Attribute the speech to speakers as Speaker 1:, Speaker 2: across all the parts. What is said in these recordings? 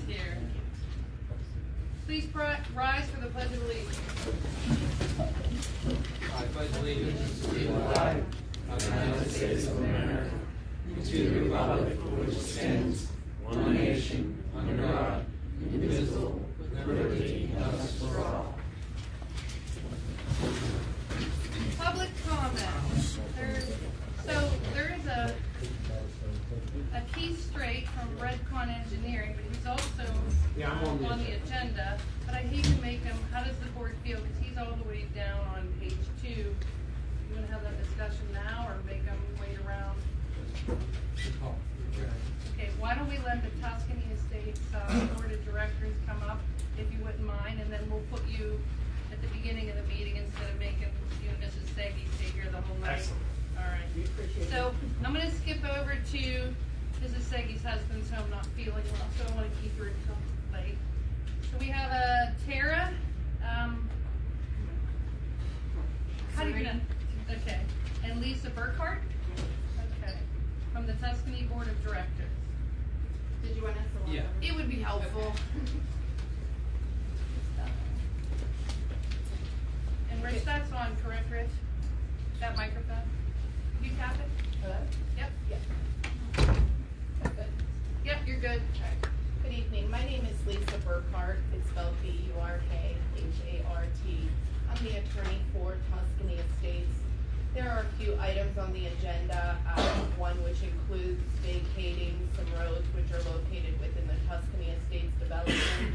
Speaker 1: here. Please rise for the Pledge of Allegiance.
Speaker 2: I pledge allegiance to the flag of the United States of America and to the republic for which it stands, one nation, under God, indivisible, with liberty and justice for all.
Speaker 1: Public comment. There is a Keith Strait from Redcon Engineering, but he's also on the agenda. But I hate to make him. How does the board feel? Because he's all the way down on page 2. You want to have that discussion now, or make him wait around? Okay. Why don't we let the Tuscany Estates board of directors come up, if you wouldn't mind, and then we'll put you at the beginning of the meeting instead of making you and Mrs. Segi stay here the whole night.
Speaker 3: Excellent.
Speaker 1: All right.
Speaker 3: We appreciate it.
Speaker 1: So I'm going to skip over to Mrs. Segi's husband's home not feeling well, so I want to keep her until late. So we have Tara. How do you know? Okay. And Lisa Burkhart. Okay. From the Tuscany Board of Directors.
Speaker 4: Did you want us to?
Speaker 2: Yeah.
Speaker 1: It would be helpful. And Rich, that's on, correct, Rich? That microphone? You tap it?
Speaker 4: Hello?
Speaker 1: Yep.
Speaker 4: Yep. Good.
Speaker 1: Yep, you're good.
Speaker 4: Okay. Good evening. My name is Lisa Burkhart. It's spelled B-U-R-K-H-A-R-T. I'm the attorney for Tuscany Estates. There are a few items on the agenda, one which includes vacating some roads which are located within the Tuscany Estates development,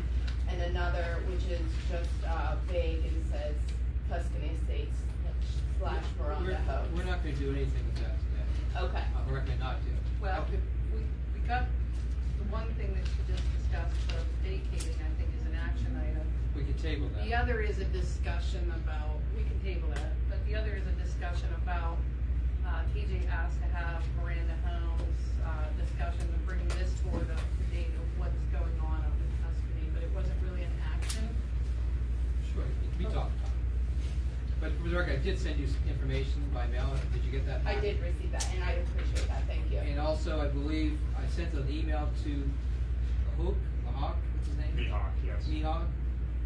Speaker 4: and another which is just vague and says Tuscany Estates / Miranda Homes.
Speaker 2: We're not going to do anything with that today.
Speaker 4: Okay.
Speaker 2: I recommend not to.
Speaker 1: Well, we got the one thing that you just discussed, so vacating, I think, is an action item.
Speaker 2: We can table that.
Speaker 1: The other is a discussion about, we can table that, but the other is a discussion about, TJ asked to have Miranda Homes, discussion to bring this forward up to date of what's going on up in Tuscany, but it wasn't really an action.
Speaker 2: Sure, we talked about it. But for the record, I did send you some information by mail. Did you get that?
Speaker 4: I did receive that, and I appreciate that. Thank you.
Speaker 2: And also, I believe I sent an email to Mahawk, what's his name?
Speaker 3: Mihawk, yes.
Speaker 2: Mihawk,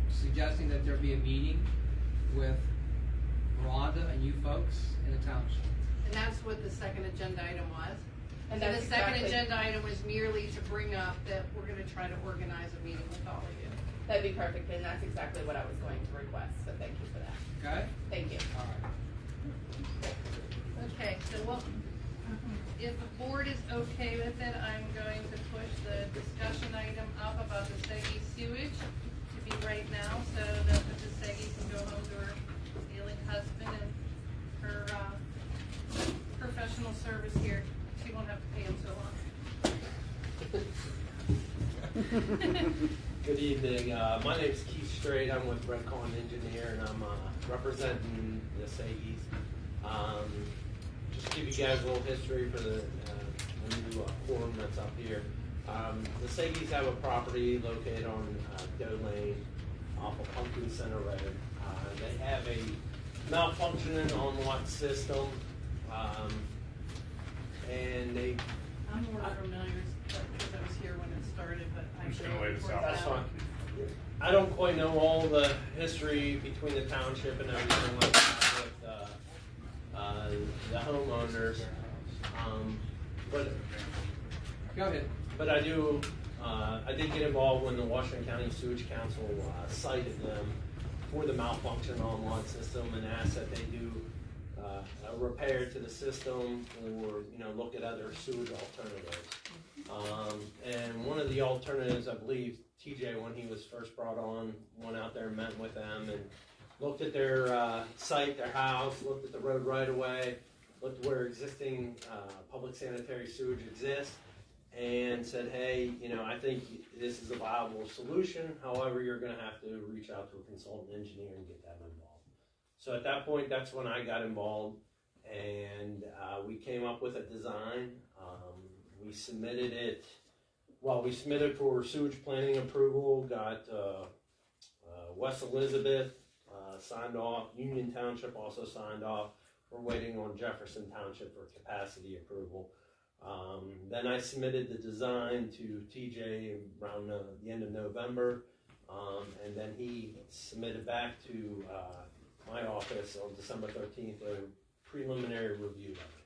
Speaker 2: suggesting that there be a meeting with Miranda and you folks in the township.
Speaker 1: And that's what the second agenda item was.
Speaker 4: And
Speaker 1: So
Speaker 4: that's
Speaker 1: the second
Speaker 4: exactly-
Speaker 1: agenda item was merely to bring up that we're going to try to organize a meeting with all of you.
Speaker 4: That'd be perfect, and that's exactly what I was going to request, so thank you for that.
Speaker 2: Okay?
Speaker 4: Thank you.
Speaker 2: All right.
Speaker 1: Okay, so if the board is okay with it, I'm going to push the discussion item up about the Segi sewage to be right now, so that Mrs. Segi can go home to her ailing husband and her professional service here. She won't have to pay him so long.
Speaker 5: Good evening. My name is Keith Strait. I'm with Redcon Engineer, and I'm representing the Segis. Just to give you guys a little history for the new quorum that's up here. The Segis have a property located on Doe Lane off of Pumpkin Center Road. They have a malfunctioning on-lot system, and they...
Speaker 1: I'm more familiar because I was here when it started, but
Speaker 3: I'm just gonna lay this out.
Speaker 5: That's fine. I don't quite know all the history between the township and everything like that with the homeowners, but
Speaker 2: Go ahead.
Speaker 5: But I do. I did get involved when the Washington County Sewage Council cited them for the malfunction on-lot system and asked that they do a repair to the system or look at other sewage alternatives. And one of the alternatives, I believe, TJ, when he was first brought on, went out there and met with them and looked at their site, their house, looked at the road right away, looked where existing public sanitary sewage exists, and said, hey, I think this is a viable solution. However, you're going to have to reach out to a consultant engineer and get them involved. So at that point, that's when I got involved, and we came up with a design. We submitted it. Well, we submitted for sewage planning approval, got West Elizabeth signed off, Union Township also signed off. We're waiting on Jefferson Township for capacity approval. Then I submitted the design to TJ around the end of November, and then he submitted back to my office on December 13th a preliminary review of it.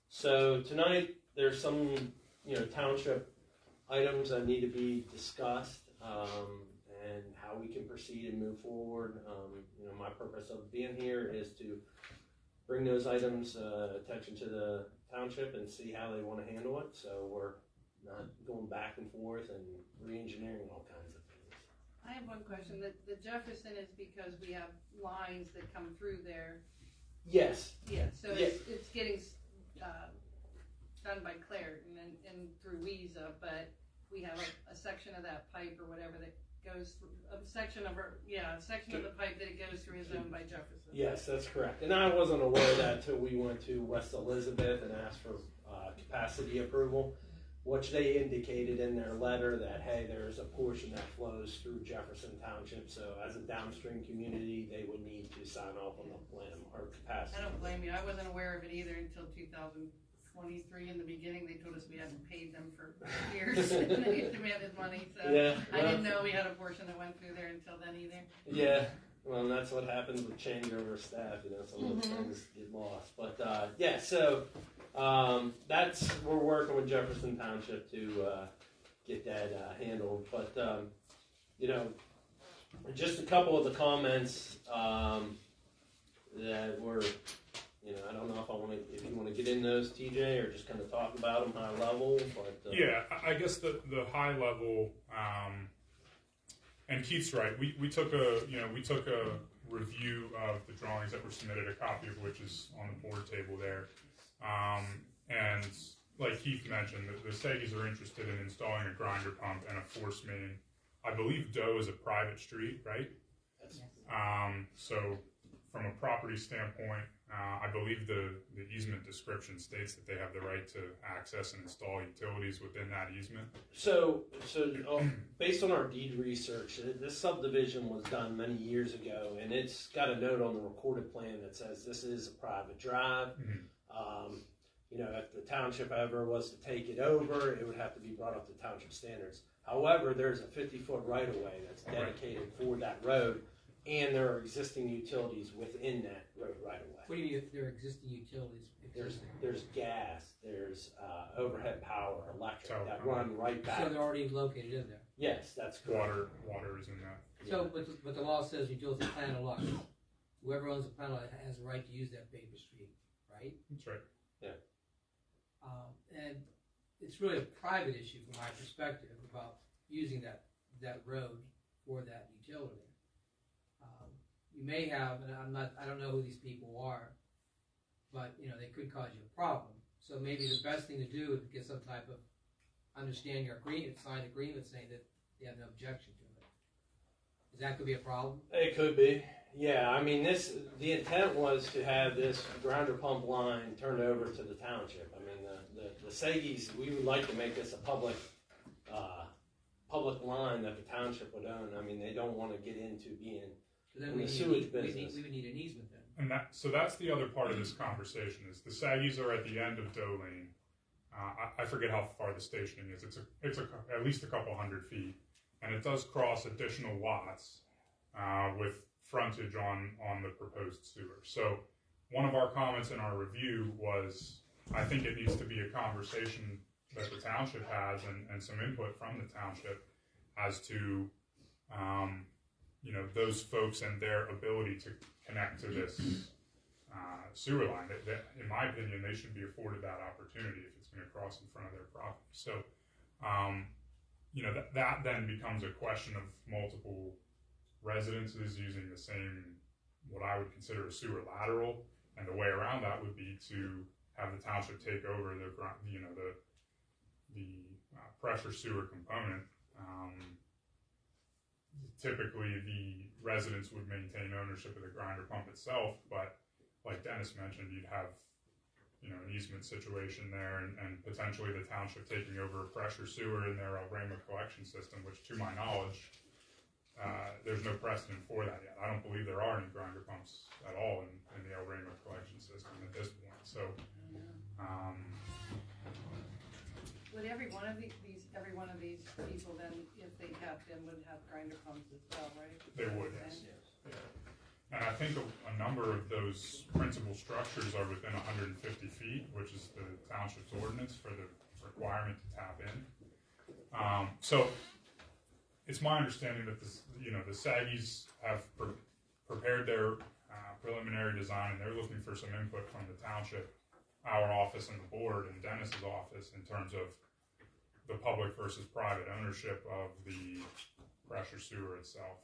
Speaker 5: So tonight there's some township items that need to be discussed, and how we can proceed and move forward. My purpose of being here is to bring those items attention to the township and see how they want to handle it, so we're not going back and forth and re-engineering all kinds of things.
Speaker 1: I have one question. The Jefferson is because we have lines that come through there.
Speaker 5: Yes.
Speaker 1: Yeah, so
Speaker 5: Yeah.
Speaker 1: it's getting done by Claire and through Weeza, but we have a section of that pipe or whatever that goes through, a section of the pipe that it goes through is owned by Jefferson.
Speaker 5: Yes, that's correct. And I wasn't aware of that till we went to West Elizabeth and asked for capacity approval, which they indicated in their letter that, hey, there's a portion that flows through Jefferson Township, so as a downstream community, they would need to sign off on the plan or capacity.
Speaker 1: I don't blame you. I wasn't aware of it either until 2023. In the beginning, they told us we hadn't paid them for years, and they demanded money, so
Speaker 5: Yeah,
Speaker 1: I didn't know we had a portion that went through there until then either.
Speaker 5: Yeah, well, and that's what happens with changeover staff, some of those things get lost. But so we're working with Jefferson Township to get that handled. But just a couple of the comments that were, I don't know if you want to get in those, TJ, or just kind of talk about them high level. But
Speaker 3: yeah, I guess the high level. And Keith's right. We took a review of the drawings that were submitted, a copy of which is on the board table there. And like Keith mentioned, the Segis are interested in installing a grinder pump and a force main. I believe Doe is a private street, right?
Speaker 5: Yes.
Speaker 3: So from a property standpoint, I believe the easement description states that they have the right to access and install utilities within that easement.
Speaker 5: So based on our deed research, this subdivision was done many years ago, and it's got a note on the recorded plan that says this is a private drive. Mm-hmm. If the township ever was to take it over, it would have to be brought up to township standards. However, there's a 50-foot right-of-way that's dedicated for that road, and there are existing utilities within that road right-of-way.
Speaker 2: What do you mean if there are existing utilities?
Speaker 5: There's gas, there's overhead power, electric that
Speaker 3: Telecom.
Speaker 5: run right back.
Speaker 2: So they're already located in there.
Speaker 5: Yes, that's correct.
Speaker 3: Water is in that.
Speaker 2: So, but the law says utilities plan of lot. Whoever owns the plan of lot has a right to use that paper street, right?
Speaker 3: That's right.
Speaker 5: Yeah.
Speaker 2: And it's really a private issue from my perspective about using that road for that utility. You may have, and I don't know who these people are, but they could cause you a problem. So maybe the best thing to do is get some type of understanding or agreement, signed agreement saying that they have no objection to it. Is that could be a problem?
Speaker 5: It could be. Yeah, I mean, the intent was to have this grinder pump line turned over to the township. I mean, the Segis, we would like to make this a public line that the township would own. I mean, they don't want to get into being in the sewage business.
Speaker 2: We would need an easement then.
Speaker 3: And that's the other part of this conversation is the Saggies are at the end of Doe Lane. I forget how far the stationing is. It's at least a couple hundred feet, and it does cross additional lots with frontage on the proposed sewer. So one of our comments in our review was, I think it needs to be a conversation that the township has and some input from the township as to those folks and their ability to connect to this sewer line. That, in my opinion, they should be afforded that opportunity if it's going to cross in front of their property. So, that then becomes a question of multiple residences using the same, what I would consider a sewer lateral, and the way around that would be to have the township take over the pressure sewer component. Typically, the residents would maintain ownership of the grinder pump itself, but like Dennis mentioned, you'd have an easement situation there, and potentially the township taking over a pressure sewer in their El Ramo collection system, which, to my knowledge, there's no precedent for that yet. I don't believe there are any grinder pumps at all in the El Ramo collection system at this point. So,
Speaker 6: Would every one of these people then, if they tapped in, would have grinder pumps as well, right?
Speaker 3: They would, yes. Yeah. And I think a number of those principal structures are within 150 feet, which is the township's ordinance for the requirement to tap in. So it's my understanding that the SAGIs have prepared their preliminary design, and they're looking for some input from the township, our office and the board, and Dennis's office in terms of the public versus private ownership of the pressure sewer itself.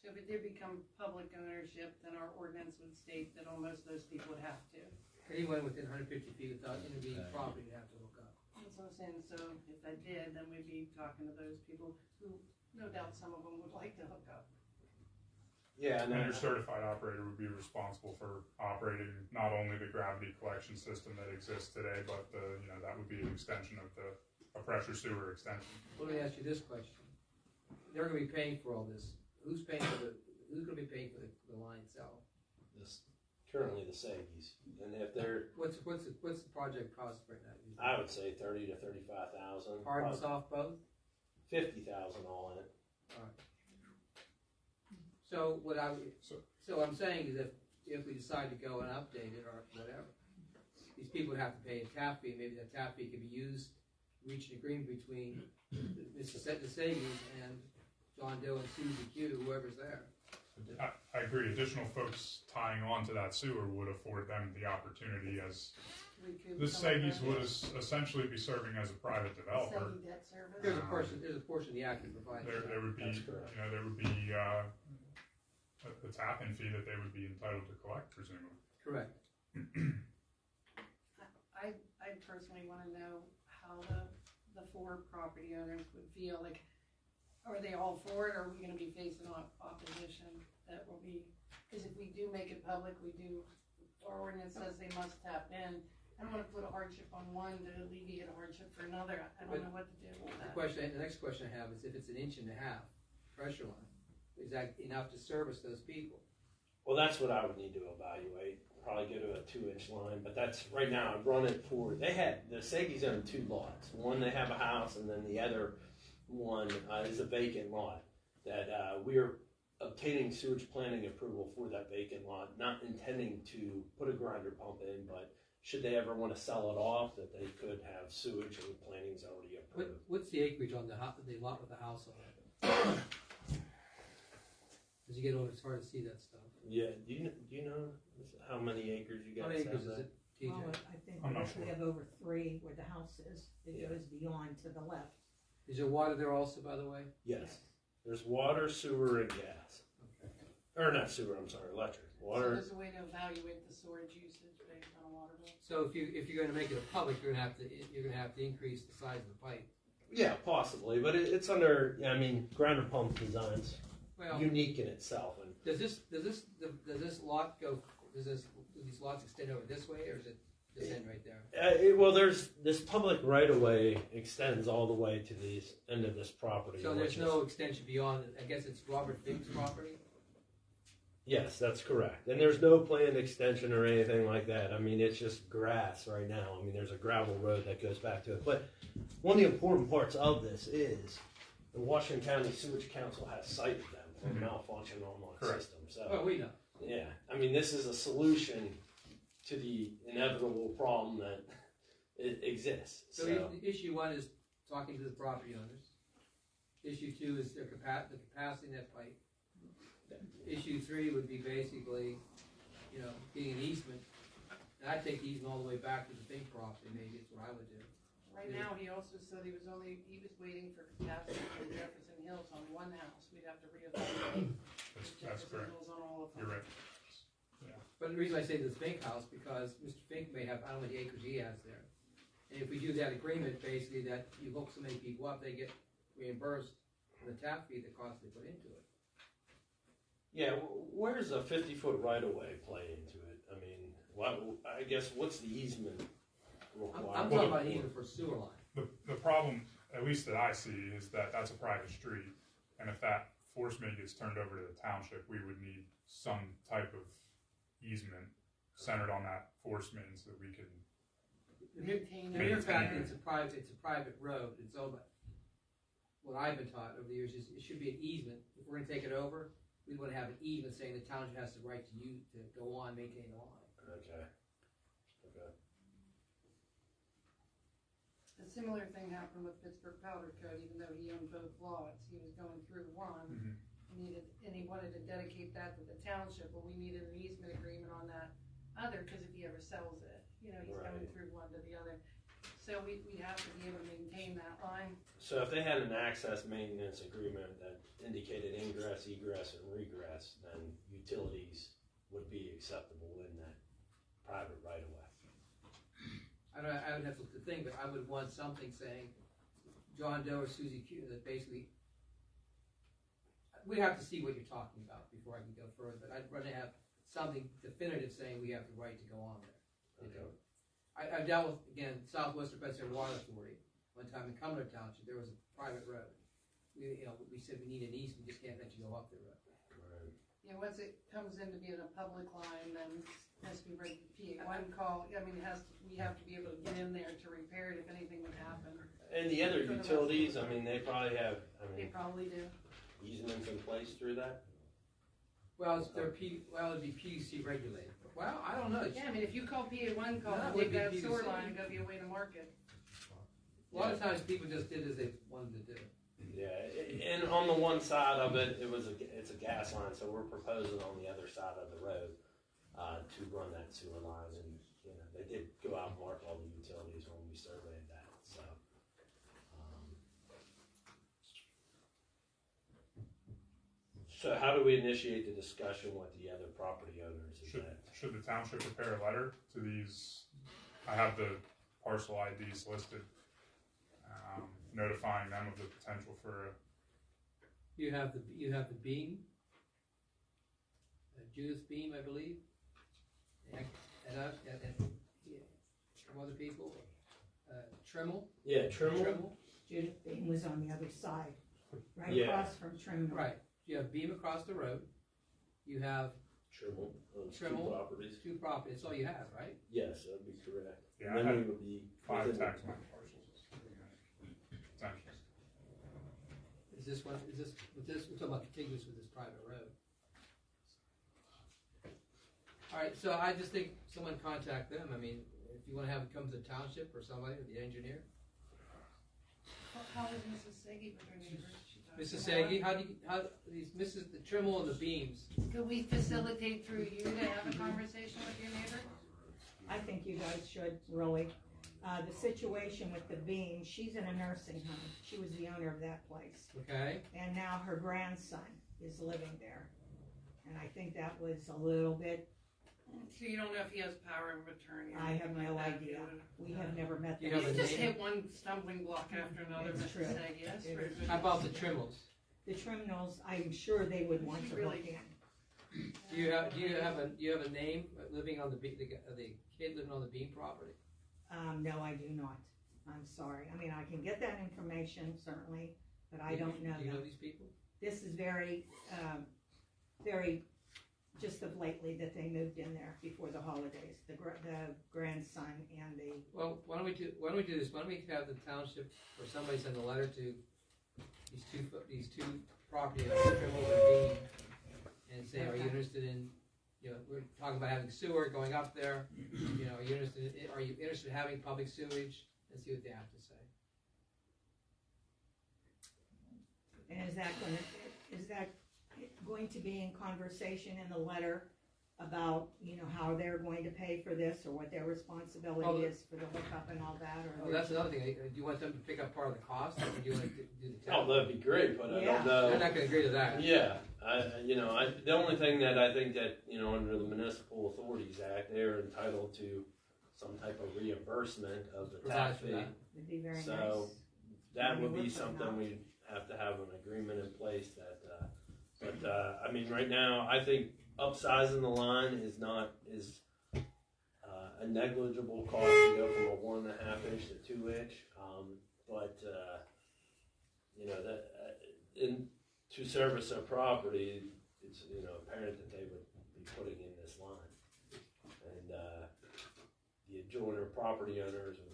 Speaker 6: So if it did become public ownership, then our ordinance would state that almost those people would have to.
Speaker 7: Anyone within 150 feet without intervening property would have to hook up.
Speaker 6: That's what I'm saying, so if that did, then we'd be talking to those people who, no doubt some of them would like to hook up.
Speaker 5: Yeah,
Speaker 3: And your certified operator would be responsible for operating not only the gravity collection system that exists today, but that would be an extension of a pressure sewer extension.
Speaker 7: Let me ask you this question: they're going to be paying for all this. Who's going to be paying for the line itself?
Speaker 5: this currently the Sagis, and if they're,
Speaker 7: What's the project cost right now?
Speaker 5: I would say 30 to 35,000.
Speaker 7: Hard and soft both.
Speaker 5: 50,000 all in.
Speaker 7: All right. So so I'm saying is if we decide to go and update it or whatever, these people would have to pay a tap fee. Maybe that tap fee could be used, reach an agreement between Mr. Sagis and John Doe and Susie Q, whoever's there.
Speaker 3: I agree. Additional folks tying on to that sewer would afford them the opportunity, as the Sagis would essentially be serving as a private developer.
Speaker 6: Sagi debt service.
Speaker 7: There's a portion of the act that provides.
Speaker 3: There would be,
Speaker 5: That's correct.
Speaker 3: there would be a tap-in fee that they would be entitled to collect, presumably.
Speaker 7: Correct.
Speaker 6: I personally want to know how the four property owners would feel. Like, are they all for it, or are we going to be facing opposition? That will be, because if we do make it public, our ordinance says they must tap in. I don't want to put a hardship on one to alleviate a hardship for another. I don't know what to do with that.
Speaker 7: The next question I have is if it's 1.5 inches pressure line, is that enough to service those people?
Speaker 5: Well, that's what I would need to evaluate. Probably go to a 2-inch line, but that's right now. I've run it for. The Sagis own 2 lots. One they have a house, and then the other one is a vacant lot that we are obtaining sewage planning approval for that vacant lot. Not intending to put a grinder pump in, but should they ever want to sell it off, that they could have sewage and planning's already approved.
Speaker 7: What's the acreage on the lot with the house on it? As you get older, it's hard to see that stuff.
Speaker 5: Yeah, do you know how many acres you guys
Speaker 7: How many acres
Speaker 5: have
Speaker 7: is
Speaker 5: there?
Speaker 7: it, TJ?
Speaker 8: Well, I think
Speaker 3: I'm
Speaker 8: we
Speaker 3: not
Speaker 8: actually
Speaker 3: sure.
Speaker 8: have over 3 where the house is. It
Speaker 5: Yeah.
Speaker 8: goes beyond to the left.
Speaker 7: Is there water there also, by the way?
Speaker 5: Yes. There's water, sewer, and gas.
Speaker 7: Okay.
Speaker 5: Or not sewer, I'm sorry, electric.
Speaker 6: So
Speaker 5: Water.
Speaker 6: there's a way to evaluate the storage usage based on a water bill.
Speaker 7: So if you're going to make it a public, you're going to have to increase the size of the pipe.
Speaker 5: Yeah, possibly, but it's under. I mean, grinder pump design's
Speaker 7: Well,
Speaker 5: unique in itself, and
Speaker 7: does this lot go? Do these lots extend over this way, or is it this end right there?
Speaker 5: well, there's this public right of way extends all the way to the end of this property.
Speaker 7: So
Speaker 5: which
Speaker 7: there's
Speaker 5: is-
Speaker 7: no extension beyond. I guess it's Robert Fink's property.
Speaker 5: Yes, that's correct. And there's no planned extension or anything like that. I mean, it's just grass right now. I mean, there's a gravel road that goes back to it. But one of the important parts of this is the Washington County Sewage Council has cited them for
Speaker 3: Mhm.
Speaker 5: malfunction online
Speaker 3: Correct.
Speaker 5: system. So,
Speaker 7: Well, we know.
Speaker 5: yeah, I mean, this is a solution to the inevitable problem that it exists.
Speaker 7: So issue 1 is talking to the property owners. Issue 2 is the capacity in that pipe. Issue 3 would be basically, getting an easement. And I'd take the easement all the way back to the Fink property. Maybe it's what I would do.
Speaker 6: Right now, he also said he was waiting for capacity from Jefferson Hills on one house. We'd have to reevaluate
Speaker 3: That's
Speaker 6: Jefferson
Speaker 3: correct.
Speaker 6: Hills on all of them.
Speaker 3: You're right.
Speaker 7: But the reason I say the Fink house, because Mr. Fink may have, I don't know how many acres he has there. And if we do that agreement, basically that you hook so many people up, they get reimbursed for the tap fee, the cost they put into it.
Speaker 5: yeah, where's a 50-foot right-of-way play into it? I mean, I guess what's the easement requirement?
Speaker 7: I'm talking about even for sewer line.
Speaker 3: The problem, at least that I see, is that that's a private street, and if that force main gets turned over to the township, we would need some type of easement centered on that force main so that we can
Speaker 6: maintain
Speaker 7: The mere
Speaker 6: it.
Speaker 7: fact that it's a private road, it's owned by, what I've been taught over the years is it should be an easement. If we're gonna take it over, we want to have an easement saying the township has the right to use, to go on, maintain the line.
Speaker 5: Okay. Okay.
Speaker 6: A similar thing happened with Pittsburgh Powder Coat, even though he owned both lots, he was going through one. And he wanted to dedicate that to the township, but we needed an easement agreement on that other, because if he ever sells it, you know, he's going
Speaker 5: Right.
Speaker 6: through one to the other. So we have to be able to maintain that line.
Speaker 5: So if they had an access maintenance agreement that indicated ingress, egress, and regress, then utilities would be acceptable in that private right of way.
Speaker 7: I would have to think, but I would want something saying John Doe or Susie Q, that basically, we'd have to see what you're talking about before I can go further, but I'd rather have something definitive saying we have the right to go on there.
Speaker 5: Okay.
Speaker 7: I've dealt with, again, Southwestern Pennsylvania Water Authority. One time in Cumberland Township, there was a private road. We said we need an easement, we just can't let you go up the road.
Speaker 5: Right.
Speaker 6: Yeah, once it comes into being a public line, then it has to be ready for PA1 call. I mean, we have to be able to get in there to repair it if anything would happen.
Speaker 5: And the other utilities, I mean, they probably have,
Speaker 6: They probably do.
Speaker 5: easements in place through that?
Speaker 7: Well, it'd be PUC regulated. Well, I don't know.
Speaker 6: Yeah, I mean, if you call PA1 call
Speaker 7: No,
Speaker 6: and
Speaker 7: it would
Speaker 6: take
Speaker 7: be
Speaker 6: that sewer
Speaker 7: PUC.
Speaker 6: line and go be away to market.
Speaker 7: A lot of times people just did as they wanted to do.
Speaker 5: Yeah, and on the one side of it, it's a gas line, so we're proposing on the other side of the road to run that sewer line, and you know they did go out and mark all the utilities when we surveyed that. So how do we initiate the discussion with the other property owners?
Speaker 3: Should the township prepare a letter to these? I have the parcel IDs listed, notifying them of the potential for.
Speaker 7: You have the Beam, Judith Beam, I believe, and some other people, Trimmel.
Speaker 5: Yeah, Trimmel.
Speaker 8: Judith Beam was on the other side, right
Speaker 5: Yeah.
Speaker 8: across from Trimble.
Speaker 7: Right. You have Beam across the road. You have
Speaker 5: Trimmel.
Speaker 7: Trimmel.
Speaker 5: Two properties.
Speaker 7: two properties. That's all you have, right?
Speaker 5: Yes, that'd be correct.
Speaker 3: Yeah,
Speaker 5: And
Speaker 3: I
Speaker 5: then
Speaker 3: had
Speaker 5: we would be
Speaker 3: 5
Speaker 5: within-
Speaker 3: tax map parcels. Potentially.
Speaker 7: Is this one? Is this with this? We're talking about contiguous with this private road. All right. So I just think someone contact them. I mean, if you want to have it come to the township or somebody, or the engineer.
Speaker 6: How is Mrs. Segi with her neighbors?
Speaker 7: Mrs. Sagi, how these Mrs. the Trimmel and the Beams?
Speaker 6: Could we facilitate through you to have a conversation with your neighbor?
Speaker 8: I think you guys should, really. The situation with the Beam, she's in a nursing home. She was the owner of that place.
Speaker 7: Okay.
Speaker 8: And now her grandson is living there. And I think that was a little bit,
Speaker 6: So you don't know if he has power of attorney? or
Speaker 8: I have
Speaker 6: anything
Speaker 8: no
Speaker 6: like that,
Speaker 8: idea.
Speaker 6: do you?
Speaker 8: We have never met
Speaker 7: You
Speaker 8: them.
Speaker 7: have
Speaker 6: You
Speaker 7: a
Speaker 6: just
Speaker 7: name?
Speaker 6: hit one stumbling block after another,
Speaker 8: It's
Speaker 6: Mrs.
Speaker 8: true.
Speaker 6: Segi. That's
Speaker 8: It
Speaker 6: for
Speaker 8: is.
Speaker 6: goodness
Speaker 7: How about the
Speaker 6: sake.
Speaker 7: Trimmels?
Speaker 8: The Trimnells, I'm sure they would want to
Speaker 6: Really?
Speaker 8: look in.
Speaker 7: Do you have a name living on the kid living on the Beam property?
Speaker 8: No, I do not. I'm sorry. I mean, I can get that information, certainly, but I don't know
Speaker 7: Do you know
Speaker 8: them.
Speaker 7: these people?
Speaker 8: This is very, just of lately that they moved in there before the holidays, the grandson and the,
Speaker 7: Well, why don't we do this? Why don't we have the township or somebody send a letter to these two property owners, Trimble and Beam, and say, are you
Speaker 8: Okay.
Speaker 7: interested in, you know, we're talking about having sewer going up there. You know, are you interested in having public sewage? And see what they have to say.
Speaker 8: and is that going to be in conversation in the letter about, how they're going to pay for this, or what their responsibility is for the hookup and all that, or?
Speaker 7: Oh, that's another thing. Do you want them to pick up part of the cost, or do you want to do the
Speaker 5: Oh,
Speaker 7: town?
Speaker 5: that'd be great, but I
Speaker 8: Yeah.
Speaker 5: don't know.
Speaker 7: They're not going to agree to that.
Speaker 5: Yeah, the only thing that I think that, under the Municipal Authorities Act, they're entitled to some type of reimbursement of the
Speaker 7: Provide
Speaker 5: tax
Speaker 7: for
Speaker 5: fee.
Speaker 7: that.
Speaker 8: It'd be very
Speaker 5: So,
Speaker 8: nice.
Speaker 5: That would
Speaker 8: Maybe
Speaker 5: be
Speaker 8: we'll put them
Speaker 5: something
Speaker 8: out.
Speaker 5: we'd have to have an agreement in place that, I mean, right now, I think upsizing the line is a negligible cost to go from a 1.5 inch to 2 inch. To service a property, it's, apparent that they would be putting in this line. And, the adjoining property owners would,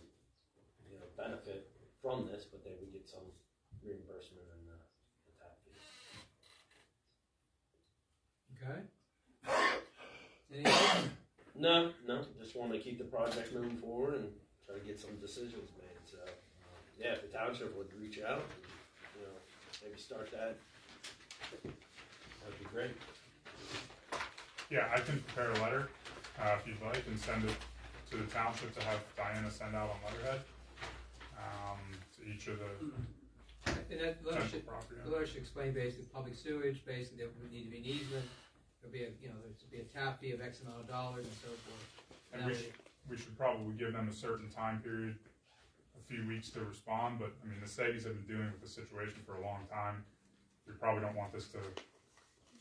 Speaker 5: benefit from this, but they would get some reimbursement and the tap fee.
Speaker 7: Okay. Anything else?
Speaker 5: No, just want to keep the project moving forward and try to get some decisions made. So, yeah, if the township would reach out, and, maybe start that, that'd be great.
Speaker 3: Yeah, I can prepare a letter if you'd like and send it to the township to have Diana send out on letterhead to each of the
Speaker 7: And that letter
Speaker 3: potential
Speaker 7: should,
Speaker 3: property
Speaker 7: the
Speaker 3: owners.
Speaker 7: letter should explain basically public sewage, basically there would need to be an easement, there'd be a tap fee of X amount of dollars and so forth.
Speaker 3: And we should probably give them a certain time period, a few weeks to respond, but I mean, the Segis have been dealing with the situation for a long time. We probably don't want this to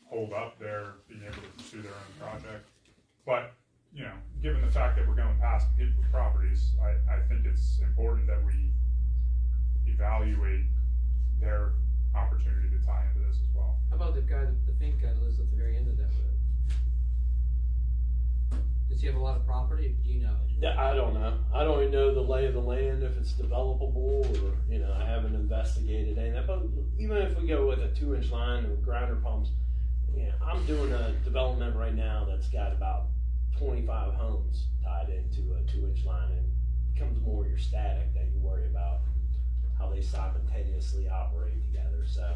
Speaker 3: hold up their being able to pursue their own project. But, given the fact that we're going past people's properties, I think it's important that we evaluate their opportunity to tie into this as well.
Speaker 7: How about the Fink guy that lives at the very end of that road? Does he have a lot of property? Do you know?
Speaker 5: Yeah, I don't know. I don't even know the lay of the land, if it's developable or, I haven't investigated any of that. But even if we go with a 2-inch line with grinder pumps, I'm doing a development right now that's got about 25 homes tied into a 2-inch line, and it becomes more your static that you worry about how they simultaneously operate together. So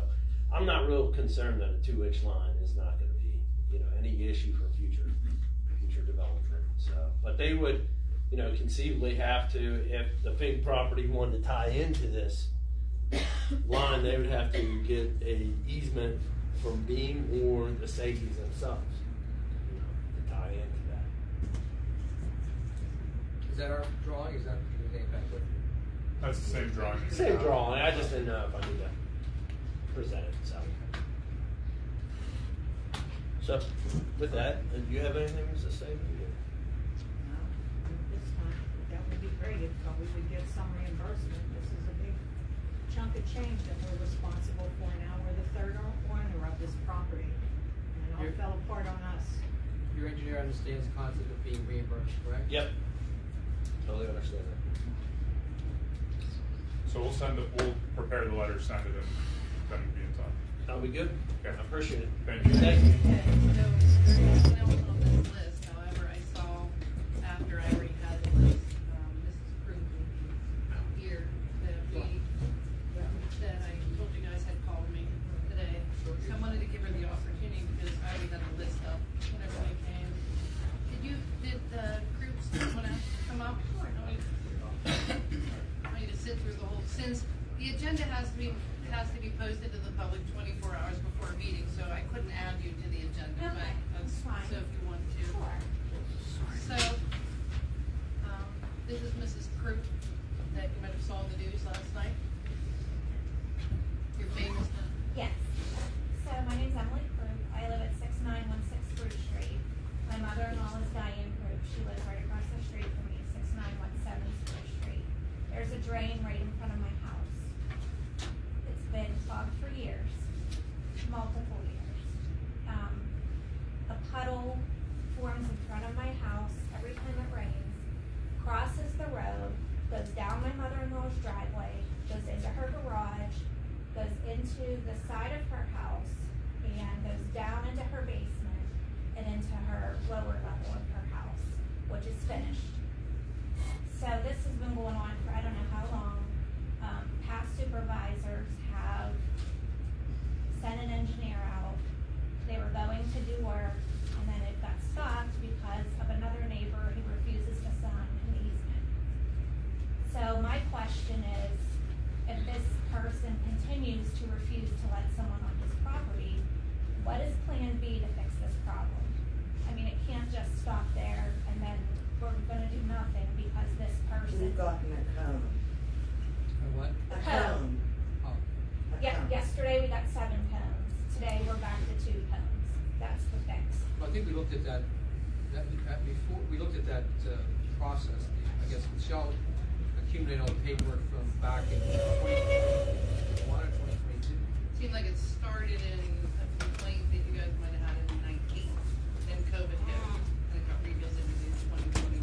Speaker 5: I'm not real concerned that a 2-inch line is not going to be, any issue for future development. So, but they would, conceivably have to, if the Fink property wanted to tie into this line, they would have to get a easement from Beam or the Segis themselves, to tie into that.
Speaker 7: Is that our drawing? Is that the back with?
Speaker 3: That's the same drawing.
Speaker 5: Same drawing. I just didn't know if I need to present it. So with that, do you have anything to say?
Speaker 8: No, this time, that would be great if we would get some reimbursement. This is a big chunk of change that we're responsible for now. We're the third owner of this property, and it all fell apart on us.
Speaker 7: Your engineer understands the concept of being reimbursed, correct?
Speaker 5: Yep. Totally understand that.
Speaker 3: So we'll prepare the letter, send it, and then we'll be in touch.
Speaker 5: That'll be good.
Speaker 3: Okay.
Speaker 5: I appreciate it.
Speaker 3: Thank you.
Speaker 5: Thank you.
Speaker 1: Okay, so there's nothing else on this list, however, I saw after I already had the list, Mrs. Krug here, that I told you guys had called me today. So I wanted to give her the opportunity because I already had the list up when everybody came. Did the groups want to come up? Sure. I need to sit through the whole, since the agenda has to be posted to the public 24 hours before a meeting, so I couldn't add you to the agenda, but
Speaker 9: Okay, that's fine.
Speaker 1: so if you want to.
Speaker 9: Sure.
Speaker 1: So, this is Mrs. Krug that you might have saw in the news last night. You're famous now.
Speaker 9: Yes. So my name's Emily Krug. I live at 6916 Spruce Street. My mother-in-law is Diane Krug. She lives right across the street from me, 6917 Spruce Street. There's a drain right in front of my house. It's been clogged for years, multiple years. A puddle forms in front of my house every time it rains, crosses the road, goes down my mother-in-law's driveway, goes into her garage, goes into the side of her house, and goes down into her basement and into her lower level of her house, which is finished. So this has been going on for I don't know how long. Past supervisors have sent an engineer out. They were going to do work, and then it got stopped because of another neighbor who refuses to sign an easement. So my question is, if this person continues to refuse to let someone on his property, what is plan B to fix this problem? I mean, it can't just stop there and then we're gonna do nothing because this person.
Speaker 10: We've gotten a cone.
Speaker 7: A what?
Speaker 10: A
Speaker 9: Cone.
Speaker 7: Oh.
Speaker 10: A
Speaker 9: Yeah,
Speaker 10: cone.
Speaker 9: yesterday we got 7 cones. Today we're back to 2 cones. That's the fix.
Speaker 7: Well, I think we looked at that before, we looked at that process. I guess Michelle accumulated all the paperwork from back in 2021 or 2022.
Speaker 1: Seemed like it started in a complaint that you guys might have had in 19, then COVID hit, and it got revisited in 2021.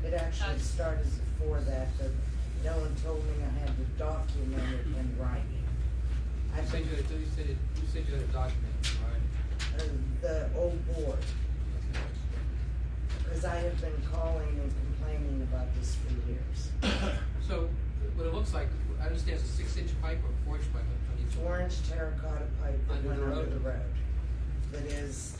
Speaker 10: It actually document it in writing. I
Speaker 7: You said you had a document, right?
Speaker 10: The old board, because I have been calling and complaining about this for years.
Speaker 7: So, what it looks like, I understand it's a 6-inch pipe or 4-inch pipe on each one.
Speaker 10: 4-inch terracotta pipe that
Speaker 7: Under
Speaker 10: went
Speaker 7: the
Speaker 10: under
Speaker 7: road?
Speaker 10: the road. That is,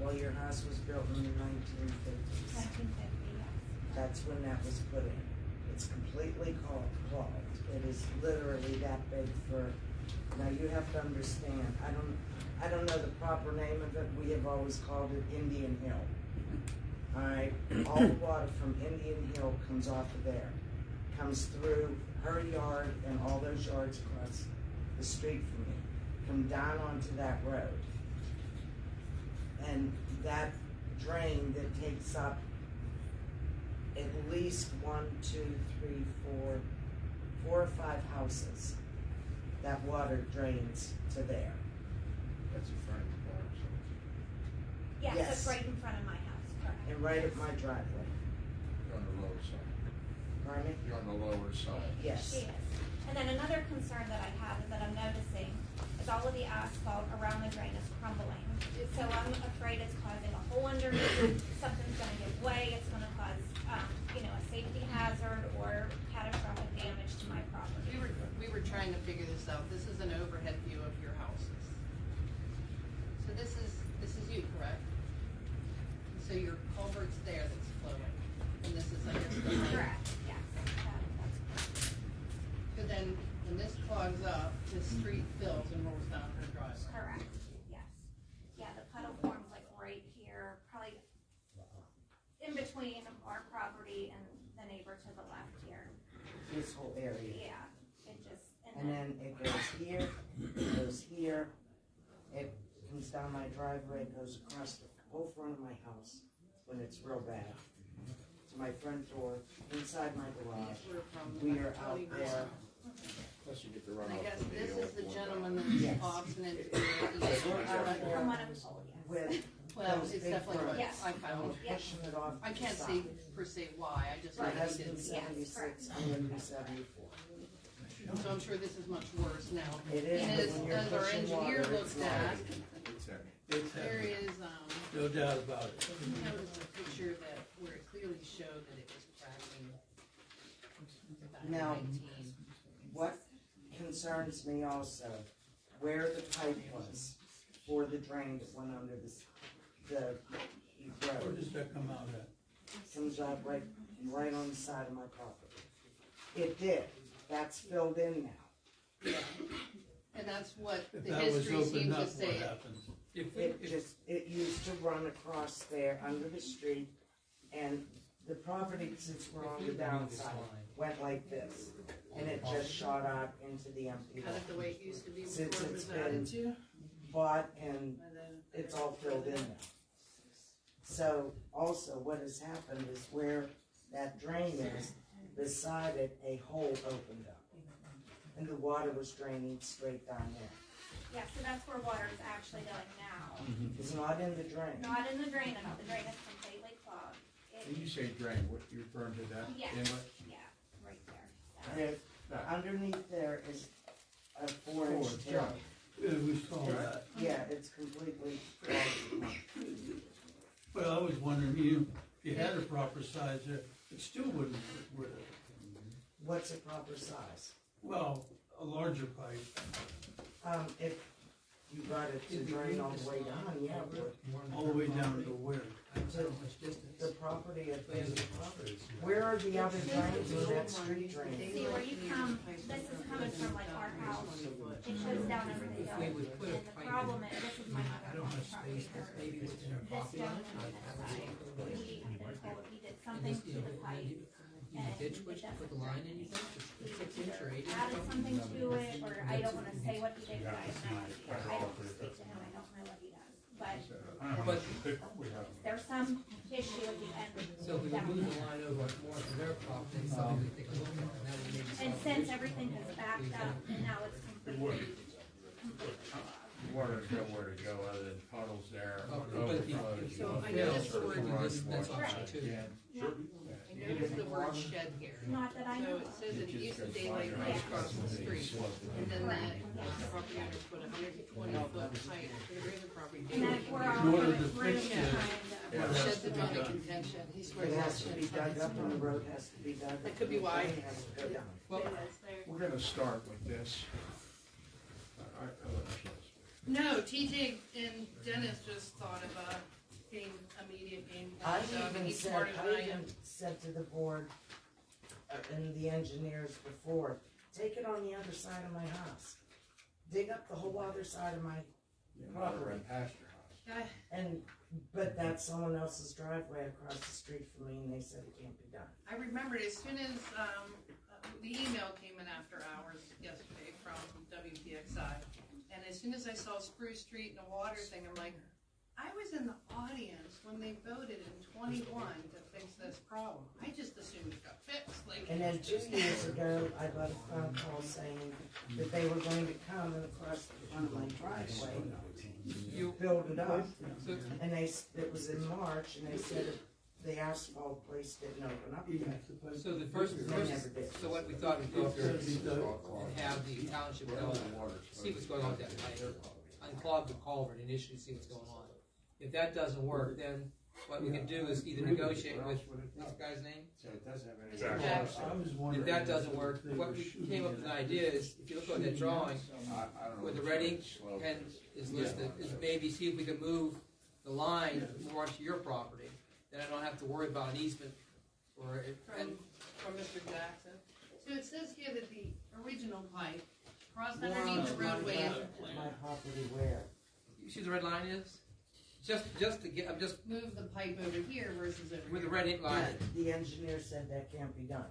Speaker 10: well, your house was built in the 1950s.
Speaker 9: 1950, yes.
Speaker 10: That's when that was put in. It's completely clogged. It is literally that big for, now you have to understand, I don't know the proper name of it. We have always called it Indian Hill. Alright, all the water from Indian Hill comes off of there. Comes through her yard and all those yards across the street from me. Come down onto that road. And that drain that takes up at least 1, 2, 3, 4 or 5 houses. That water drains to there.
Speaker 2: That's in front of the bar, so.
Speaker 9: Yes,
Speaker 10: Yes.
Speaker 9: it's right in front of my house, correct.
Speaker 10: And right at my driveway.
Speaker 2: You're on the lower side.
Speaker 10: Pardon me?
Speaker 2: You're on the lower side.
Speaker 10: Yes.
Speaker 9: She is. And then another concern that I have is that I'm noticing is all of the asphalt around the drain is crumbling. So I'm afraid it's causing a hole underneath, something's gonna give way, it's gonna cause, a safety hazard or catastrophic damage to my property.
Speaker 1: We were trying to figure this out. This is an overhead view of your houses. So this is you, correct? So your culvert's there that's flowing, and this is, I guess, the line.
Speaker 9: Correct, yes. That's
Speaker 1: But then, when this clogs up, the street fills and rolls down her driveway.
Speaker 9: correct, yes. Yeah, the puddle forms like right here, probably in between our property and the neighbor to the left here.
Speaker 10: This whole area.
Speaker 9: Yeah, it just,
Speaker 10: And then it goes here, it goes here, it comes down my driveway, it goes across the whole front of my house when it's real bad. To my front door, inside my garage. We are out there.
Speaker 2: Plus you get the
Speaker 1: And I
Speaker 2: runoff
Speaker 1: guess
Speaker 2: from the
Speaker 1: this
Speaker 2: old
Speaker 1: is the
Speaker 2: one.
Speaker 1: gentleman
Speaker 10: Yes.
Speaker 1: that's obstinate to do it.
Speaker 10: We're out there
Speaker 9: from what I'm told, yes.
Speaker 10: with
Speaker 1: Well,
Speaker 10: those
Speaker 1: it's
Speaker 10: big
Speaker 1: definitely what
Speaker 10: drums.
Speaker 1: I found.
Speaker 9: Yeah.
Speaker 10: Pushing it off.
Speaker 1: I
Speaker 10: to
Speaker 1: can't
Speaker 10: the
Speaker 1: say
Speaker 10: side.
Speaker 1: per se why, I just
Speaker 10: My
Speaker 1: know he
Speaker 10: husband's
Speaker 1: didn't.
Speaker 10: 76, I'm gonna be 74.
Speaker 1: So I'm sure this is much worse now.
Speaker 10: It is,
Speaker 1: And
Speaker 10: but
Speaker 1: as,
Speaker 10: when you're
Speaker 1: as our
Speaker 10: pushing
Speaker 1: engineer
Speaker 10: water,
Speaker 1: looked
Speaker 10: it's
Speaker 1: at,
Speaker 10: like-
Speaker 2: It's heavy.
Speaker 7: It's
Speaker 1: there is,
Speaker 7: no doubt about it.
Speaker 1: he noticed a picture that, where it clearly showed that it was cracking back in
Speaker 10: Now,
Speaker 1: 19.
Speaker 10: What concerns me also, where the pipe was for the drain that went under the
Speaker 11: Where
Speaker 10: road,
Speaker 11: does that come out at?
Speaker 10: comes out right on the side of my property. It did, that's filled in now.
Speaker 1: And that's what
Speaker 11: If
Speaker 1: the
Speaker 11: that was
Speaker 1: history
Speaker 11: opened
Speaker 1: seems to
Speaker 11: up, what
Speaker 1: say.
Speaker 11: happens?
Speaker 10: It used to run across there under the street, and the property, since we're on the downside, went like this. And it just shot out into the empty
Speaker 1: Kind
Speaker 10: lot.
Speaker 1: of the way it used to be
Speaker 10: Since
Speaker 1: before it
Speaker 10: it's
Speaker 1: was added to.
Speaker 10: been bought and
Speaker 1: And then
Speaker 10: it's all filled in now. So also what has happened is where that drain is, beside it, a hole opened up. And the water was draining straight down there.
Speaker 9: Yeah, so that's where water is actually going now.
Speaker 10: It's not in the drain.
Speaker 9: Not in the drain at all, the drain is completely clogged.
Speaker 2: When you say drain, what you referring to that
Speaker 9: Yeah.
Speaker 2: inlet?
Speaker 9: Yeah, right there. So,
Speaker 10: Underneath there is a 4-inch tub.
Speaker 11: Yeah, we saw that.
Speaker 10: Yeah, it's completely clogged.
Speaker 11: Well, I was wondering, if you had a proper size there, it still wouldn't fit with it.
Speaker 10: What's a proper size?
Speaker 11: Well, a larger pipe.
Speaker 10: If you got it to drain all the way down, yeah, but
Speaker 11: All the way down to where?
Speaker 10: the property at the end of the property. Where are the other drains in that street drain?
Speaker 9: see where you come, this is coming from like our house, it shows down over the hill. And the problem is, this is my mother-in-law's property, this gentleman on this side, we have been told he did something to the pipe. And it doesn't.
Speaker 7: Put the line in, you think?
Speaker 9: He
Speaker 7: 6 inch or 8 inch?
Speaker 9: added something to it, or I don't wanna say what he did, but I have no idea. I don't speak to him, I don't know what he does. But
Speaker 3: I don't know,
Speaker 7: But-
Speaker 3: they probably have.
Speaker 9: there's some issue at the end.
Speaker 7: So if we
Speaker 9: down
Speaker 7: move the
Speaker 9: there.
Speaker 7: line over more to their property, something we take a look at, that would maybe
Speaker 9: And
Speaker 7: solve
Speaker 9: since
Speaker 7: the issue.
Speaker 9: everything has backed up, and now it's
Speaker 3: It would.
Speaker 9: completely clogged.
Speaker 2: Water's nowhere to go other than puddles there,
Speaker 7: Oh, but if you-
Speaker 2: overflows.
Speaker 7: So
Speaker 1: I noticed the word
Speaker 2: Run
Speaker 7: that's
Speaker 2: wash
Speaker 7: option
Speaker 2: out
Speaker 7: two.
Speaker 2: again.
Speaker 1: I there is the word shed here.
Speaker 9: Not that I
Speaker 1: So
Speaker 9: know
Speaker 1: it
Speaker 9: of.
Speaker 1: says that it used to daylight right across the street, and then the property owner put a 120-foot height to the rear of the property.
Speaker 9: And that we're all
Speaker 11: In order
Speaker 9: going
Speaker 11: to
Speaker 9: through
Speaker 11: fix
Speaker 9: trying
Speaker 11: it,
Speaker 9: to.
Speaker 1: Shed's a bone of contention, he swears
Speaker 10: It
Speaker 1: that
Speaker 10: has to be
Speaker 1: shed's
Speaker 10: dug
Speaker 1: something
Speaker 10: up and the
Speaker 1: small.
Speaker 10: road has to be dug up.
Speaker 1: It could be wide.
Speaker 10: It has to go down.
Speaker 7: Well,
Speaker 2: We're gonna start with this.
Speaker 1: No, TJ and Dennis just thought of a immediate game
Speaker 10: I
Speaker 1: plan, so I mean,
Speaker 10: even
Speaker 1: he's
Speaker 10: said,
Speaker 1: smarter than I
Speaker 10: I
Speaker 1: am.
Speaker 10: even said to the board and the engineers before, take it on the other side of my house. Dig up the whole other side of my property. But that's someone else's driveway across the street from me and they said it can't be done.
Speaker 1: I remembered as soon as the email came in after hours yesterday from WPXI, and as soon as I saw Spruce Street and the water thing, I'm like, I was in the audience when they voted in 21 to fix this problem. I just assumed it got fixed. Like,
Speaker 10: And then 2 years ago, I got a phone call saying that they were going to come and across the front of my driveway, you build it up. And it was in March, and they said the asphalt place didn't open up yet.
Speaker 7: so the first,
Speaker 10: never did.
Speaker 7: so what we thought we'd go up there and have the township go see what's going on with that pipe, unclog the culvert initially, see what's going on. If that doesn't work, then what we can do is either negotiate with, what's the guy's name?
Speaker 2: So it doesn't have any.
Speaker 3: Exactly.
Speaker 7: If that doesn't work, what we came up with an idea is, if you look at that drawing,
Speaker 2: I don't know.
Speaker 7: where the red ink pen is listed, is maybe see if we can move the line more onto your property, then I don't have to worry about an easement or it, and
Speaker 1: from Mr. Jackson. So it says here that the original pipe crossed underneath the roadway.
Speaker 10: My property where?
Speaker 7: you see the red line is? Just to get, I'm just,
Speaker 1: Move the pipe over here versus over
Speaker 7: where the
Speaker 1: here.
Speaker 7: red ink line is.
Speaker 10: The engineer said that can't be done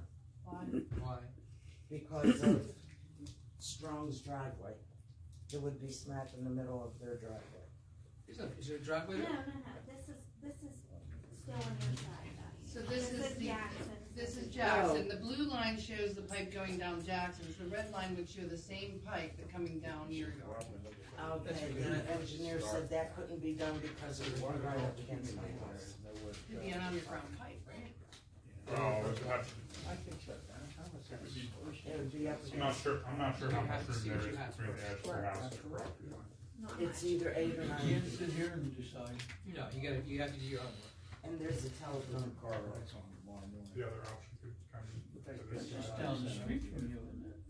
Speaker 7: Why?
Speaker 10: because of Strong's driveway. It would be smack in the middle of their driveway.
Speaker 7: Is there a driveway
Speaker 9: No,
Speaker 7: there?
Speaker 9: this is still on your side, Daddy.
Speaker 1: So this is the,
Speaker 9: Jackson.
Speaker 1: this is Jackson. The blue line shows the pipe going down Jackson's. The red line would show the same pipe but coming down your yard.
Speaker 10: Okay, the engineer said that couldn't be done because it would be right up against my house.
Speaker 1: It'd be an underground pipe, right?
Speaker 3: Well, it would have to-
Speaker 2: I think so. How much that was?
Speaker 10: It would be up
Speaker 3: I'm not
Speaker 10: against,
Speaker 3: sure how much room there is between the edge of your house and the property line.
Speaker 9: Not
Speaker 10: it's
Speaker 9: much.
Speaker 10: either 8 or
Speaker 11: you
Speaker 10: 9
Speaker 11: can't
Speaker 10: feet.
Speaker 11: sit here and decide.
Speaker 7: No, you have to do your own work.
Speaker 10: And there's a telephone car.
Speaker 3: The other option could kind of.
Speaker 11: It's just down the street from you, isn't it?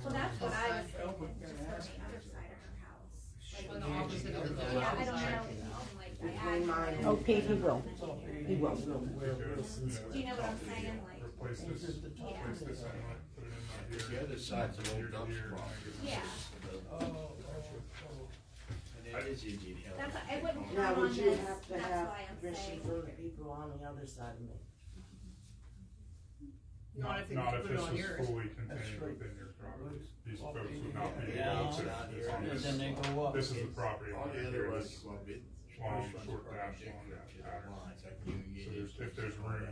Speaker 9: Well, that's what I was thinking, just on the other side of her house.
Speaker 1: Like on the opposite of the
Speaker 9: Yeah, I don't
Speaker 1: side.
Speaker 9: know, if you can like
Speaker 10: Between mine
Speaker 9: diagonal.
Speaker 10: and.
Speaker 8: Okay, he will. He will.
Speaker 10: Where Wilson's.
Speaker 9: Do you know what I'm saying, like?
Speaker 3: Replace this,
Speaker 11: It's the top.
Speaker 9: Yeah.
Speaker 3: replace this inlet, put it in right here.
Speaker 2: The other side's an
Speaker 3: Here
Speaker 2: old
Speaker 3: to here,
Speaker 2: dumpster.
Speaker 3: and then
Speaker 9: Yeah,
Speaker 2: And it is easy to help.
Speaker 9: that's, I wouldn't
Speaker 10: Now,
Speaker 9: count on
Speaker 10: would you
Speaker 9: this,
Speaker 10: have to
Speaker 9: that's
Speaker 10: have
Speaker 9: why I'm
Speaker 10: permission
Speaker 9: saying.
Speaker 10: from the people on the other side of me?
Speaker 1: Not if they
Speaker 3: Not
Speaker 1: put
Speaker 3: if
Speaker 1: it
Speaker 3: this
Speaker 1: on
Speaker 3: is
Speaker 1: yours.
Speaker 3: fully contained within your property. These folks would not be
Speaker 11: Yeah.
Speaker 3: able to, as long
Speaker 11: And
Speaker 3: as,
Speaker 11: then they go up.
Speaker 3: this is the property
Speaker 2: All
Speaker 3: line
Speaker 2: the other
Speaker 3: here,
Speaker 2: ones,
Speaker 3: this
Speaker 2: well, it.
Speaker 3: long, short dash, long dash pattern. So there's, if there's room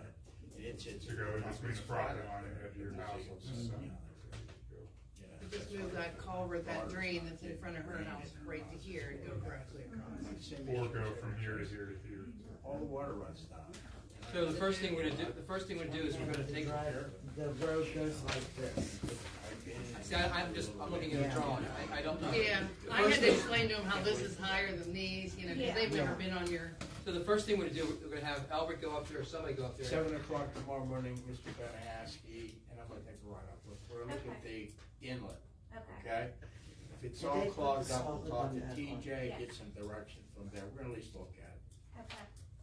Speaker 3: to go in between the property line and the edge of your house, let's just say.
Speaker 1: You just move that culvert, that drain that's in front of her house right to here and go directly across.
Speaker 3: Or go from here to here to here.
Speaker 2: All the water runs down.
Speaker 7: So the first thing we're gonna do is we're gonna take,
Speaker 10: The road goes like this.
Speaker 7: see, I'm looking at the drawing, I don't know.
Speaker 1: Yeah, I had to explain to them how this is higher than these, you know, because they've never been on your,
Speaker 7: So the first thing we're gonna do, we're gonna have Albert go up there, or somebody go up there.
Speaker 2: 7 o'clock tomorrow morning, Mr. Banahaski, and I'm gonna take a ride up. We're gonna look at the inlet,
Speaker 9: Okay,
Speaker 2: okay? If it's
Speaker 10: Did
Speaker 2: all
Speaker 10: they put
Speaker 2: clogged
Speaker 10: the
Speaker 2: up, we'll
Speaker 10: solid
Speaker 2: talk
Speaker 10: on
Speaker 2: to
Speaker 10: that
Speaker 2: TJ,
Speaker 9: one?
Speaker 2: get some direction from there. We're gonna at least look at it.
Speaker 9: okay.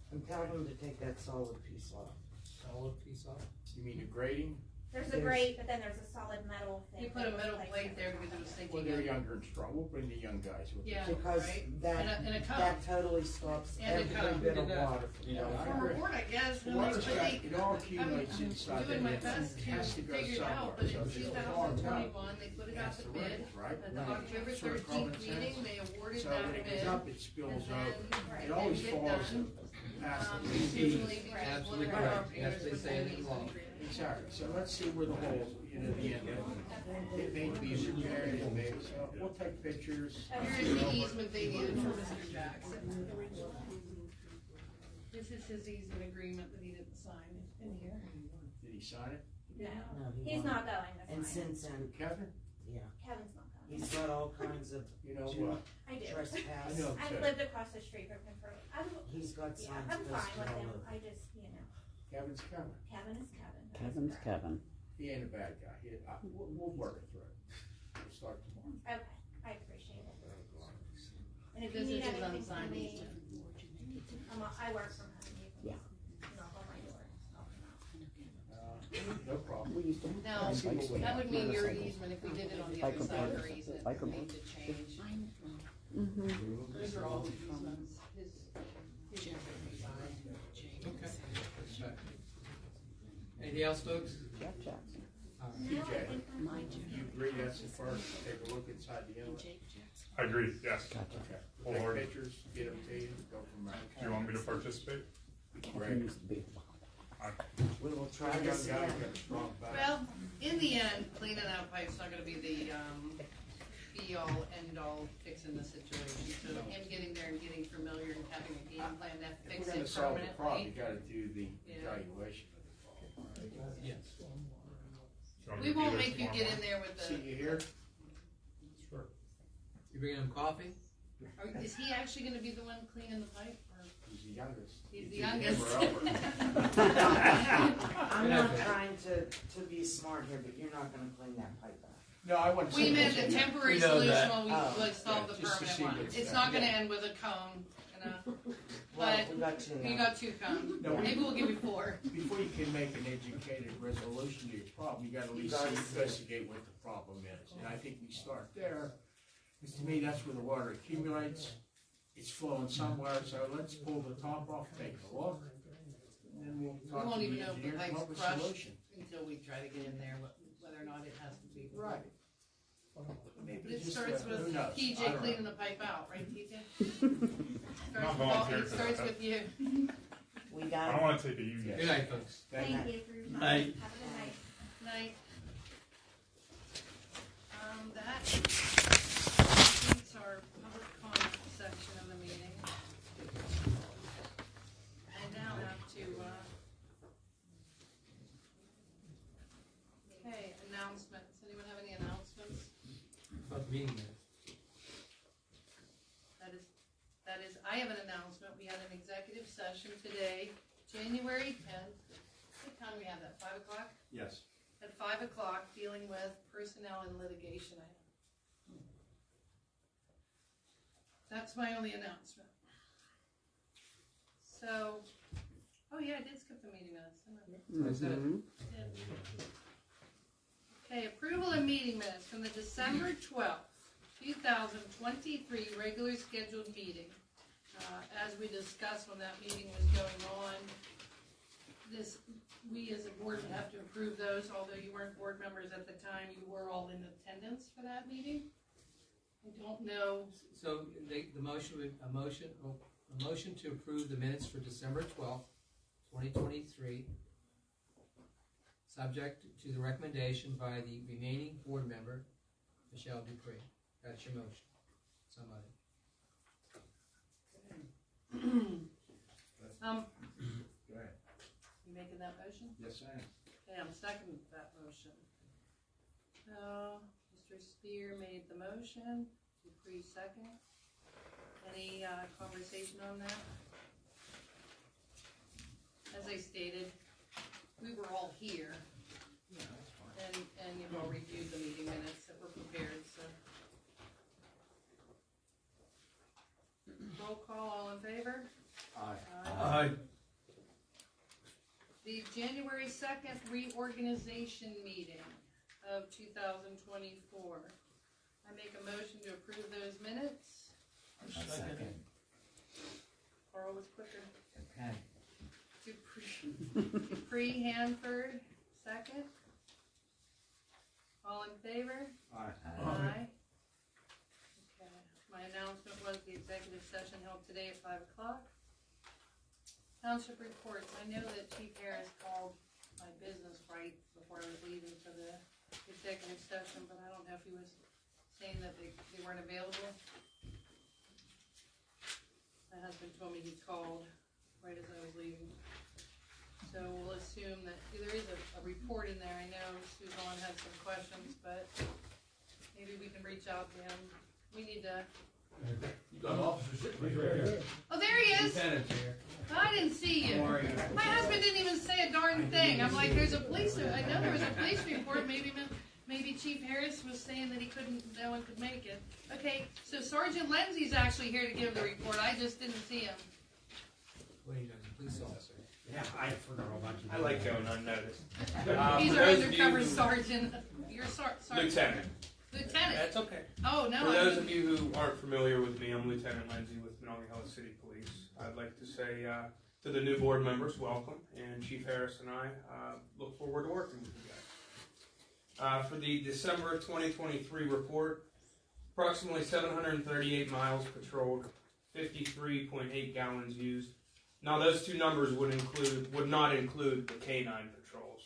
Speaker 10: And tell them to take that solid piece off.
Speaker 7: Solid piece off.
Speaker 2: You mean the grading?
Speaker 9: There's a grate, but then there's a solid metal thing.
Speaker 1: you put a
Speaker 9: that
Speaker 1: metal
Speaker 9: was
Speaker 1: plate
Speaker 9: placed
Speaker 1: there
Speaker 9: in
Speaker 1: because it was
Speaker 2: Well,
Speaker 1: sinking
Speaker 2: they're
Speaker 1: in.
Speaker 2: younger and strong. We'll bring the young guys with us.
Speaker 1: Yeah.
Speaker 10: Because
Speaker 1: right.
Speaker 10: that,
Speaker 1: And a cone.
Speaker 10: that totally stops
Speaker 1: And a
Speaker 10: every
Speaker 1: cone.
Speaker 10: bit of
Speaker 7: We did that.
Speaker 10: water from
Speaker 2: Yeah,
Speaker 10: going
Speaker 2: I
Speaker 10: through.
Speaker 1: From
Speaker 2: agree.
Speaker 1: report, I guess,
Speaker 2: The
Speaker 1: who knows,
Speaker 2: water's
Speaker 1: but
Speaker 2: got,
Speaker 1: they,
Speaker 2: it all accumulates inside
Speaker 1: doing my
Speaker 2: that inlet.
Speaker 1: best
Speaker 2: It has to
Speaker 1: to
Speaker 2: go
Speaker 1: figure it
Speaker 2: somewhere.
Speaker 1: out, but
Speaker 2: So
Speaker 1: in
Speaker 2: if it's
Speaker 1: 2021, they put it out
Speaker 2: That's
Speaker 1: to
Speaker 2: the
Speaker 1: bid.
Speaker 2: roads, right?
Speaker 1: At the October
Speaker 2: Sort of
Speaker 1: 13th
Speaker 2: common sense.
Speaker 1: meeting, they awarded
Speaker 2: So
Speaker 1: that
Speaker 2: when it
Speaker 1: bid.
Speaker 2: goes up, it spills
Speaker 1: And
Speaker 2: over.
Speaker 1: then,
Speaker 2: It always
Speaker 1: get
Speaker 2: falls
Speaker 1: done.
Speaker 2: past the
Speaker 1: Usually
Speaker 2: DD.
Speaker 1: because one of
Speaker 7: Absolutely
Speaker 1: the
Speaker 7: correct.
Speaker 1: property
Speaker 7: That's
Speaker 1: owners
Speaker 7: what
Speaker 1: was
Speaker 7: they say in
Speaker 1: holding
Speaker 7: the law.
Speaker 1: some tree.
Speaker 2: Exactly. So let's see where the holes, the inlet. It may be repaired, it may, so we'll take pictures.
Speaker 1: Here's the easement they needed from Mr. Jackson.
Speaker 6: This is his easement agreement that he didn't sign in here.
Speaker 2: Did he sign it?
Speaker 9: No,
Speaker 10: No, he
Speaker 9: he's
Speaker 10: won't.
Speaker 9: not going to
Speaker 10: And
Speaker 9: sign.
Speaker 10: since then,
Speaker 2: Kevin?
Speaker 10: yeah,
Speaker 9: Kevin's not going.
Speaker 10: he's got all kinds of
Speaker 2: You know what?
Speaker 9: I do.
Speaker 10: trespass.
Speaker 2: I know.
Speaker 9: I've lived across the street from him for,
Speaker 10: He's got
Speaker 9: yeah,
Speaker 10: signs
Speaker 9: I'm fine
Speaker 10: posted
Speaker 9: with
Speaker 10: all
Speaker 9: him.
Speaker 10: over.
Speaker 9: I just, you know,
Speaker 2: Kevin's Kevin.
Speaker 9: Kevin is Kevin. That is
Speaker 12: Kevin's
Speaker 9: correct.
Speaker 12: Kevin.
Speaker 2: He ain't a bad guy. We'll work it through. We'll start tomorrow.
Speaker 9: Okay, I appreciate it. And if you
Speaker 1: This
Speaker 9: need
Speaker 1: is his
Speaker 9: anything from
Speaker 1: unsigned
Speaker 9: me,
Speaker 1: easement.
Speaker 9: I work from home. You can
Speaker 12: Yeah.
Speaker 9: knock on my door. I'll come out.
Speaker 2: No problem.
Speaker 12: We used to have
Speaker 1: Now,
Speaker 12: bikes there.
Speaker 1: that would mean your
Speaker 12: Motorcycles.
Speaker 1: easement, if we did it on the
Speaker 12: Biker
Speaker 1: other side of her
Speaker 12: boards.
Speaker 1: easement,
Speaker 12: Biker
Speaker 1: would need
Speaker 12: boards.
Speaker 1: to change.
Speaker 12: Mm-hmm.
Speaker 1: Those are all the easements, his.
Speaker 7: Okay. Anything else, folks?
Speaker 12: Jack Jackson.
Speaker 7: All right.
Speaker 9: No, I
Speaker 2: TJ,
Speaker 9: think I'm fine.
Speaker 2: you agree that's the first, take a look inside the inlet?
Speaker 3: I agree, yes. Do
Speaker 2: Okay.
Speaker 3: Oh,
Speaker 2: Take
Speaker 3: Lord.
Speaker 2: pictures, get them to you, go from there.
Speaker 3: you want me to participate?
Speaker 12: Kevin used to be
Speaker 10: We will try
Speaker 2: Young
Speaker 10: this
Speaker 2: guy,
Speaker 10: again.
Speaker 2: got a strong back.
Speaker 1: Well, in the end, cleaning out pipe's not gonna be the, be-all, end-all fixing the situation. So him getting there and getting familiar and having a game plan that
Speaker 2: If
Speaker 1: fix
Speaker 2: we're gonna
Speaker 1: it
Speaker 2: solve the problem, you
Speaker 1: permanently.
Speaker 2: gotta do the
Speaker 1: Yeah.
Speaker 2: evaluation of the problem.
Speaker 7: Yes.
Speaker 3: Do you want me
Speaker 1: We
Speaker 3: to be
Speaker 1: won't
Speaker 3: there
Speaker 1: make you
Speaker 3: tomorrow
Speaker 1: get in
Speaker 3: morning?
Speaker 1: there with
Speaker 2: See
Speaker 1: the,
Speaker 2: you here?
Speaker 3: Sure.
Speaker 7: You bringing him coffee?
Speaker 1: is he actually gonna be the one cleaning the pipe, or?
Speaker 2: He's the youngest.
Speaker 1: He's the
Speaker 2: Either him
Speaker 1: youngest.
Speaker 2: or Albert.
Speaker 10: I'm not trying to be smart here, but you're not gonna clean that pipe out.
Speaker 2: No, I want to.
Speaker 1: We meant the temporary
Speaker 7: We know
Speaker 1: solution
Speaker 7: that.
Speaker 1: while we
Speaker 10: Oh.
Speaker 1: like solve
Speaker 2: Yeah,
Speaker 1: the
Speaker 2: just to see
Speaker 1: permanent one.
Speaker 2: what's
Speaker 1: It's
Speaker 2: done.
Speaker 1: not gonna
Speaker 2: Yeah.
Speaker 1: end with a cone, you know,
Speaker 10: Well,
Speaker 1: but
Speaker 10: we got two
Speaker 1: you
Speaker 10: now.
Speaker 1: got 2 cones.
Speaker 2: No,
Speaker 1: Maybe we'll give you 4.
Speaker 2: Before you can make an educated resolution to your problem, you gotta at least
Speaker 10: gotta see.
Speaker 2: investigate what the problem is. And I think we start there, because to me, that's where the water accumulates. It's flowing somewhere, so let's pull the top off, take a look, and then we'll
Speaker 1: We
Speaker 2: talk to
Speaker 1: won't
Speaker 2: the
Speaker 1: even know if the
Speaker 2: engineer, come
Speaker 1: pipe's
Speaker 2: up with a
Speaker 1: crushed
Speaker 2: solution.
Speaker 1: until we try to get in there, whether or not it has to be.
Speaker 2: Right.
Speaker 1: But
Speaker 2: Maybe
Speaker 1: it
Speaker 2: just,
Speaker 1: starts
Speaker 2: who
Speaker 1: with
Speaker 2: knows? I
Speaker 1: TJ
Speaker 2: don't know.
Speaker 1: cleaning the pipe out, right, TJ?
Speaker 3: I'm not volunteering
Speaker 1: It
Speaker 3: for
Speaker 1: starts
Speaker 3: that.
Speaker 1: with you.
Speaker 10: We
Speaker 3: I don't
Speaker 10: got,
Speaker 3: wanna take a union.
Speaker 7: Good night, folks.
Speaker 2: Thank you.
Speaker 9: Thank you for your time.
Speaker 11: Night.
Speaker 9: Have a good night.
Speaker 1: Night. That completes our public comment section of the meeting. I now have to, okay, announcements. Anyone have any announcements?
Speaker 7: About the meeting minutes.
Speaker 1: That is, I have an announcement. We had an executive session today, January 10th. What time we have that, 5 o'clock?
Speaker 2: Yes.
Speaker 1: At 5 o'clock, dealing with personnel and litigation items. That's my only announcement. So, oh yeah, I did skip the meeting minutes, didn't I?
Speaker 7: That's it.
Speaker 12: Mhm.
Speaker 1: Okay, approval of meeting minutes from the December 12th, 2023 regular scheduled meeting. As we discussed when that meeting was going on, we as a board would have to approve those, although you weren't board members at the time, you were all in attendance for that meeting. I don't know,
Speaker 7: So the motion would, a motion to approve the minutes for December 12th, 2023, subject to the recommendation by the remaining board member, Michelle Dupree. That's your motion. Somebody.
Speaker 2: Go ahead.
Speaker 1: you making that motion?
Speaker 2: Yes, I am.
Speaker 1: Okay, I'm seconding that motion. So, Mr. Spear made the motion, Dupree second. Any conversation on that? As I stated, we were all here,
Speaker 2: Yeah, that's fine.
Speaker 1: and you've all reviewed the meeting minutes that were prepared, so. Roll call, all in favor?
Speaker 2: Aye.
Speaker 11: Aye.
Speaker 1: The January 2nd reorganization meeting of 2024. I make a motion to approve those minutes.
Speaker 10: second.
Speaker 1: Carl was quicker.
Speaker 10: Okay.
Speaker 1: Dupree, Hanford, second. All in favor?
Speaker 2: Aye.
Speaker 1: Aye. Okay, my announcement was the executive session held today at 5 o'clock. Township reports. I know that Chief Harris called my business right before I was leaving for the executive session, but I don't know if he was saying that they weren't available. My husband told me he called. right as I was leaving. So we'll assume that there is a report in there. I know Suzanne had some questions, but maybe we can reach out to him. We need to.
Speaker 2: You got officers sitting right there.
Speaker 1: Oh, there he is.
Speaker 2: Lieutenant's here.
Speaker 1: I didn't see you.
Speaker 2: How are you?
Speaker 1: My husband didn't even say a darn thing. I'm like, there's a police. I know there was a police report. Maybe Chief Harris was saying that no one could make it. Okay, so Sergeant Lindsay's actually here to give the report. I just didn't see him.
Speaker 2: What are you doing, police officer?
Speaker 13: Yeah, I forgot all about you.
Speaker 5: I like going unnoticed.
Speaker 1: He's
Speaker 5: For
Speaker 1: our
Speaker 5: those of
Speaker 1: undercover
Speaker 5: you-
Speaker 1: sergeant. You're sergeant.
Speaker 5: Lieutenant.
Speaker 1: Lieutenant.
Speaker 5: That's okay.
Speaker 1: Oh no.
Speaker 5: For those of you who aren't familiar with me, I'm Lieutenant Lindsay with Monongahela City Police. I'd like to say to the new board members, welcome, and Chief Harris and I look forward to working with you guys. For the December 2023 report, approximately 738 miles patrolled, 53.8 gallons used. Now those two numbers would not include the canine patrols.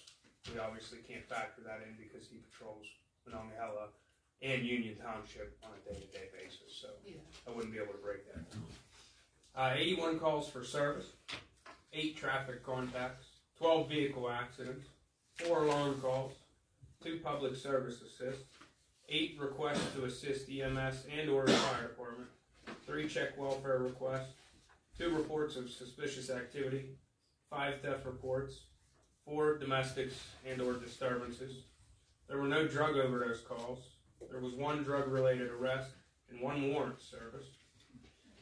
Speaker 5: We obviously can't factor that in because he patrols Monongahela and Union Township on a day-to-day basis, so I wouldn't be able to break that down. 81 calls for service, 8 traffic contacts, 12 vehicle accidents, 4 alarm calls, 2 public service assists, 8 requests to assist EMS and or the fire department, 3 check welfare requests, 2 reports of suspicious activity, 5 theft reports, 4 domestics and or disturbances. There were no drug overdose calls. There was 1 drug-related arrest and 1 warrant service.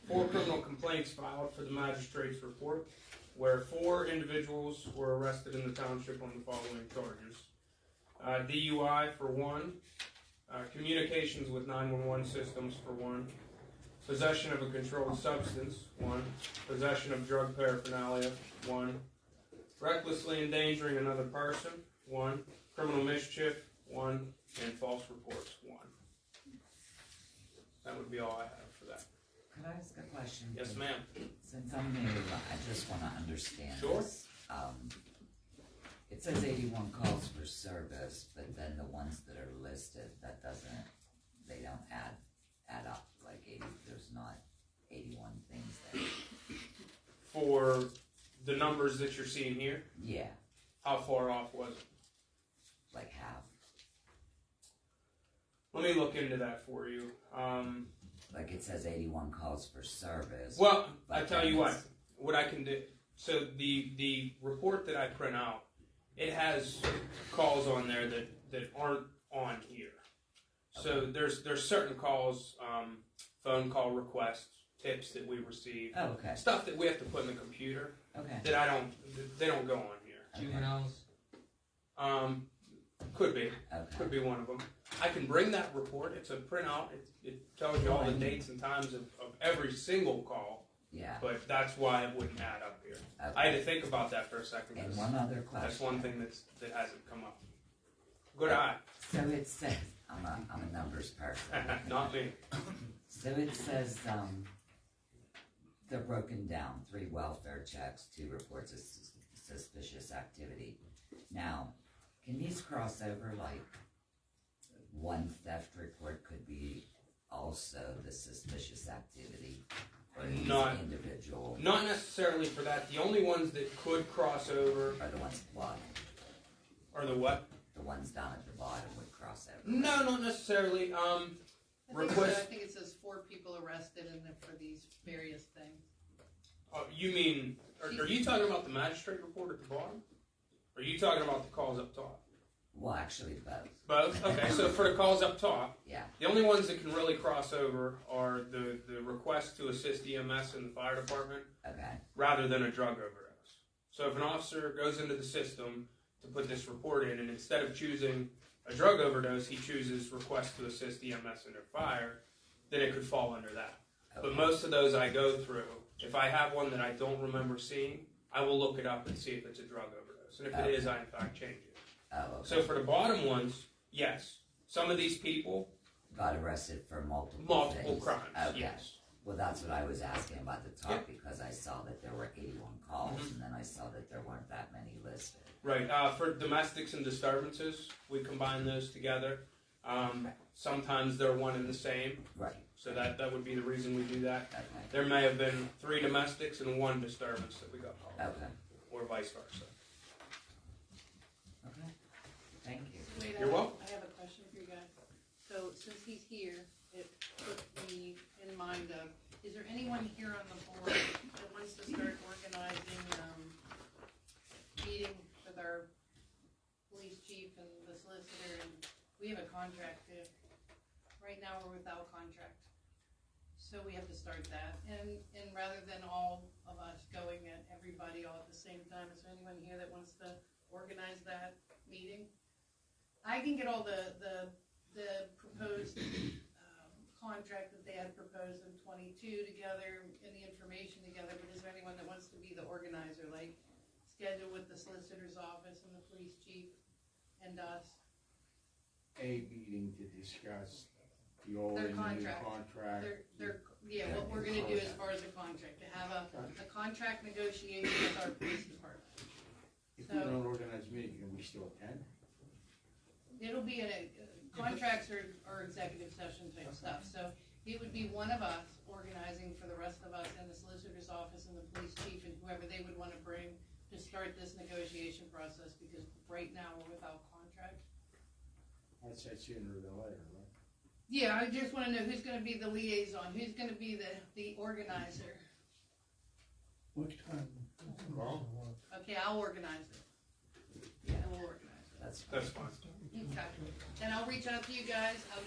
Speaker 5: 4 criminal complaints filed for the magistrate's report, where 4 individuals were arrested in the township on the following charges. DUI for 1, communications with 911 systems for 1, possession of a controlled substance, 1, possession of drug paraphernalia, 1, recklessly endangering another person, 1, criminal mischief, 1, and false reports, 1. That would be all I have for that.
Speaker 14: Could I ask a question?
Speaker 5: Yes, ma'am.
Speaker 14: Since I'm new, I just want to understand
Speaker 5: Sure.
Speaker 14: this. It says 81 calls for service, but then the ones that are listed, they don't add up like 80. There's not 81 things there.
Speaker 5: For the numbers that you're seeing here,
Speaker 14: Yeah,
Speaker 5: how far off was it?
Speaker 14: like half.
Speaker 5: Let me look into that for you.
Speaker 14: Like it says 81 calls for service.
Speaker 5: Well,
Speaker 14: but
Speaker 5: I tell
Speaker 14: then
Speaker 5: you
Speaker 14: it's-
Speaker 5: what I can do. So the report that I print out, it has calls on there that aren't on here. So there's certain calls, phone call requests, tips that we receive,
Speaker 14: Oh, okay.
Speaker 5: stuff that we have to put in the computer
Speaker 14: Okay.
Speaker 5: that they don't go on here.
Speaker 2: Juveniles.
Speaker 5: Could be.
Speaker 14: Okay.
Speaker 5: Could be one of them. I can bring that report. It's a printout. It tells you all the dates and times of every single call.
Speaker 14: Yeah.
Speaker 5: But that's why it wouldn't add up here.
Speaker 14: Okay.
Speaker 5: I had to think about that for a second.
Speaker 14: And
Speaker 5: 'cause
Speaker 14: one other question.
Speaker 5: that's one thing that hasn't come up. Good eye.
Speaker 14: So it says, I'm a numbers person.
Speaker 5: Not me.
Speaker 14: So it says, they're broken down, 3 welfare checks, 2 reports of suspicious activity. Now, can these cross over, like, 1 theft report could be also the suspicious activity? Or these individual?
Speaker 5: Not necessarily for that. The only ones that could cross over
Speaker 14: Are the ones at the bottom?
Speaker 5: are the what?
Speaker 14: The ones down at the bottom would cross over?
Speaker 5: No, not necessarily.
Speaker 1: I
Speaker 5: Request.
Speaker 1: think it says 4 people arrested for these various things.
Speaker 5: You mean? Are you talking about the magistrate report at the bottom? Or are you talking about the calls up top?
Speaker 14: Well, actually, both.
Speaker 5: Both? Okay, so for the calls up top,
Speaker 14: Yeah.
Speaker 5: the only ones that can really cross over are the request to assist EMS and the fire department
Speaker 14: Okay.
Speaker 5: rather than a drug overdose. So if an officer goes into the system to put this report in, and instead of choosing a drug overdose, he chooses request to assist EMS and fire, then it could fall under that.
Speaker 14: Okay.
Speaker 5: But most of those I go through, if I have one that I don't remember seeing, I will look it up and see if it's a drug overdose. And if it is, I in fact change it.
Speaker 14: Oh, okay.
Speaker 5: So for the bottom ones, yes. Some of these people,
Speaker 14: Got arrested for multiple things.
Speaker 5: crimes,
Speaker 14: Okay.
Speaker 5: yes.
Speaker 14: Well, that's what I was asking about the top because I saw that there were 81 calls
Speaker 5: Mhm.
Speaker 14: and then I saw that there weren't that many listed.
Speaker 5: Right. For domestics and disturbances, we combine those together.
Speaker 2: Sometimes they're one and the same.
Speaker 14: Right.
Speaker 2: So that would be the reason we do that.
Speaker 14: Okay.
Speaker 2: There may have been 3 domestics and 1 disturbance that we got called.
Speaker 14: Okay.
Speaker 2: Or vice versa.
Speaker 14: Okay. Thank you.
Speaker 1: Wait,
Speaker 2: You're welcome.
Speaker 1: I have a question for you guys. So since he's here, it put me in mind of, is there anyone here on the board that wants to start organizing, meeting with our police chief and the solicitor, and we have a contract too. Right now, we're without contract. So we have to start that, and rather than all of us going at everybody all at the same time, is there anyone here that wants to organize that meeting? I can get all the proposed contract that they had proposed in 22 together and the information together, but is there anyone that wants to be the organizer, like schedule with the solicitor's office and the police chief and us?
Speaker 13: A meeting to discuss the old
Speaker 1: Their
Speaker 13: and the new
Speaker 1: contract.
Speaker 13: contract.
Speaker 1: Yeah, what we're gonna do as far as the contract, to have a contract negotiation with our police department.
Speaker 13: If we don't organize a meeting, can we still attend?
Speaker 1: It'll be contracts are executive session type stuff, so it would be one of us organizing for the rest of us in the solicitor's office and the police chief and whoever they would wanna bring to start this negotiation process, because right now we're without contract.
Speaker 13: I'd say sooner than later, right?
Speaker 1: Yeah, I just wanna know who's gonna be the liaison, who's gonna be the organizer.
Speaker 11: What time?
Speaker 13: Well,
Speaker 1: Okay, I'll organize it. Yeah, we'll organize it.
Speaker 2: That's fine.
Speaker 1: Okay, and I'll reach out to you guys, I'll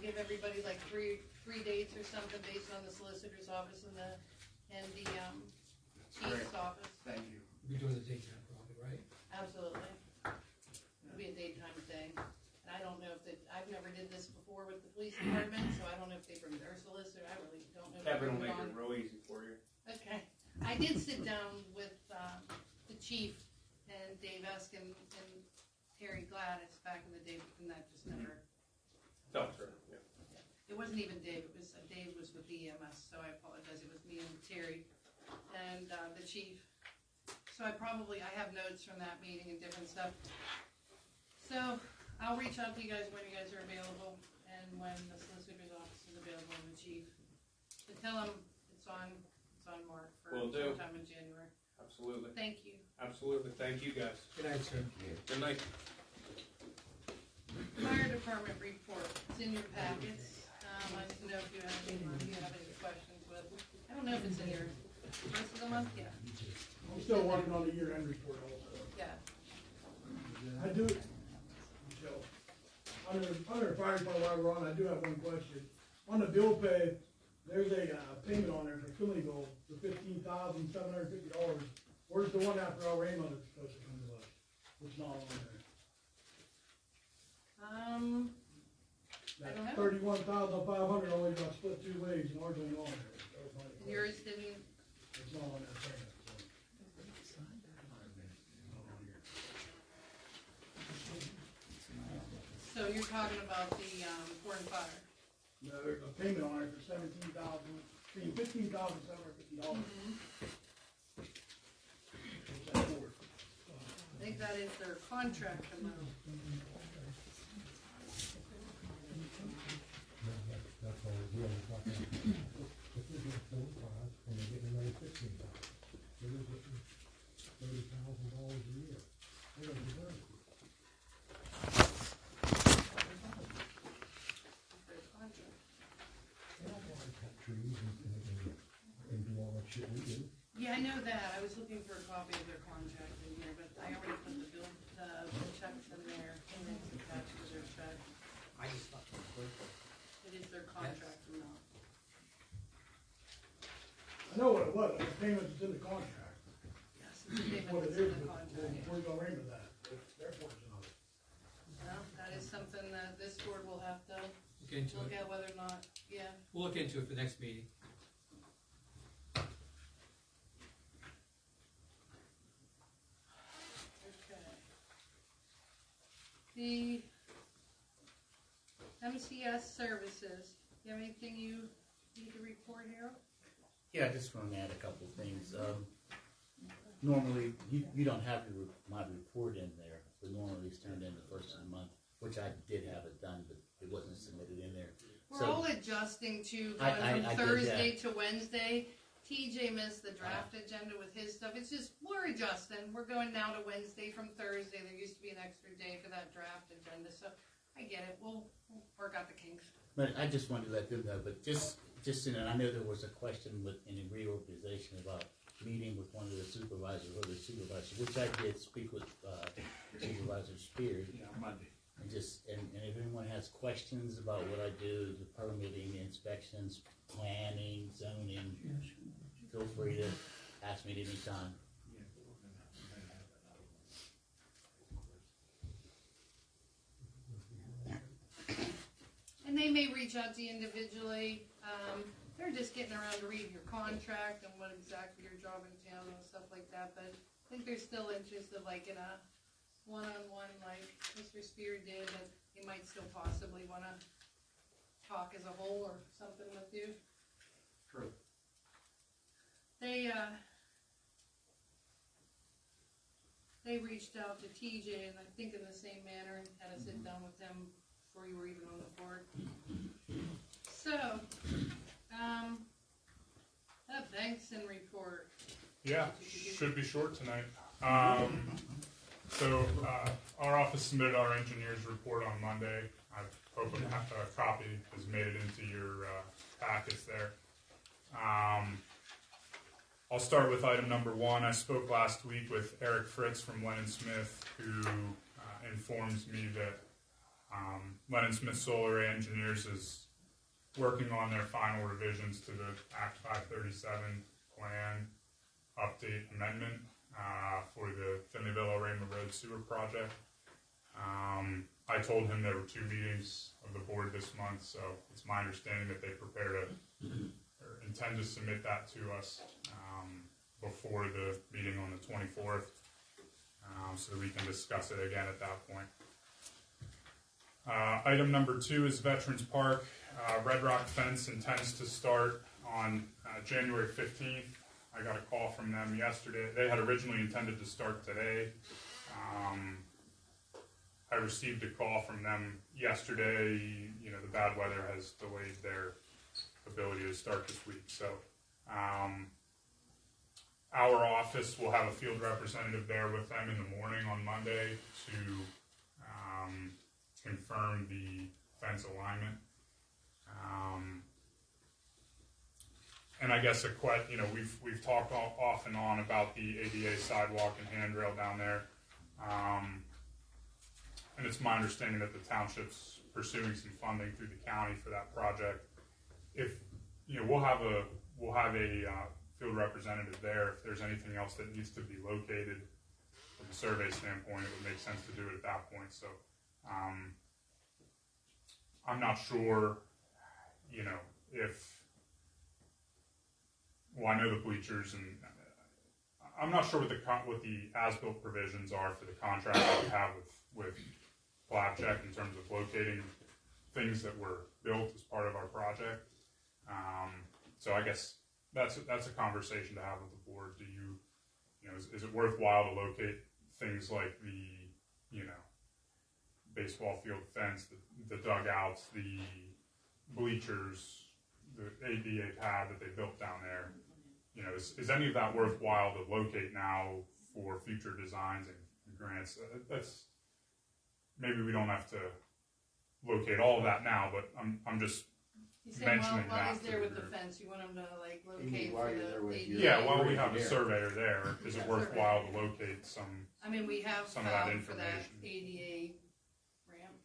Speaker 1: give everybody like three dates or something based on the solicitor's office and the chief's office.
Speaker 13: thank you.
Speaker 7: We're doing the daytime probably, right?
Speaker 1: Absolutely. It'll be a daytime thing. And I don't know if I've never did this before with the police department, so I don't know if they bring their solicitor, I really don't know. if they
Speaker 2: Kevin will
Speaker 1: bring
Speaker 2: make
Speaker 1: on.
Speaker 2: it real easy for you.
Speaker 1: Okay. I did sit down with the chief and Dave Eskin and Terry Gladys back in the day, and that just never.
Speaker 2: Felt true, yeah.
Speaker 1: It wasn't even Dave. It was Dave was with the EMS, so I apologize. It was me and Terry and the chief. So I have notes from that meeting and different stuff. So I'll reach out to you guys when you guys are available and when the solicitor's office is available and the chief. To tell them it's on mark for
Speaker 2: Will do.
Speaker 1: sometime in January.
Speaker 2: Absolutely.
Speaker 1: Thank you.
Speaker 2: Absolutely. Thank you guys.
Speaker 7: Good night, sir.
Speaker 2: Good night.
Speaker 1: Fire department report. It's in your packets. I just know if you have any questions with. I don't know if it's in your rest of the month. Yeah.
Speaker 15: I'm still working on the year-end report also.
Speaker 1: Yeah.
Speaker 15: I do, so, under the fire department while we're on, I do have one question. On the bill pay, there's a payment on there for Philly bill for $15,750. Where's the one after our rain month that's supposed to come to us? It's not on there.
Speaker 1: I don't know.
Speaker 15: 31,500 only got split 2 ways, and ours ain't on there. That was my question.
Speaker 1: Yours didn't.
Speaker 15: It's not on that payment,
Speaker 1: So you're talking about the Ford and Fire.
Speaker 15: No, there's a payment on it for $15,750. What's that for?
Speaker 1: I think that is their contract amount.
Speaker 16: That's all we're really talking about. If we get 45, and they get another 15,000, they're getting $30,000 a year. They don't deserve it.
Speaker 1: Their contract.
Speaker 16: They don't want to cut trees and do all that shit we do.
Speaker 1: Yeah, I know that. I was looking for a copy of their contract in here, but I already put the bill, the checks in there, and then it's attached to their check.
Speaker 7: I just thought it was clear.
Speaker 1: It is their contract amount.
Speaker 15: I know what it was, the payment is in the contract.
Speaker 1: Yes, it's the payment
Speaker 15: What it
Speaker 1: that's in
Speaker 15: is,
Speaker 1: the
Speaker 15: but
Speaker 1: contract.
Speaker 15: we're gonna rate with that, it's their portion of it.
Speaker 1: Well, that is something that this board will have to
Speaker 7: Look into
Speaker 1: look
Speaker 7: it.
Speaker 1: at whether or not, yeah.
Speaker 7: We'll look into it for the next meeting.
Speaker 1: Okay. The MCS services, you have anything you need to report, Harold?
Speaker 17: Yeah, I just want to add a couple of things. Normally, you don't have my report in there, but normally it's turned in the first of the month, which I did have it done, but it wasn't submitted in there.
Speaker 1: We're
Speaker 17: So-
Speaker 1: all adjusting to
Speaker 17: I
Speaker 1: going
Speaker 17: get
Speaker 1: from Thursday
Speaker 17: that.
Speaker 1: to Wednesday. TJ missed the draft agenda with his stuff. It's just, we're adjusting. We're going now to Wednesday from Thursday. There used to be an extra day for that draft agenda, so I get it. We'll work out the kinks.
Speaker 17: But I just wanted to let them know, but just you know, I know there was a question with in the reorganization about meeting with one of the supervisors or the supervisor, which I did speak with Supervisor Spears.
Speaker 13: Yeah, Monday.
Speaker 17: And and if anyone has questions about what I do, the permitting, inspections, planning, zoning, feel free to ask me at any time.
Speaker 1: And they may reach out to you individually. They're just getting around to reading your contract and what exactly your job entails and stuff like that. But I think they're still interested, like in a one-on-one, like Mr. Spear did. That they might still possibly want to talk as a whole or something with you.
Speaker 13: True.
Speaker 1: They reached out to TJ, and I think in the same manner, and had to sit down with them before you were even on the board. So, that Bankson report.
Speaker 3: Yeah, should be short tonight. Our office submitted our engineer's report on Monday. I hope a copy has made it into your packets there. I'll start with item number 1. I spoke last week with Eric Fritz from Lennon Smith, who informs me that Lennon Smith Solar Engineers is working on their final revisions to the Act 537 plan update amendment for the Finleyville-Orema Road Sewer Project. I told him there were 2 meetings of the board this month, so it's my understanding that they intend to submit that to us before the meeting on the 24th, so that we can discuss it again at that point. Item number 2 is Veterans Park. Red Rock Fence intends to start on January 15th. I got a call from them yesterday. They had originally intended to start today. I received a call from them yesterday. You know, the bad weather has delayed their ability to start this week. So our office will have a field representative there with them in the morning on Monday to confirm the fence alignment. And I guess we've talked off and on about the ADA sidewalk and handrail down there. And it's my understanding that the township's pursuing some funding through the county for that project. If we'll have a field representative there. If there's anything else that needs to be located from a survey standpoint, it would make sense to do it at that point. So I'm not sure, I know the bleachers, and I'm not sure what the as-built provisions are for the contract that we have with Blackjack in terms of locating things that were built as part of our project. So I guess that's a conversation to have with the board. Is it worthwhile to locate things like the baseball field fence, the dugouts, the bleachers, the ADA pad that they built down there? Is any of that worthwhile to locate now for future designs and grants? That's maybe we don't have to locate all of that now, but I'm just mentioning that.
Speaker 1: While he's there with the fence, you want him to locate for the ADA?
Speaker 3: Yeah, while we have a surveyor there, is it worthwhile to locate some?
Speaker 1: I mean, we have
Speaker 3: some of that
Speaker 1: found for that
Speaker 3: information.
Speaker 1: ADA ramp.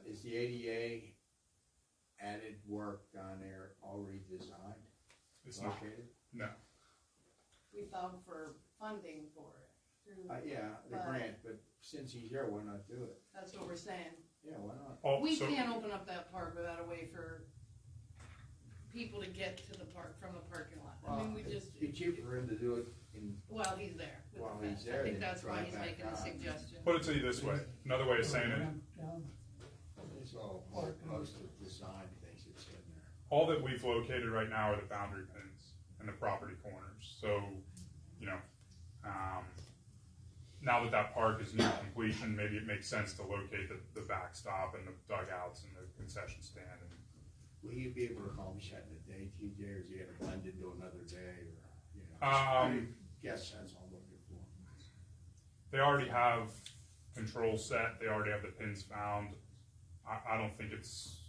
Speaker 13: Is the ADA added work down there already designed?
Speaker 3: It's not.
Speaker 13: Located?
Speaker 3: No.
Speaker 6: We found for funding for it through.
Speaker 13: The grant, but since he's here, why not do it?
Speaker 1: That's what we're saying.
Speaker 13: Yeah, why not?
Speaker 1: We can't open up that park without a way for people to get to the park from the parking lot. I mean,
Speaker 13: It'd be cheaper for him to do it
Speaker 1: while he's there with
Speaker 13: While
Speaker 1: the
Speaker 13: he's
Speaker 1: fence.
Speaker 13: there,
Speaker 1: I think
Speaker 13: then
Speaker 1: that's why
Speaker 13: drive
Speaker 1: he's
Speaker 13: back
Speaker 1: making the
Speaker 13: on.
Speaker 1: suggestion.
Speaker 3: Put it to you this way. Another way of saying it.
Speaker 13: It's all most of the design things that's in there.
Speaker 3: All that we've located right now are the boundary pins and the property corners. So, now that that park is near completion, maybe it makes sense to locate the backstop and the dugouts and the concession stand. And
Speaker 13: Will you be able to accomplish that in a day, TJ, or is you gonna blend into another day, or, you know? I guess that's all I'm looking for.
Speaker 3: they already have control set. They already have the pins found. I don't think it's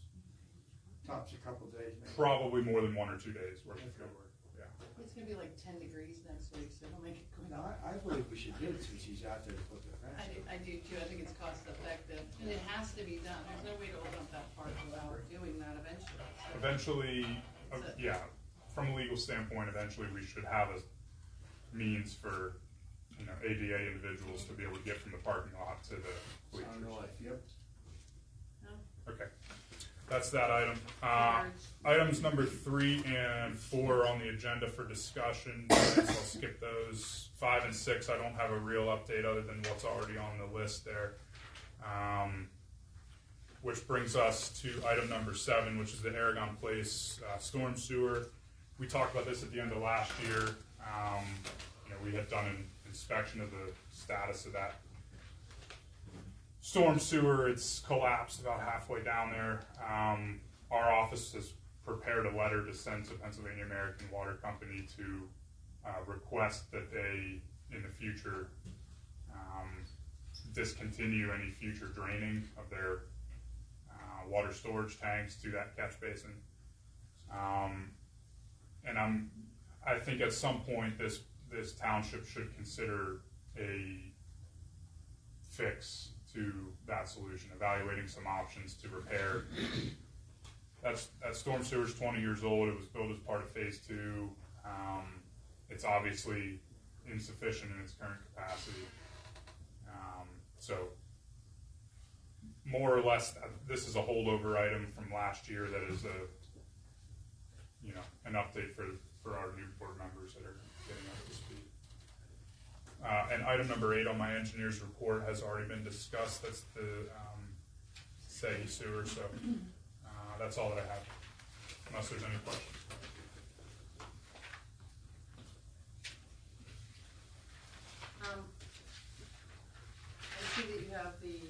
Speaker 13: Tops a couple days, maybe?
Speaker 3: probably more than 1 or 2 days worth of field work. Yeah.
Speaker 6: It's gonna be like 10 degrees next week, so it'll make it quick.
Speaker 13: No, I believe we should do it since he's out there to put the fence up.
Speaker 6: I do too, I think it's cost effective, and it has to be done, there's no way to open up that park without doing that eventually. So-
Speaker 3: Eventually, yeah, from a legal standpoint, eventually we should have a means for, ADA individuals to be able to get from the parking lot to the bleachers.
Speaker 13: Yep.
Speaker 3: Okay, that's that item. Items number 3 and 4 are on the agenda for discussion, so I'll skip those. 5 and 6, I don't have a real update other than what's already on the list there. Which brings us to item number 7, which is the Aragon Place storm sewer. We talked about this at the end of last year. We had done an inspection of the status of that storm sewer. It's collapsed about halfway down there. Our office has prepared a letter to send to Pennsylvania American Water Company to request that they, in the future, discontinue any future draining of their water storage tanks to that catch basin. And I think at some point this township should consider a fix to that solution, evaluating some options to repair. That storm sewer is 20 years old. It was built as part of phase 2. It's obviously insufficient in its current capacity. So more or less, this is a holdover item from last year that is an update for our new board members that are getting up to speed. And item number 8 on my engineer's report has already been discussed. That's the Sagi sewer. So that's all that I have, unless there's any questions.
Speaker 6: I see that you have the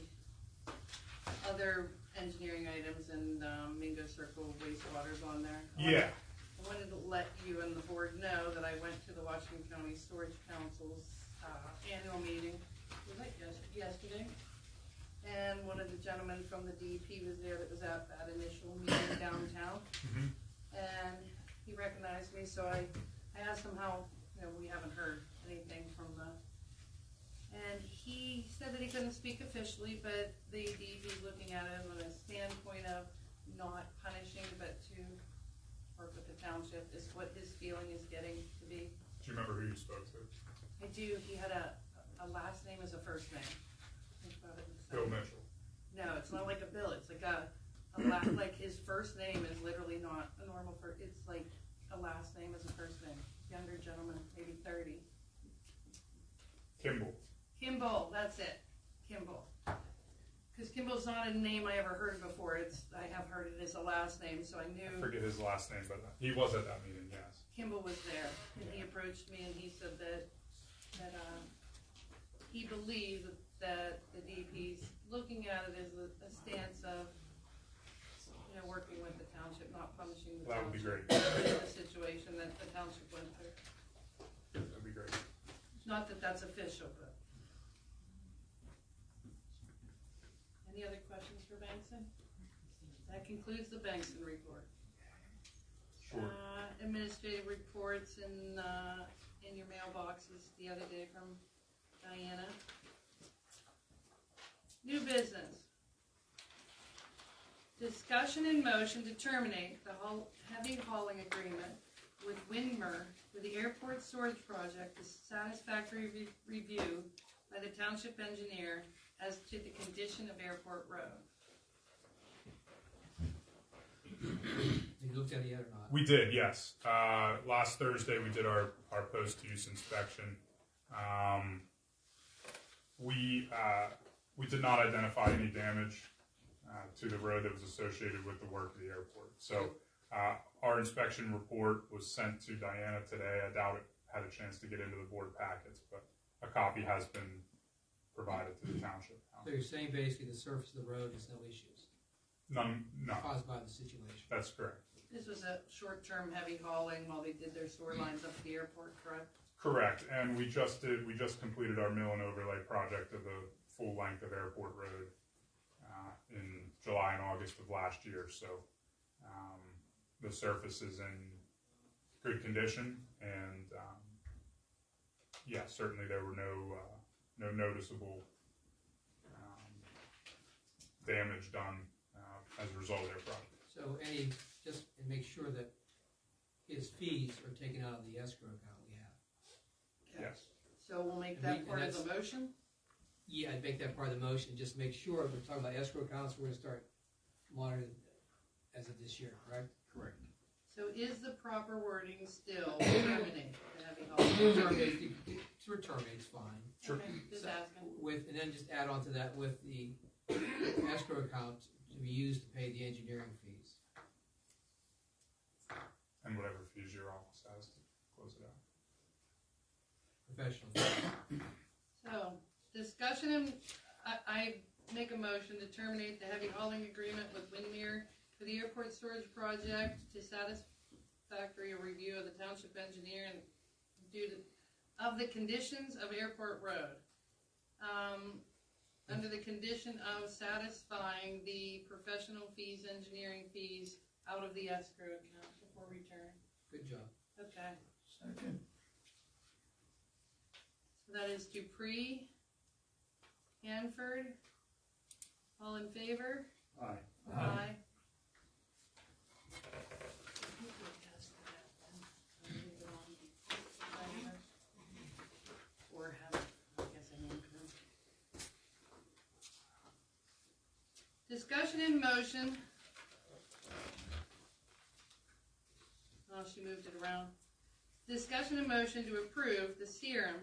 Speaker 6: other engineering items and Mingo Circle wastewater's on there.
Speaker 3: Yeah.
Speaker 6: I wanted to let you and the board know that I went to the Washington County Storage Council's annual meeting. Was that yesterday? And one of the gentlemen from the DEP was there that was at that initial meeting downtown.
Speaker 3: Mm-hmm.
Speaker 6: And he recognized me, so I asked him how, we haven't heard anything from the, and he said that he couldn't speak officially, but the DEP is looking at it from a standpoint of not punishing, but to work with the township is what his feeling is getting to be.
Speaker 3: Do you remember who you spoke to?
Speaker 6: I do. He had a last name as a first name. Think about it.
Speaker 3: Bill Mitchell.
Speaker 6: No, it's not like a Bill. It's like like his first name is literally not a normal first. It's like a last name as a first name. Younger gentleman, maybe 30. Kimball, that's it. Kimball. Because Kimball's not a name I ever heard before. I have heard it as a last name, so I knew.
Speaker 3: I forget his last name, but he was at that meeting, yes.
Speaker 6: Kimball was there, and he approached me and he said that he believes that the DEP's looking at it as a stance of, working with the township, not punishing the
Speaker 3: That would be
Speaker 6: township.
Speaker 3: great.
Speaker 6: In the situation that the township went through.
Speaker 3: That'd be great.
Speaker 6: Not that that's official, but. Any other questions for Bankson? That concludes the Bankson report.
Speaker 3: Sure.
Speaker 6: Administrative reports in your mailboxes the other day from Diana. New business. Discussion and motion to terminate the heavy hauling agreement with Windmer for the airport storage project is satisfactory review by the township engineer as to the condition of Airport Road.
Speaker 7: You looked at it yet or not?
Speaker 3: We did, yes. Last Thursday we did our post-use inspection. We did not identify any damage to the road that was associated with the work of the airport. So our inspection report was sent to Diana today. I doubt it had a chance to get into the board packets, but a copy has been provided to the township.
Speaker 7: So you're saying basically the surface of the road is no issues
Speaker 3: None, no,
Speaker 7: caused by the situation?
Speaker 3: that's correct.
Speaker 6: This was a short-term heavy hauling while they did their sewer lines up at the airport, correct?
Speaker 3: Correct, and we just completed our mill and overlay project of the full length of Airport Road in July and August of last year. So the surface is in good condition, and certainly there were no noticeable damage done as a result of their project.
Speaker 7: So just make sure that his fees are taken out of the escrow account we have.
Speaker 3: Yes.
Speaker 6: So we'll make that part of the motion?
Speaker 7: Yeah, I'd make that part of the motion, just make sure, we're talking about escrow accounts, we're gonna start monitoring as of this year, correct?
Speaker 13: Correct.
Speaker 6: So is the proper wording still terminate the heavy hauling?
Speaker 7: To terminate, it's fine.
Speaker 3: Sure.
Speaker 6: Okay, just asking.
Speaker 7: And then just add on to that with the escrow account to be used to pay the engineering fees.
Speaker 3: And whatever fees your office has to close it out.
Speaker 7: Professional fees.
Speaker 6: So, discussion and, I make a motion to terminate the heavy hauling agreement with Windmere for the airport storage project to satisfactory review of the township engineer and of the conditions of Airport Road. Under the condition of satisfying the professional fees, engineering fees out of the escrow account before return.
Speaker 7: Good job.
Speaker 6: Okay.
Speaker 11: Second.
Speaker 6: So that is Dupree, Hanford, all in favor?
Speaker 13: Aye.
Speaker 6: Aye. Or have, I guess I need to. Discussion in motion. Oh, she moved it around. Discussion in motion to approve the Serum,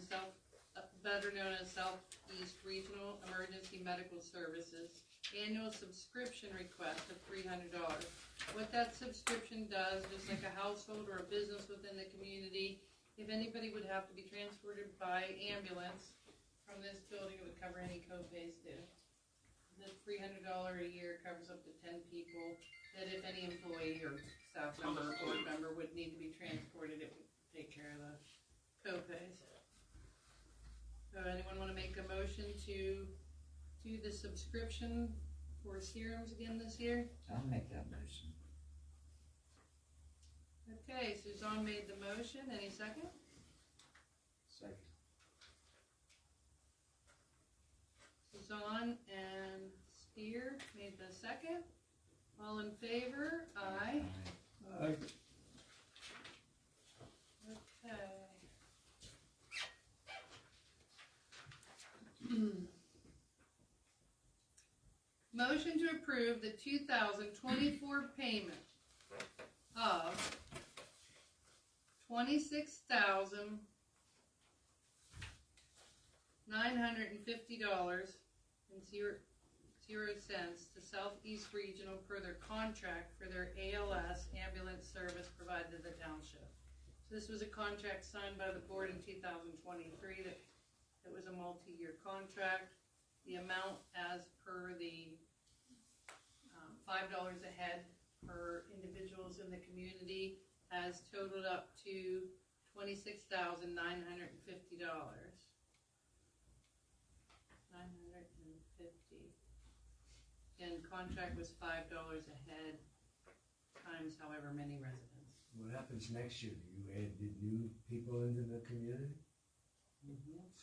Speaker 6: better known as Southeast Regional Emergency Medical Services, annual subscription request of $300. What that subscription does, just like a household or a business within the community, if anybody would have to be transported by ambulance from this building, it would cover any co-pays due. The $300 a year covers up to 10 people, that if any employee or staff member or board member would need to be transported, it would take care of the co-pays. So anyone want to make a motion to do the subscription for serums again this year?
Speaker 14: I'll make that motion.
Speaker 6: Okay, Suzanne made the motion. Any second?
Speaker 13: Second.
Speaker 6: Suzanne and Spear made the second. All in favor? Aye.
Speaker 11: Aye.
Speaker 6: Okay. Motion to approve the 2024 payment of $26,950.00 to Southeast Regional per their contract for their ALS ambulance service provided to the township. So this was a contract signed by the board in 2023 that it was a multi-year contract. The amount as per the $5 a head per individuals in the community has totaled up to $26,950. $950. And contract was $5 a head times however many residents.
Speaker 2: What happens next year? Do you add the new people into the community?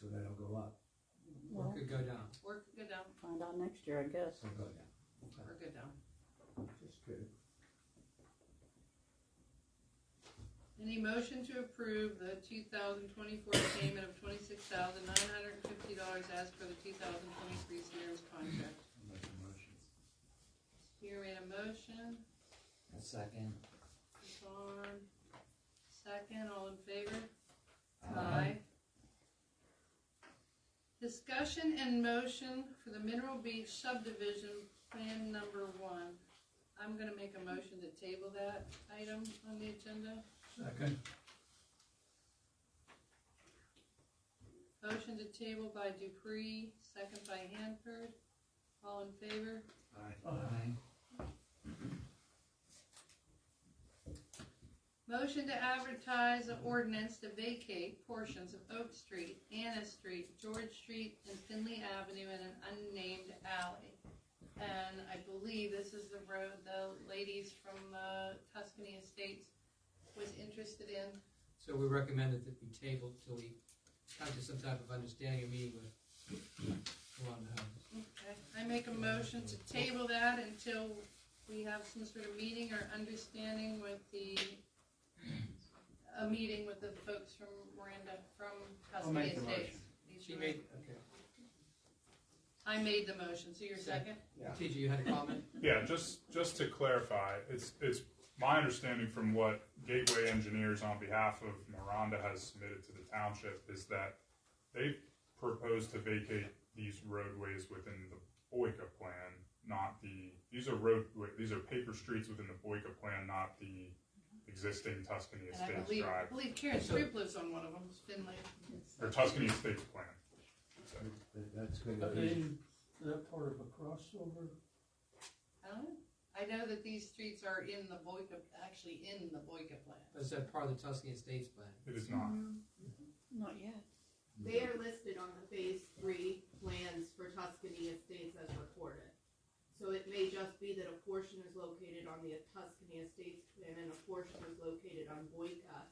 Speaker 2: So that'll go up.
Speaker 7: Or could go down.
Speaker 6: Or could go down.
Speaker 12: Find out next year, I guess.
Speaker 2: Or go down.
Speaker 6: Or go down.
Speaker 2: That's good.
Speaker 6: Any motion to approve the 2024 payment of $26,950 as per the 2023 Sears contract?
Speaker 2: I'll make a motion.
Speaker 6: Spear made a motion.
Speaker 14: A second.
Speaker 6: Vaughn, second. All in favor?
Speaker 14: Aye.
Speaker 6: Discussion and motion for the Mineral Beach subdivision plan number 1. I'm going to make a motion to table that item on the agenda.
Speaker 11: Second.
Speaker 1: Motion to table by Dupree, second by Hanford. All in favor?
Speaker 11: Aye.
Speaker 1: Motion to advertise an ordinance to vacate portions of Oak Street, Anna Street, George Street, and Finley Avenue in an unnamed alley. And I believe this is the road the ladies from Tuscany Estates was interested in.
Speaker 7: So we recommend it that be tabled till we come to some type of understanding or meeting with Rhonda House.
Speaker 1: Okay, I make a motion to table that until we have some sort of meeting or understanding with a meeting with the folks from Miranda, from Tuscany Estates.
Speaker 7: She made, okay.
Speaker 1: I made the motion, so you're second?
Speaker 7: Yeah. TJ, you had a comment?
Speaker 3: Yeah, just to clarify, it's my understanding from what Gateway Engineers on behalf of Miranda has submitted to the township is that they propose to vacate these roadways within the Boyka plan, not these are paper streets within the Boyka plan, not the existing Tuscany
Speaker 1: And I
Speaker 3: Estates Drive.
Speaker 1: believe Karen Streep lives on one of them, Finley.
Speaker 3: Or Tuscany Estates plan. So,
Speaker 16: That's good.
Speaker 11: Are they that part of a crossover?
Speaker 1: I don't know. I know that these streets are in the Boyka plan.
Speaker 7: Is that part of the Tuscany Estates plan?
Speaker 3: It is not.
Speaker 8: Not yet.
Speaker 4: They are listed on the phase 3 plans for Tuscany Estates as recorded. So it may just be that a portion is located on the Tuscany Estates plan and a portion is located on Boyka.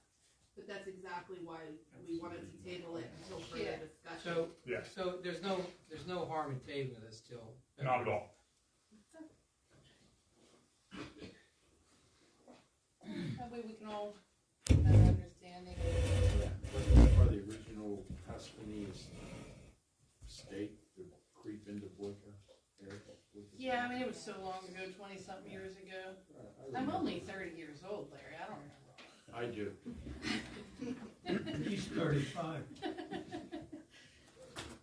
Speaker 4: But that's exactly why we wanted to table it until further discussion.
Speaker 7: So there's no harm in tabling this till.
Speaker 3: Not at all.
Speaker 1: That way we can all have an understanding.
Speaker 13: For the original Tuscany state to creep into Boyka area?
Speaker 1: Yeah, I mean, it was so long ago, 20-something years ago. I'm only 30 years old, Larry. I don't remember.
Speaker 13: I do.
Speaker 11: He's 35.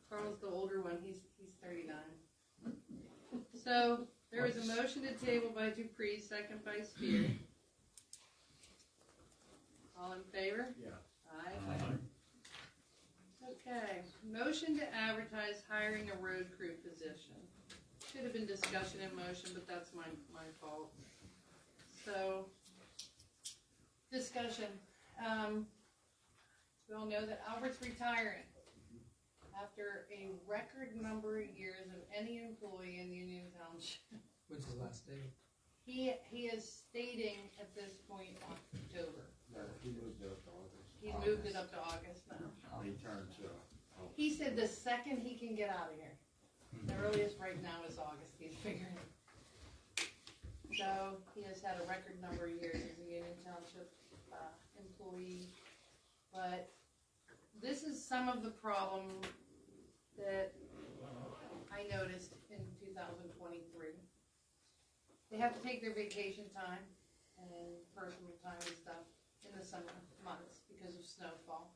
Speaker 1: Carl's the older one. He's 39. So there was a motion to table by Dupree, second by Spear. All in favor?
Speaker 13: Yeah.
Speaker 1: Aye. Okay. Motion to advertise hiring a road crew position. Should have been discussion in motion, but that's my fault. So, discussion. We all know that Albert's retiring after a record number of years of any employee in Union Township.
Speaker 7: When's his last day?
Speaker 1: He is stating at this point October.
Speaker 13: No, he moved it up to August.
Speaker 1: He's moved it up to August now.
Speaker 13: He turned to.
Speaker 1: He said the second he can get out of here. The earliest right now is August, he's figuring. So he has had a record number of years as a Union Township employee. But this is some of the problem that I noticed in 2023. They have to take their vacation time and personal time and stuff in the summer months because of snowfall.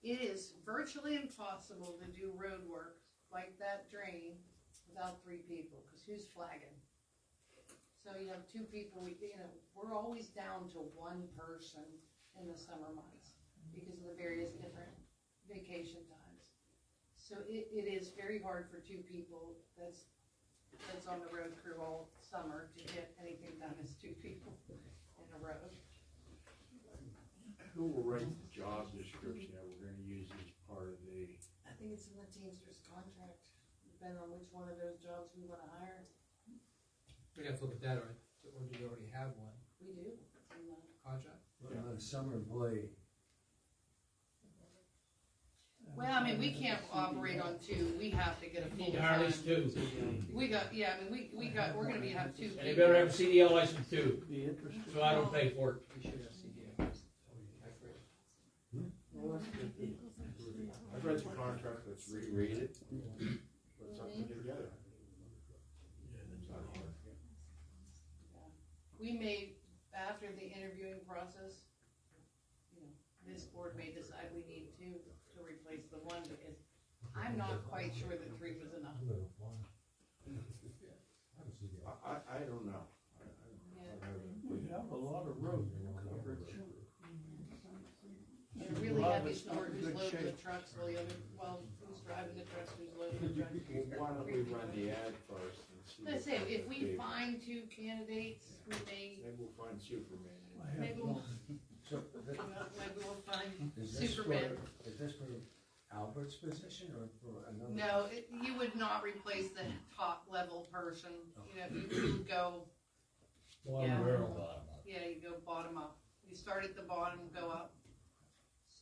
Speaker 1: It is virtually impossible to do road work like that drain without 3 people, because who's flagging? So you have 2 people, we're always down to 1 person in the summer months because of the various different vacation times. So it is very hard for 2 people that's on the road crew all summer to get anything done as 2 people in a road.
Speaker 13: Who will write the job description that we're gonna use as part of the?
Speaker 1: I think it's in the Teamsters contract, depending on which one of those jobs we want to hire.
Speaker 7: We have to look at that, or do we already have one?
Speaker 1: We do. It's in the
Speaker 7: Contract?
Speaker 16: Well, a summer employee.
Speaker 1: Well, I mean, we can't operate on 2. We have to get a full
Speaker 2: Hire at least
Speaker 1: time.
Speaker 2: 2.
Speaker 1: We got, yeah, I mean, we're gonna have 2 people.
Speaker 2: And they better have a CDL license too,
Speaker 11: Be interested.
Speaker 2: so I don't pay for it.
Speaker 7: We should have CDL.
Speaker 13: I've read the contract, let's reread it, put something together.
Speaker 1: We may, after the interviewing process, this board may decide we need 2 to replace the 1, because I'm not quite sure that 3 was enough.
Speaker 13: I don't know.
Speaker 11: We have a lot of road coverage.
Speaker 1: They're really heavy
Speaker 6: always know who's loading the trucks while who's driving the trucks, who's loading the trucks.
Speaker 13: Well, why don't we run the ad first and see?
Speaker 1: Let's
Speaker 13: what
Speaker 1: say, if
Speaker 13: the
Speaker 1: we
Speaker 13: big-
Speaker 1: find 2 candidates, we may,
Speaker 13: Maybe we'll find Superman.
Speaker 1: maybe we'll,
Speaker 16: So,
Speaker 1: maybe we'll find
Speaker 16: is this for,
Speaker 1: Superman.
Speaker 16: is this for Albert's position or for another?
Speaker 1: No, you would not replace the top level person, you know, you would go,
Speaker 16: Bottom barrel.
Speaker 1: yeah, you go bottom up. You start at the bottom, go up.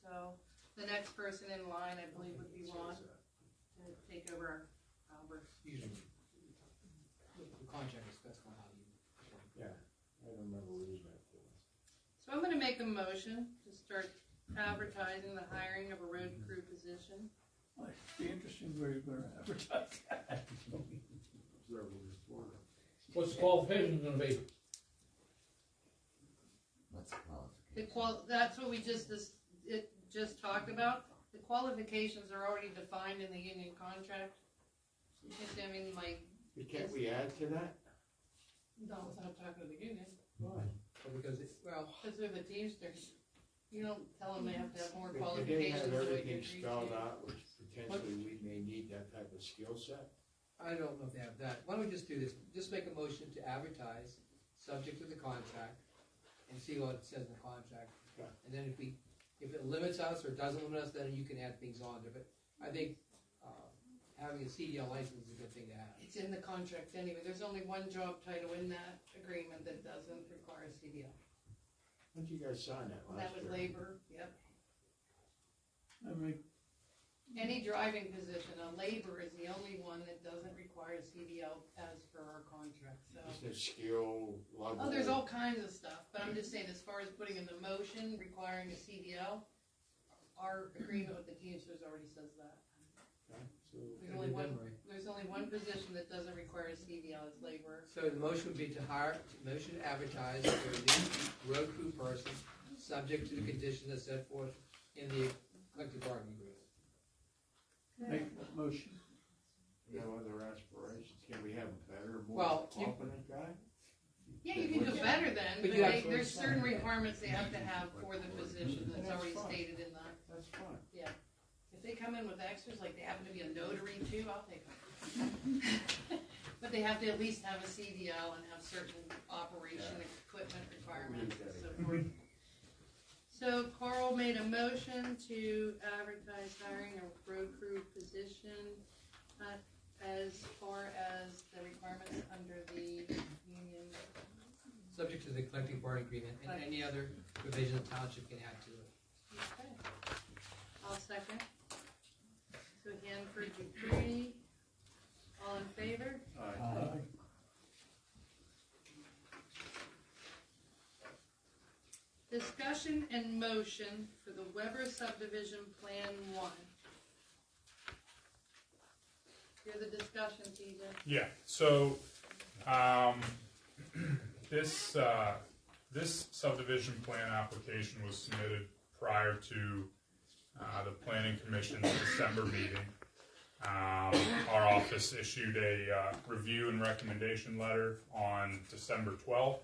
Speaker 1: So, the next person in line, I believe, would be Ron, to take over Albert.
Speaker 7: Usually, the contract is specified how you.
Speaker 13: Yeah, I don't remember reading that for us.
Speaker 1: So I'm gonna make a motion to start advertising the hiring of a road crew position.
Speaker 11: Well, it'd be interesting where you're gonna advertise that.
Speaker 2: What's the qualification gonna be?
Speaker 14: What's the qualification?
Speaker 1: That's what we just talked about. The qualifications are already defined in the union contract. I mean, like,
Speaker 13: But can't we add to that?
Speaker 1: no, without talking to the union,
Speaker 13: Why?
Speaker 7: Because it's, well,
Speaker 1: because they're the Teamsters. You don't tell them they have to have more
Speaker 13: If they
Speaker 1: qualifications
Speaker 13: have
Speaker 1: than what
Speaker 13: everything
Speaker 1: you're
Speaker 13: spelled
Speaker 1: to.
Speaker 13: out, which potentially we may need that type of skill set.
Speaker 7: I don't know if they have that. Why don't we just do this? Just make a motion to advertise, subject to the contract, and see what it says in the contract.
Speaker 13: Okay.
Speaker 7: And then if it limits us or doesn't limit us, then you can add things on to it. I think, having a CDL license is a good thing to have.
Speaker 1: It's in the contract anyway. There's only one job title in that agreement that doesn't require a CDL.
Speaker 13: When did you guys sign that
Speaker 1: And that
Speaker 13: last
Speaker 1: was
Speaker 13: year?
Speaker 1: labor, yep.
Speaker 11: I mean,
Speaker 1: Any driving position, a labor is the only one that doesn't require a CDL as per our contract, so.
Speaker 13: Is there skill level?
Speaker 1: Oh, there's all kinds of stuff, but I'm just saying, as far as putting in the motion requiring a CDL, our agreement with the Teamsters already says that.
Speaker 13: Okay, so
Speaker 1: There's only one position that doesn't require a CDL as laborer.
Speaker 7: So the motion would be to motion to advertise for a new road crew person, subject to the conditions that's set forth in the collective bargaining agreement.
Speaker 11: make that motion.
Speaker 13: no other aspirations? Can we have a better,
Speaker 7: Well,
Speaker 13: more competent guy?
Speaker 1: Yeah, you can do better then,
Speaker 7: But
Speaker 1: but
Speaker 7: you have-
Speaker 1: there's certain requirements they have to have for the position that's already stated in that.
Speaker 13: That's fine.
Speaker 1: Yeah. If they come in with extras, like they happen to be a notary too, I'll take them. But they have to at least have a CDL and have certain operation equipment requirements and so forth. So Carl made a motion to advertise hiring a road crew position, as far as the requirements under the union.
Speaker 7: Subject to the collective bargaining agreement and any other provision the township can add to it.
Speaker 1: Okay. I'll second. So Hanford, Dupree, all in favor?
Speaker 11: Aye.
Speaker 1: Discussion and motion for the Weber subdivision Plan 1. Hear the discussion, TJ?
Speaker 3: Yeah, so, this subdivision plan application was submitted prior to, the planning commission's December meeting. Our office issued a, review and recommendation letter on December 12th.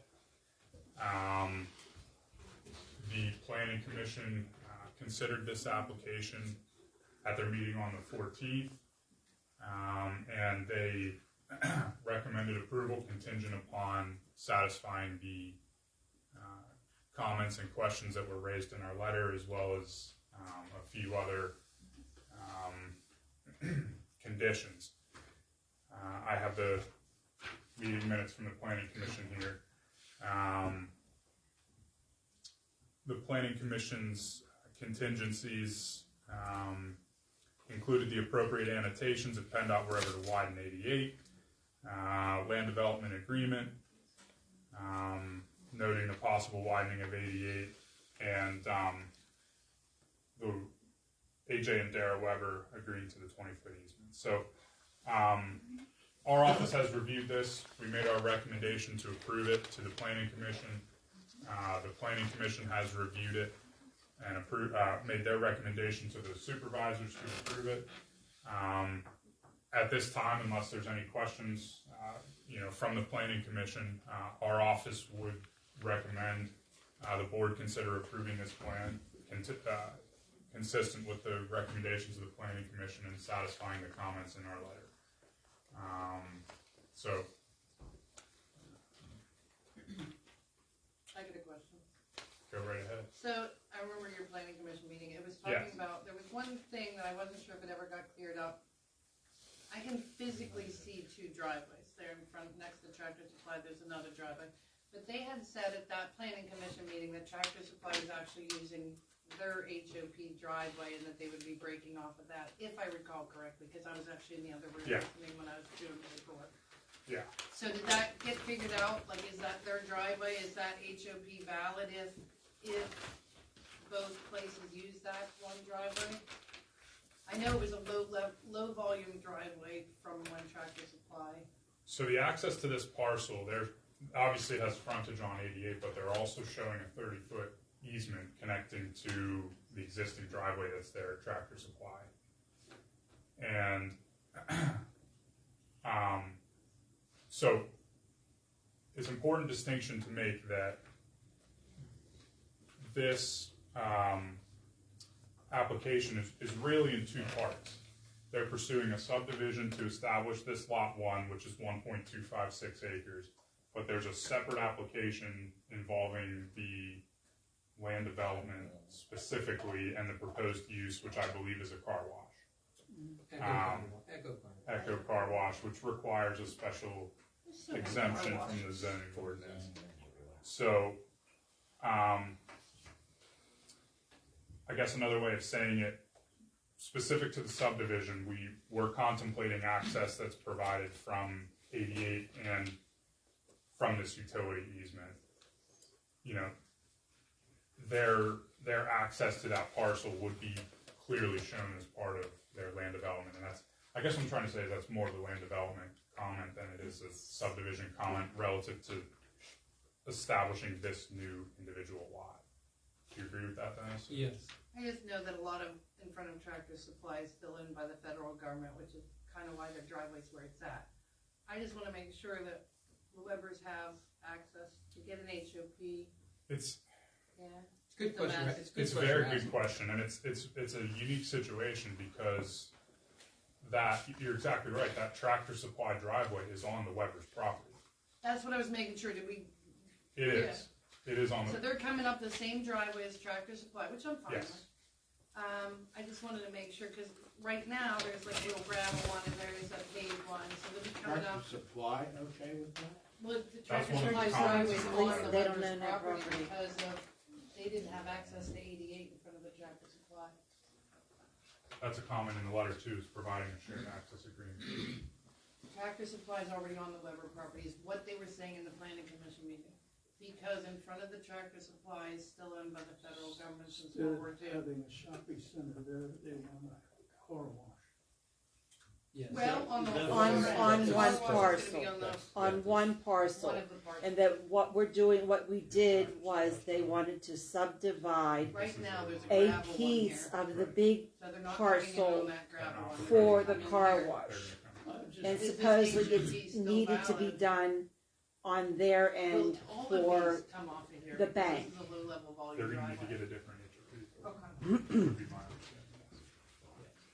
Speaker 3: The planning commission, considered this application at their meeting on the 14th. And they recommended approval contingent upon satisfying the comments and questions that were raised in our letter, as well as a few other conditions. I have the meeting minutes from the planning commission here. The planning commission's contingencies included the appropriate annotations of PennDOT wherever to widen 88, land development agreement, noting the possible widening of 88, and the AJ and Dara Weber agreeing to the 20-foot easement. So our office has reviewed this. We made our recommendation to approve it to the planning commission. The planning commission has reviewed it and made their recommendation to the supervisors to approve it. At this time, unless there's any questions, from the planning commission, our office would recommend the board consider approving this plan consistent with the recommendations of the planning commission and satisfying the comments in our letter. So.
Speaker 6: I get a question.
Speaker 3: Go right ahead.
Speaker 6: So, I remember your planning commission meeting, it was talking
Speaker 3: Yes.
Speaker 6: about, there was one thing that I wasn't sure if it ever got cleared up. I can physically see two driveways, there in front, next to Tractor Supply, there's another driveway. But they had said at that planning commission meeting that Tractor Supply was actually using their HOP driveway and that they would be breaking off of that, if I recall correctly, because I was actually in the other room
Speaker 3: Yeah.
Speaker 6: listening when I was doing the report.
Speaker 3: Yeah.
Speaker 6: So did that get figured out? Like, is that their driveway? Is that HOP valid if both places use that one driveway? I know it was a low volume driveway from one Tractor Supply.
Speaker 3: So the access to this parcel, there obviously has frontage on 88, but they're also showing a 30-foot easement connecting to the existing driveway that's there at Tractor Supply. And so it's an important distinction to make that this application is really in two parts. They're pursuing a subdivision to establish this lot 1, which is 1.256 acres, but there's a separate application involving the land development specifically and the proposed use, which I believe is a car wash. Echo car wash, which requires a special exemption from the zoning ordinance. So, I guess another way of saying it, specific to the subdivision, we were contemplating access that's provided from 88 and from this utility easement. You know, their access to that parcel would be clearly shown as part of their land development, and that's, I guess what I'm trying to say is that's more of the land development comment than it is a subdivision comment relative to establishing this new individual lot. Do you agree with that, Dennis?
Speaker 7: Yes.
Speaker 6: I just know that a lot of in front of Tractor Supply is still owned by the federal government, which is kind of why their driveway's where it's at. I just want to make sure that the Webbers have access to get an HOP.
Speaker 3: It's
Speaker 7: a good question.
Speaker 3: It's a very good question, and it's a unique situation because that you're exactly right. That Tractor Supply driveway is on the Webbers property.
Speaker 6: That's what I was making sure. Did we?
Speaker 3: It is. It is on the.
Speaker 6: So they're coming up the same driveway as Tractor Supply, which I'm fine
Speaker 3: Yes.
Speaker 6: with. I just wanted to make sure because right now there's like a little gravel one and there's a paved one, so they'll be coming up.
Speaker 13: Tractor Supply, okay with that?
Speaker 6: Well, the
Speaker 3: That's
Speaker 6: Tractor
Speaker 3: one of the
Speaker 6: Supply
Speaker 3: comments.
Speaker 6: driveway is
Speaker 3: They
Speaker 6: on the
Speaker 8: don't
Speaker 6: Webbers
Speaker 8: own that
Speaker 6: property
Speaker 8: property.
Speaker 6: because they didn't have access to 88 in front of the Tractor Supply.
Speaker 3: That's a comment in the letter too, is providing a shared access agreement.
Speaker 6: Tractor Supply is already on the Weber property, is what they were saying in the planning commission meeting. Because in front of the Tractor Supply is still owned by the federal government since World War II.
Speaker 11: Having a shopping center there, they want a car wash.
Speaker 7: Yes.
Speaker 6: Well, on the
Speaker 8: On
Speaker 6: the
Speaker 8: one
Speaker 6: car wash is
Speaker 8: parcel,
Speaker 6: gonna be on the-
Speaker 8: on one parcel.
Speaker 6: One of the parcels.
Speaker 8: And that what we're doing, what we did was they wanted to subdivide
Speaker 6: Right now, there's a
Speaker 8: a
Speaker 6: gravel one
Speaker 8: piece
Speaker 6: here.
Speaker 8: of the big
Speaker 6: So they're not bringing in
Speaker 8: parcel
Speaker 6: on that gravel one.
Speaker 8: for the
Speaker 6: I mean,
Speaker 8: car
Speaker 6: they're-
Speaker 8: wash. And
Speaker 6: Is this
Speaker 8: supposedly
Speaker 6: HOP
Speaker 8: it's
Speaker 6: still
Speaker 8: needed to be
Speaker 6: valid?
Speaker 8: done on their end
Speaker 6: Well, all of
Speaker 8: for
Speaker 6: these come off of here
Speaker 8: the
Speaker 6: because
Speaker 8: bank.
Speaker 6: This is a low-level volume
Speaker 3: They're going to need to
Speaker 6: driveway.
Speaker 3: get a different HOP.
Speaker 6: Okay.
Speaker 3: Would be my understanding. Yes.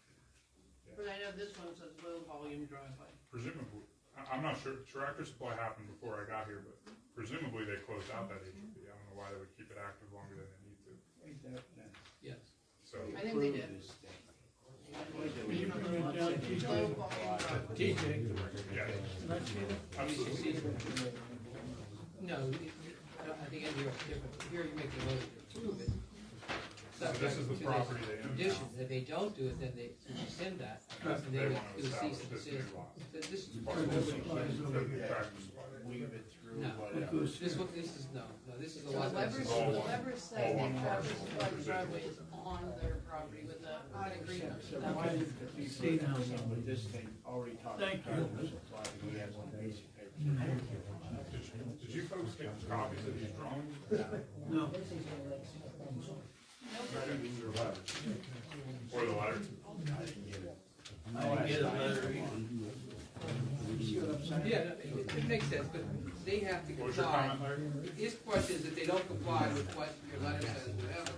Speaker 6: But I know this one says low-volume driveway.
Speaker 3: Presumably, I'm not sure. Tractor Supply happened before I got here, but presumably they closed out that HOP. I don't know why they would keep it active longer than they need to.
Speaker 11: Ain't that bad?
Speaker 7: Yes.
Speaker 3: So
Speaker 6: I think they did. Low-volume driveway.
Speaker 11: TJ.
Speaker 3: yeah, absolutely.
Speaker 7: No, I think Andy, here you make the motion to approve it.
Speaker 3: So this is the
Speaker 7: Subject to
Speaker 3: property they own
Speaker 7: Conditions,
Speaker 3: now.
Speaker 7: if they don't do it, then they rescind that, and
Speaker 3: They
Speaker 7: they would
Speaker 3: want to
Speaker 7: do a cease
Speaker 3: establish
Speaker 7: and
Speaker 3: this new
Speaker 7: desist.
Speaker 3: lot.
Speaker 7: So this is
Speaker 3: Part of
Speaker 7: part
Speaker 3: the
Speaker 7: of
Speaker 3: Tractor Supply.
Speaker 13: Weave it through,
Speaker 7: No.
Speaker 13: whatever.
Speaker 7: this one, this is, no, this is a
Speaker 6: So
Speaker 7: lot.
Speaker 6: the Webbers,
Speaker 3: all
Speaker 6: the
Speaker 3: one-
Speaker 6: Webbers said
Speaker 3: all
Speaker 6: that
Speaker 3: one
Speaker 6: Tractor
Speaker 3: parcel.
Speaker 6: Supply driveway is on their property with an agreement.
Speaker 13: So why did the people with this thing already talked
Speaker 11: Thank
Speaker 13: about
Speaker 11: you.
Speaker 13: Tractor Supply, we had one piece of paper.
Speaker 3: Did you folks get copies of these drawings?
Speaker 11: No.
Speaker 3: Or the letter?
Speaker 13: I didn't get a letter
Speaker 7: Yeah, no, it makes sense, but they have to
Speaker 3: What was your
Speaker 7: comply.
Speaker 3: comment, Larry?
Speaker 7: His question is if they don't comply with what your letter says, whatever,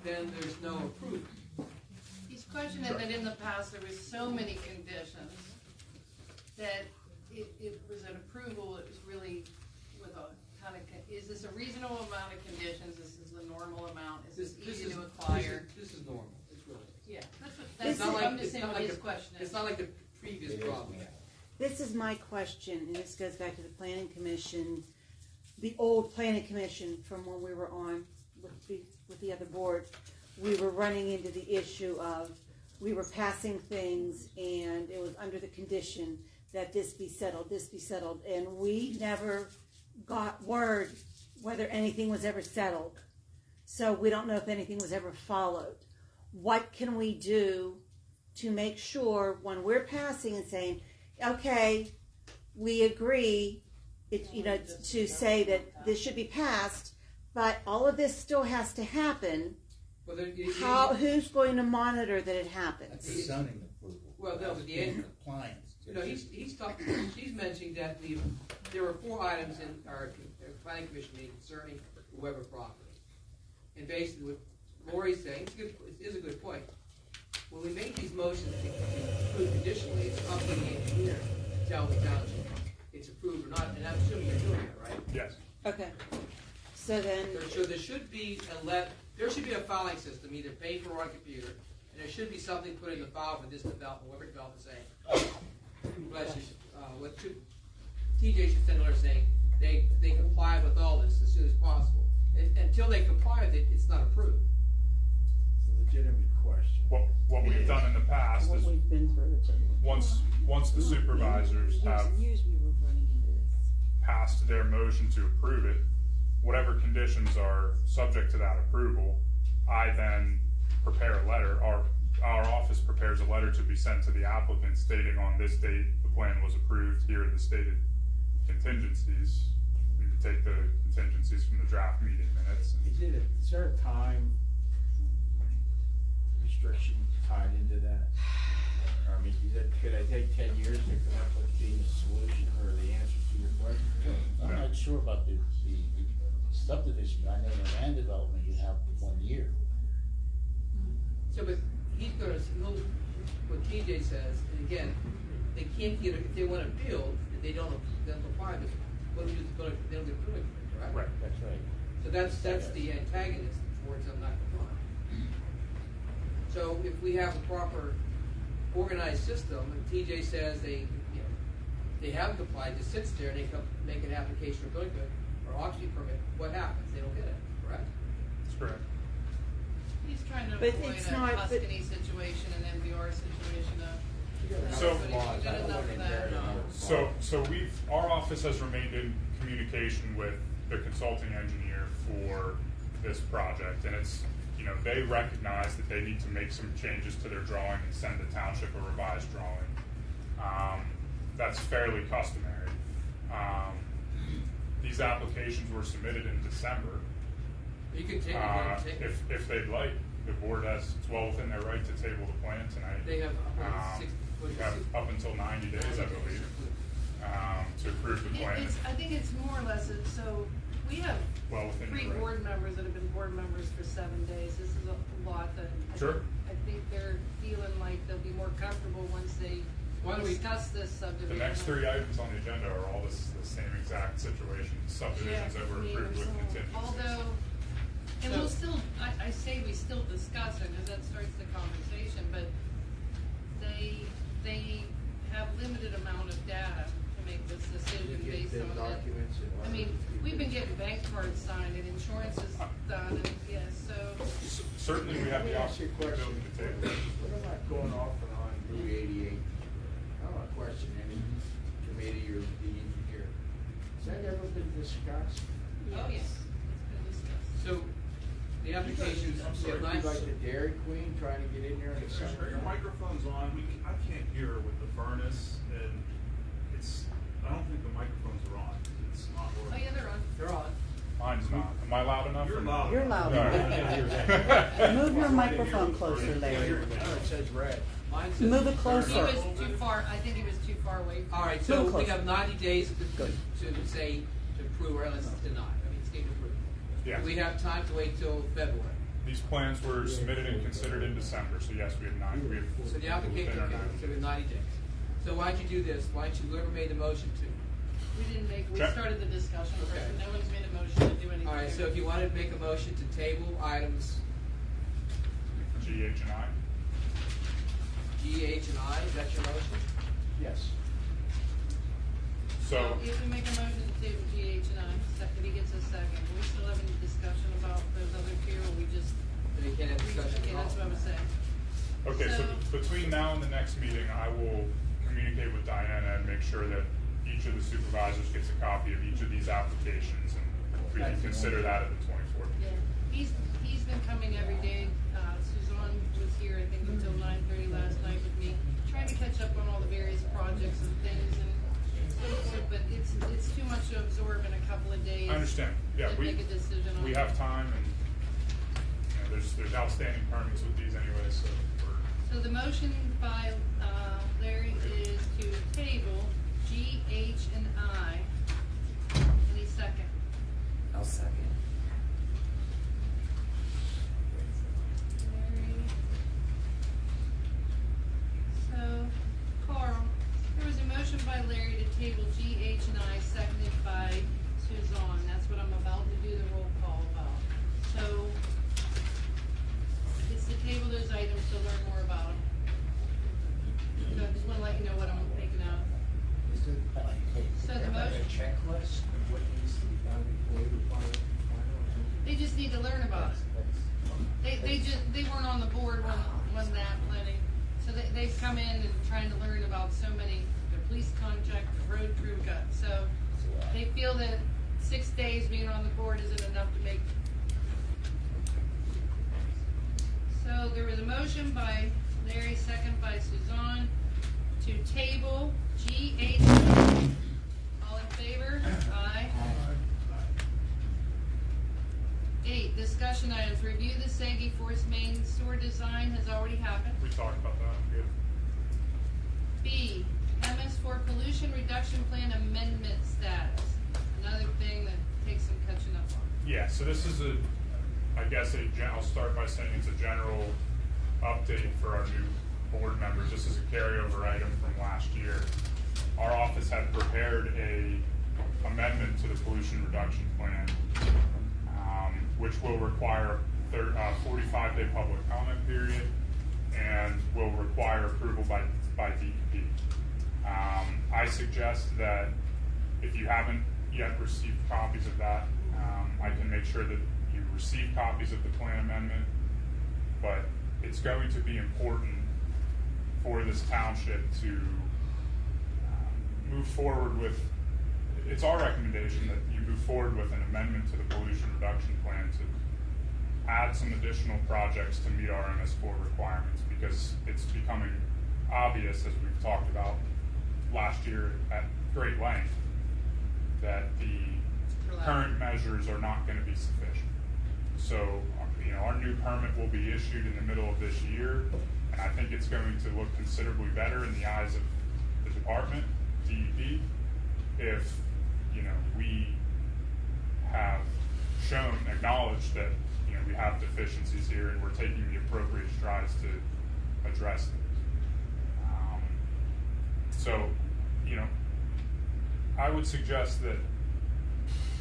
Speaker 7: then there's no approval.
Speaker 1: question is that in the past, there was so many conditions that it was an approval, it was really with a kind of, is this a reasonable amount of conditions? This is the normal amount? Is this easy to acquire?
Speaker 7: This is normal, it's really.
Speaker 1: Yeah, that's what,
Speaker 7: It's
Speaker 1: that's
Speaker 7: not
Speaker 1: what
Speaker 7: like,
Speaker 1: I'm just
Speaker 7: it's
Speaker 1: saying
Speaker 7: not
Speaker 1: what
Speaker 7: like
Speaker 1: his
Speaker 7: the,
Speaker 1: question is.
Speaker 7: it's not like the previous problem.
Speaker 8: This is my question, and this goes back to the planning commission, the old planning commission from when we were on with the other board. We were running into the issue of, we were passing things and it was under the condition that this be settled, and we never got word whether anything was ever settled. So we don't know if anything was ever followed. What can we do to make sure when we're passing and saying, okay, we agree, to say that this should be passed, but all of this still has to happen.
Speaker 7: Well,
Speaker 8: Who's going to monitor that it happens?
Speaker 17: That's the zoning approval.
Speaker 7: Well, no, but the
Speaker 17: compliance.
Speaker 7: he's talking. She's mentioning that there were 4 items in our planning commission meeting concerning the Weber property, and basically what Lori's saying is a good point. When we make these motions to approve conditionally, it's up to the engineer to tell the township it's approved or not, and I'm assuming you're doing it, right?
Speaker 3: Yes.
Speaker 8: Okay. So then,
Speaker 7: So there should be there should be a filing system, either paper or on computer, and there should be something put in the file for this development, whatever development saying. Bless you. What TJ should send a letter saying they comply with all this as soon as possible. Until they comply with it, it's not approved.
Speaker 13: It's a legitimate question.
Speaker 3: What we've done in the past is once the supervisors have passed their motion to approve it, whatever conditions are subject to that approval, I then prepare a letter. Our office prepares a letter to be sent to the applicant stating on this date the plan was approved. Here are the stated contingencies. We would take the contingencies from the draft meeting minutes.
Speaker 13: Is there a time restriction tied into that? I mean, could I take 10 years to come up with the solution or the answer to your question?
Speaker 17: I'm not sure about the subdivision. I know in the land development you have 1 year.
Speaker 7: So, but he's going to, what TJ says, and again, they can't get, if they want to build, and they don't apply this, what do you do? They don't get a building permit, correct?
Speaker 17: Right, that's right.
Speaker 7: So that's the antagonist towards them not complying. So if we have a proper organized system, and TJ says they have complied, just sits there and they come make an application for building permit or occupancy permit, what happens? They don't get it, correct?
Speaker 3: That's correct.
Speaker 1: He's trying to
Speaker 8: But
Speaker 1: avoid
Speaker 8: it's
Speaker 1: a
Speaker 8: not-
Speaker 1: Tuscany situation, an MVR situation of.
Speaker 3: So-
Speaker 1: Everybody's good enough for that.
Speaker 3: So our office has remained in communication with the consulting engineer for this project, and it's, they recognize that they need to make some changes to their drawing and send the township a revised drawing. That's fairly customary. These applications were submitted in December.
Speaker 7: You can take
Speaker 3: If they'd like, the board has, it's well within their right to table the plan tonight.
Speaker 7: They have
Speaker 3: We have up until 90 days, I believe, to approve the plan.
Speaker 1: I think it's more or less, so we have
Speaker 3: Well within
Speaker 1: 3
Speaker 3: your right.
Speaker 1: board members that have been board members for 7 days. This is a lot that.
Speaker 3: Sure.
Speaker 1: I think they're feeling like they'll be more comfortable once they discuss this subdivision.
Speaker 3: The next 3 items on the agenda are all the same exact situation, subdivisions that were approved with contingencies.
Speaker 1: Although, and we'll still, I say we still discuss it, because that starts the conversation, but they have limited amount of data to make this decision based on that. I mean, we've been getting bank cards signed and insurance is done, and yes, so.
Speaker 3: Certainly we have the option to build the table.
Speaker 13: What about going off and on Route 88? I don't want to question any committee or the engineer. Has that ever been discussed?
Speaker 1: Oh, yes, it's been discussed.
Speaker 7: So the applications,
Speaker 13: I'm sorry,
Speaker 7: nice.
Speaker 13: like the Dairy Queen trying to get in there in the summer.
Speaker 18: Your microphone's on. I can't hear with the furnace, and I don't think the microphones are on. It's not
Speaker 1: Oh,
Speaker 18: working.
Speaker 1: yeah, they're on.
Speaker 7: They're on.
Speaker 3: Mine's not. Am I loud enough?
Speaker 18: You're loud.
Speaker 8: You're loud.
Speaker 3: All right.
Speaker 8: Move your microphone closer, Larry.
Speaker 13: I know it says red.
Speaker 7: Mine says
Speaker 8: Move it
Speaker 1: He
Speaker 8: closer.
Speaker 1: was too far, I think he was too far away.
Speaker 7: All right, so
Speaker 8: Move
Speaker 7: we
Speaker 8: closer.
Speaker 7: have 90 days to say to approve or else deny. I mean, it's getting approved.
Speaker 3: Yes.
Speaker 7: Do we have time to wait till February?
Speaker 3: These plans were submitted and considered in December, so yes, we have
Speaker 7: So the application,
Speaker 3: within our
Speaker 7: okay, so we have 90 days. So why'd you do this? Why'd you, whoever made the motion to?
Speaker 1: We
Speaker 3: Check.
Speaker 1: started the discussion first,
Speaker 7: Okay.
Speaker 1: but no one's made a motion to do anything.
Speaker 7: All right, so if you wanted to make a motion to table items
Speaker 3: G, H, and I.
Speaker 7: G, H, and I, is that your motion?
Speaker 13: Yes.
Speaker 3: So,
Speaker 1: If we make a motion to table G, H, and I, if he gets a second, are we still having a discussion about those other two, or we just?
Speaker 7: Then you can't have discussion
Speaker 1: Okay,
Speaker 7: at all.
Speaker 1: that's what I was saying.
Speaker 3: okay, so
Speaker 1: So-
Speaker 3: between now and the next meeting, I will communicate with Diana and make sure that each of the supervisors gets a copy of each of these applications, and we can consider that at the 24th.
Speaker 1: Yeah, he's been coming every day. Suzanne was here, I think, until 9:30 last night with me, trying to catch up on all the various projects and things, but it's too much to absorb in a couple of days.
Speaker 3: I understand, yeah,
Speaker 1: to make a decision on
Speaker 3: we
Speaker 1: it.
Speaker 3: have time, and, you know, there's outstanding permits with these anyway, so we're,
Speaker 1: So the motion by Larry is to table G, H, and I. Any second?
Speaker 14: I'll second.
Speaker 1: Larry. So, Carl, there was a motion by Larry to table G, H, and I, seconded by Suzanne. That's what I'm about to do the roll call about. So, it's to table those items to learn more about them. So I just wanna let you know what I'm making out. So the motion,
Speaker 13: checklist of what needs to be done before we final?
Speaker 1: they just need to learn about it. They weren't on the board when that planning, so they've come in and trying to learn about so many, the police contract, the road crew got, so they feel that 6 days being on the board isn't enough to make. So there was a motion by Larry, second by Suzanne, to table G, H, all in favor? Aye. 8, discussion items, review the Sagi Forest main sewer design has already happened.
Speaker 3: we talked about that, good.
Speaker 1: B, MS4 pollution reduction plan amendment status, another thing that takes some catching up on.
Speaker 3: Yeah, so this is I'll start by saying it's a general update for our new board members. This is a carryover item from last year. Our office had prepared a amendment to the pollution reduction plan, which will require a 45-day public comment period and will require approval by DEP. I suggest that if you haven't yet received copies of that, I can make sure that you receive copies of the plan amendment, but it's going to be important for this township to move forward with, it's our recommendation that you move forward with an amendment to the pollution reduction plan to add some additional projects to meet our MS4 requirements, because it's becoming obvious, as we've talked about last year at great length, that the current measures are not going to be sufficient. So, our new permit will be issued in the middle of this year, and I think it's going to look considerably better in the eyes of the department, DEP, if, we have acknowledged that, we have deficiencies here and we're taking the appropriate strides to address them. So, I would suggest that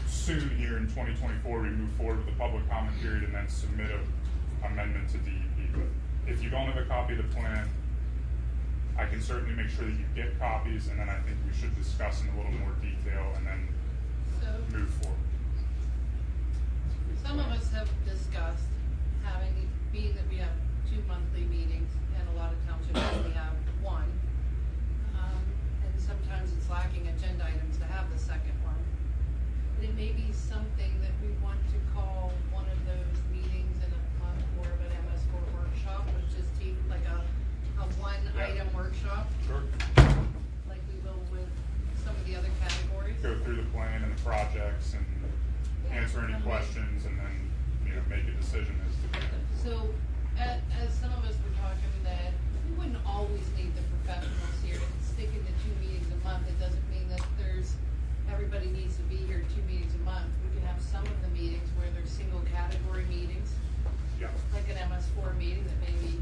Speaker 3: soon here in 2024, we move forward with the public comment period and then submit an amendment to DEP. But if you don't have a copy of the plan, I can certainly make sure that you get copies, and then I think we should discuss in a little more detail and then move forward.
Speaker 1: Some of us have discussed having, being that we have 2 monthly meetings, and a lot of townships only have 1. And sometimes it's lacking agenda items to have the second one. But it may be something that we want to call one of those meetings in a month, more of an MS4 workshop, which is like a one-item workshop.
Speaker 3: Sure.
Speaker 1: Like we will with some of the other categories.
Speaker 3: Go through the plan and the projects and answer any questions, and then, make a decision as to.
Speaker 1: So, as some of us were talking, that we wouldn't always need the professionals here to stick in the 2 meetings a month. It doesn't mean that everybody needs to be here 2 meetings a month. We can have some of the meetings where they're single category meetings.
Speaker 3: Yeah.
Speaker 1: MS4 meeting that maybe,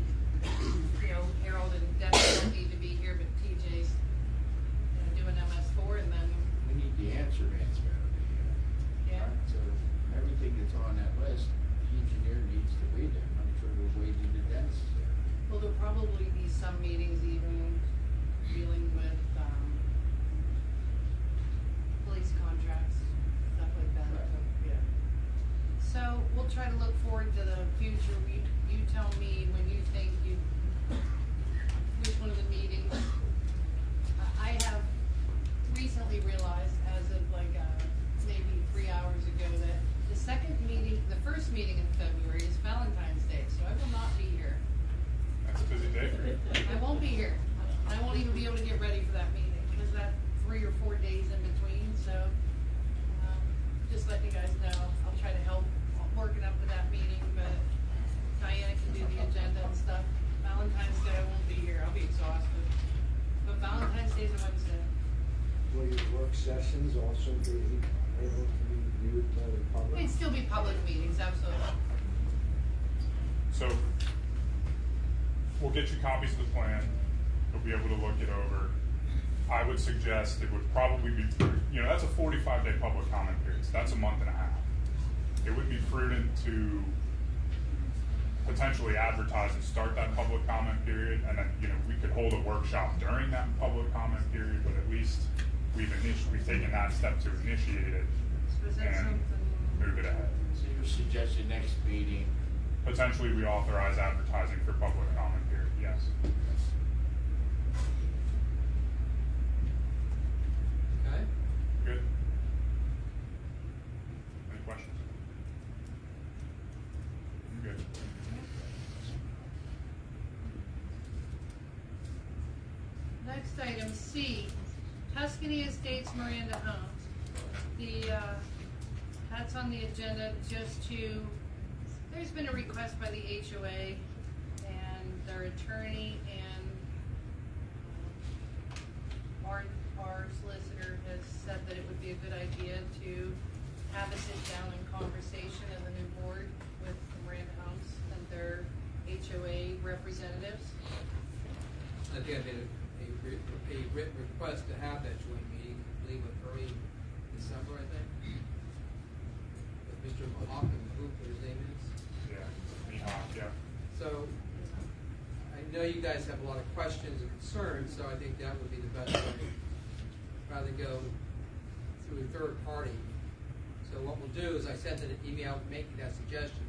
Speaker 1: you know, Harold and Debbie don't need to be here, but TJ's doing MS4, and then,
Speaker 13: We need the answer
Speaker 1: yeah.
Speaker 13: So everything that's on that list, the engineer needs to be there. I'm sure we're waiting to Dennis is there.
Speaker 1: Well, there'll probably be some meetings even dealing with, police contracts, stuff like that.
Speaker 13: Yeah.
Speaker 1: So we'll try to look forward to the future. You tell me when you think which one of the meetings. I have recently realized, as of like maybe 3 hours ago, that the first meeting in February is Valentine's Day, so I will not be here.
Speaker 3: That's a busy day for you.
Speaker 1: I won't be here. I won't even be able to get ready for that meeting because that's 3 or 4 days in between. So just letting you guys know, I'll try to help working up to that meeting, but Diana can do the agenda and stuff. Valentine's Day I won't be here. I'll be exhausted. But Valentine's Day is a Wednesday.
Speaker 13: Will your work sessions also be able to be viewed by the public?
Speaker 1: It'd still be public meetings, absolutely.
Speaker 3: So we'll get you copies of the plan. You'll be able to look it over. I would suggest it would probably be, that's a 45-day public comment period, so that's a month and a half. It would be prudent to potentially advertise and start that public comment period, and then, we could hold a workshop during that public comment period, but at least we've taken that step to initiate it
Speaker 1: So is that
Speaker 3: and move it ahead.
Speaker 13: So you're suggesting next meeting?
Speaker 3: Potentially, we authorize advertising for public comment period, yes.
Speaker 7: Okay?
Speaker 3: Good. Any questions? Good.
Speaker 1: Next item, C, Tuscany Estates Miranda Homes. That's on the agenda there's been a request by the HOA and their attorney and our solicitor has said that it would be a good idea to have a sit-down and conversation of the new board with the Miranda Homes and their HOA representatives.
Speaker 7: I think I made a written request to have that joint meeting, I believe with early December, I think. With Mr. Mahawk and whoever his name is.
Speaker 3: Yeah, Mihawk, yeah.
Speaker 7: So, I know you guys have a lot of questions and concerns, so I think that would be the best way, rather than go through a third party. So what we'll do is I sent an email making that suggestion.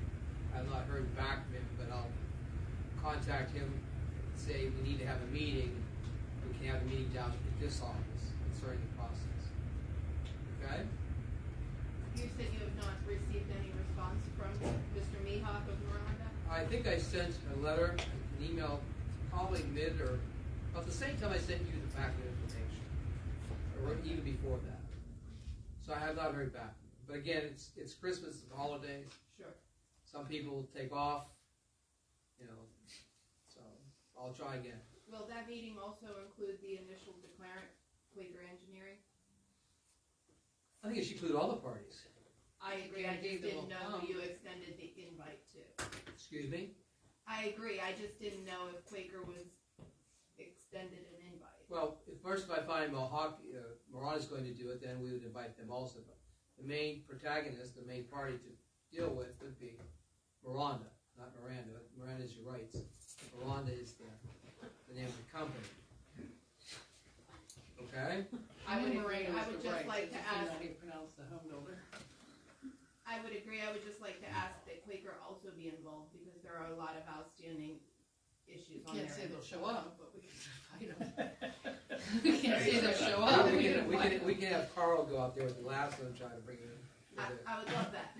Speaker 7: I've not heard back from him, but I'll contact him, say we need to have a meeting. We can have a meeting down at this office concerning the process. Okay?
Speaker 4: You said you have not received any response from Mr. Mihawk of Miranda?
Speaker 7: I think I sent a letter, an email, probably about the same time I sent you the packet of information, or even before that. So I have not heard back. But again, it's Christmas, it's the holidays.
Speaker 4: Sure.
Speaker 7: Some people take off, so I'll try again.
Speaker 4: Will that meeting also include the initial declarant, Quaker Engineering?
Speaker 7: I think it should include all the parties.
Speaker 4: I agree, I just didn't know who you extended the invite to.
Speaker 7: Excuse me?
Speaker 4: I agree, I just didn't know if Quaker was extended an invite.
Speaker 7: Well, if I find Miranda's going to do it, then we would invite them also. But the main protagonist, the main party to deal with would be Miranda, not Miranda. Miranda's your rights. Miranda is the name of the company. Okay?
Speaker 4: I would agree, I would just like to ask.
Speaker 6: How do you pronounce the home builder?
Speaker 4: I would agree, I would just like to ask that Quaker also be involved, because there are a lot of outstanding issues on there.
Speaker 6: Can't say they'll show up, but we can invite them.
Speaker 1: We can't say they'll show up.
Speaker 7: We can have Carl go out there with the last one and try to bring it in.
Speaker 4: I would love that.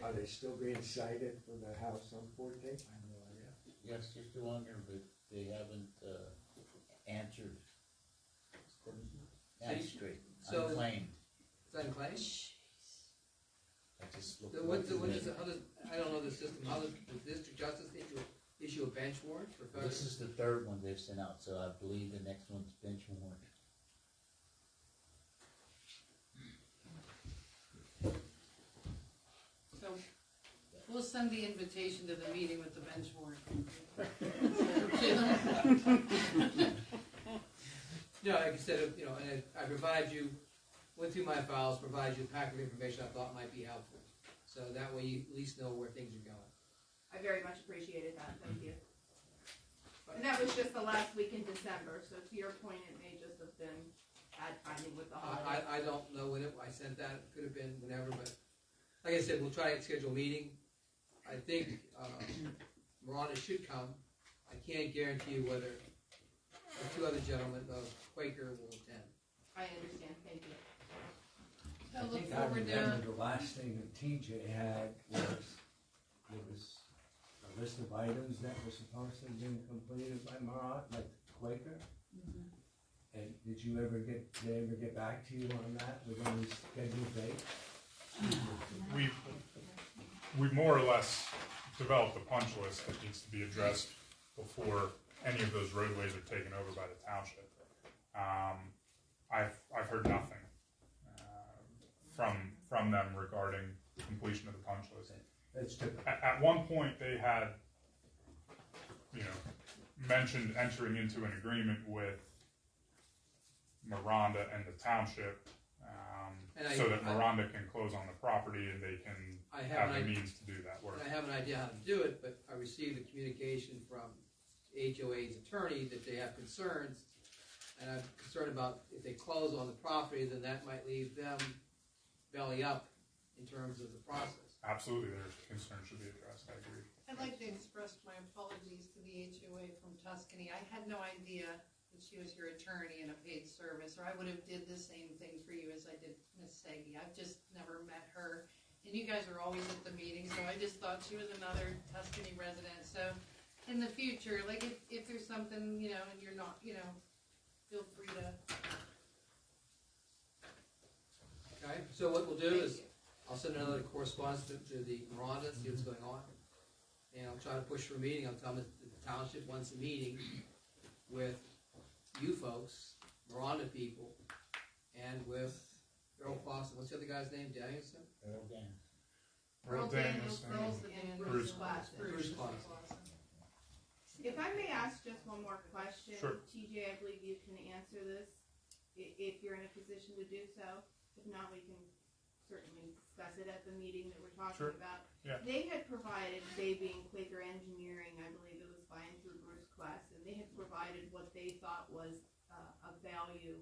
Speaker 13: Are they still being cited for the house on 14? I have no idea.
Speaker 17: Yes, they're still on there, but they haven't answered. That's straight.
Speaker 7: So-
Speaker 17: Unclaimed.
Speaker 7: Is that unclaimed?
Speaker 17: I just looked.
Speaker 7: I don't know the system. How does the district justice issue a bench warrant for federal?
Speaker 17: This is the third one they've sent out, so I believe the next one's bench warrant.
Speaker 1: So We'll send the invitation to the meeting with the bench board.
Speaker 7: No, like I said, you know, and I provide you, went through my files, provide you a pack of information I thought might be helpful. So that way you at least know where things are going.
Speaker 4: I very much appreciated that, thank you. And that was just the last week in December, so to your point, it may just have been bad timing with the holiday.
Speaker 7: I don't know when I sent that, it could have been whenever, but like I said, we'll try to schedule a meeting. I think Miranda should come. I can't guarantee you whether the two other gentlemen of Quaker will attend.
Speaker 4: I understand, thank you.
Speaker 1: I look
Speaker 2: think
Speaker 1: forward to.
Speaker 2: I remember the last thing that TJ had was, there was a list of items that were supposed to have been completed by Marat, like Quaker. And did they ever get back to you on that with any scheduled date?
Speaker 3: We more or less developed a punch list that needs to be addressed before any of those roadways are taken over by the township. I've heard nothing from them regarding completion of the punch list.
Speaker 2: That's true.
Speaker 3: At one point, they had, mentioned entering into an agreement with Miranda and the township, so that Miranda can close on the property and they can have the means to do that work.
Speaker 7: I have an idea how to do it, but I received a communication from HOA's attorney that they have concerns, and I'm concerned about if they close on the property, then that might leave them belly up in terms of the process.
Speaker 3: Absolutely, their concern should be addressed, I agree.
Speaker 1: I'd like to express my apologies to the HOA from Tuscany. I had no idea that she was your attorney in a paid service, or I would have did the same thing for you as I did Miss Segi. I've just never met her, and you guys are always at the meeting, so I just thought she was another Tuscany resident. So in the future, like if there's something, and you're not, feel free to.
Speaker 7: Okay, so what we'll do is, I'll send another correspondence to the Miranda, see what's going on. And I'll try to push for a meeting. I'll tell them that the township wants a meeting with you folks, Miranda people, and with Earl Clausen. What's the other guy's name? Danielson?
Speaker 17: Earl Dan.
Speaker 1: Earl Danielson and Bruce Clausen.
Speaker 7: Bruce Clausen.
Speaker 4: If I may ask just one more question,
Speaker 3: Sure.
Speaker 4: TJ, I believe you can answer this if you're in a position to do so. If not, we can certainly discuss it at the meeting that we're talking
Speaker 3: Sure.
Speaker 4: about.
Speaker 3: Yeah.
Speaker 4: They had provided, they being Quaker Engineering, I believe it was buying through Bruce Clausen, they had provided what they thought was a value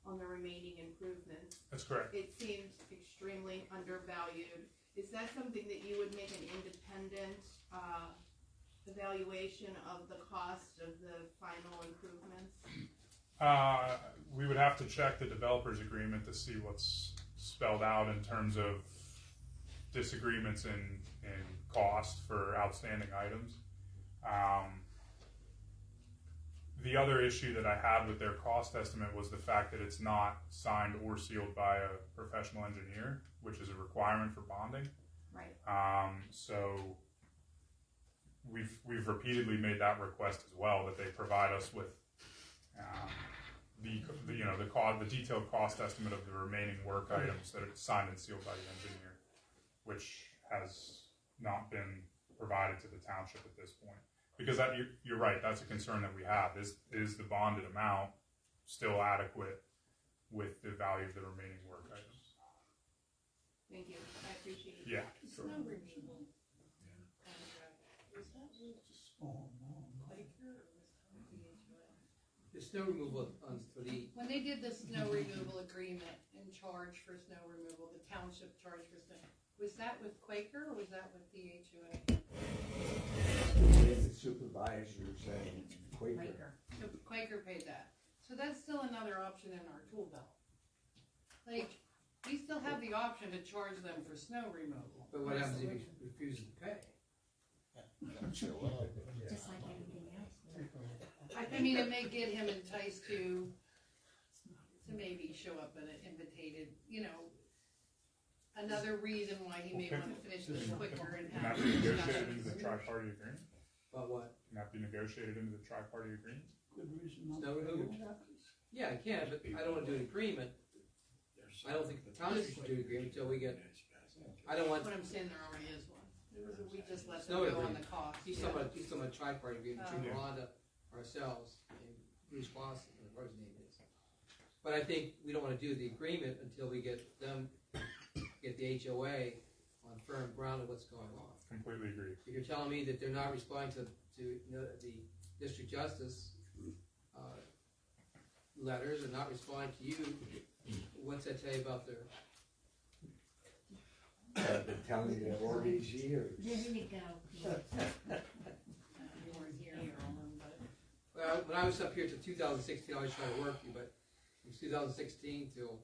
Speaker 4: on the remaining improvements.
Speaker 3: That's correct.
Speaker 4: It seemed extremely undervalued. Is that something that you would make an independent evaluation of the cost of the final improvements?
Speaker 3: We would have to check the developer's agreement to see what's spelled out in terms of disagreements in cost for outstanding items. The other issue that I had with their cost estimate was the fact that it's not signed or sealed by a professional engineer, which is a requirement for bonding.
Speaker 4: Right.
Speaker 3: So we've repeatedly made that request as well, that they provide us with the detailed cost estimate of the remaining work items that are signed and sealed by the engineer, which has not been provided to the township at this point. Because you're right, that's a concern that we have. Is the bonded amount still adequate with the value of the remaining work items?
Speaker 4: Thank you, I appreciate it.
Speaker 3: Yeah, sure.
Speaker 1: Snow removal.
Speaker 7: The snow removal for the,
Speaker 1: When they did the snow removal agreement and charge for snow removal, the township charged for snow, was that with Quaker or was that with the HOA?
Speaker 13: The supervisors and Quaker.
Speaker 1: So Quaker paid that. So that's still another option in our tool belt. Like, we still have the option to charge them for snow removal.
Speaker 7: but what happens if he refuses to pay?
Speaker 12: Just like anything else.
Speaker 1: I mean, it may get him enticed to maybe show up at an invitated, another reason why he may want to finish this quicker and
Speaker 3: Can
Speaker 1: have
Speaker 3: that be negotiated
Speaker 1: discussions.
Speaker 3: into the tri-party agreement?
Speaker 7: About what?
Speaker 3: Can that be negotiated into the tri-party agreement?
Speaker 11: Good reason not
Speaker 7: Snow
Speaker 11: to do
Speaker 7: removal?
Speaker 11: it.
Speaker 7: Yeah, I can, but I don't want to do an agreement. I don't think the township should do an agreement until we get, I don't want,
Speaker 1: What I'm saying, there already is one. There was a
Speaker 6: we just let them
Speaker 7: Snow
Speaker 6: go on
Speaker 7: agreement.
Speaker 6: the cost.
Speaker 7: He's talking about tri-party agreement between
Speaker 3: Yeah.
Speaker 7: Rhonda, ourselves, and Bruce Clausen, whatever his name is. But I think we don't wanna do the agreement until we get the HOA on firm ground of what's going on.
Speaker 3: Completely agree.
Speaker 7: If you're telling me that they're not responding to the district justice, letters, and not responding to you, what's that tell you about their?
Speaker 13: I've been telling you that all these years.
Speaker 12: There we go.
Speaker 7: Well, when I was up here till 2016, I was trying to work you, but from 2016 till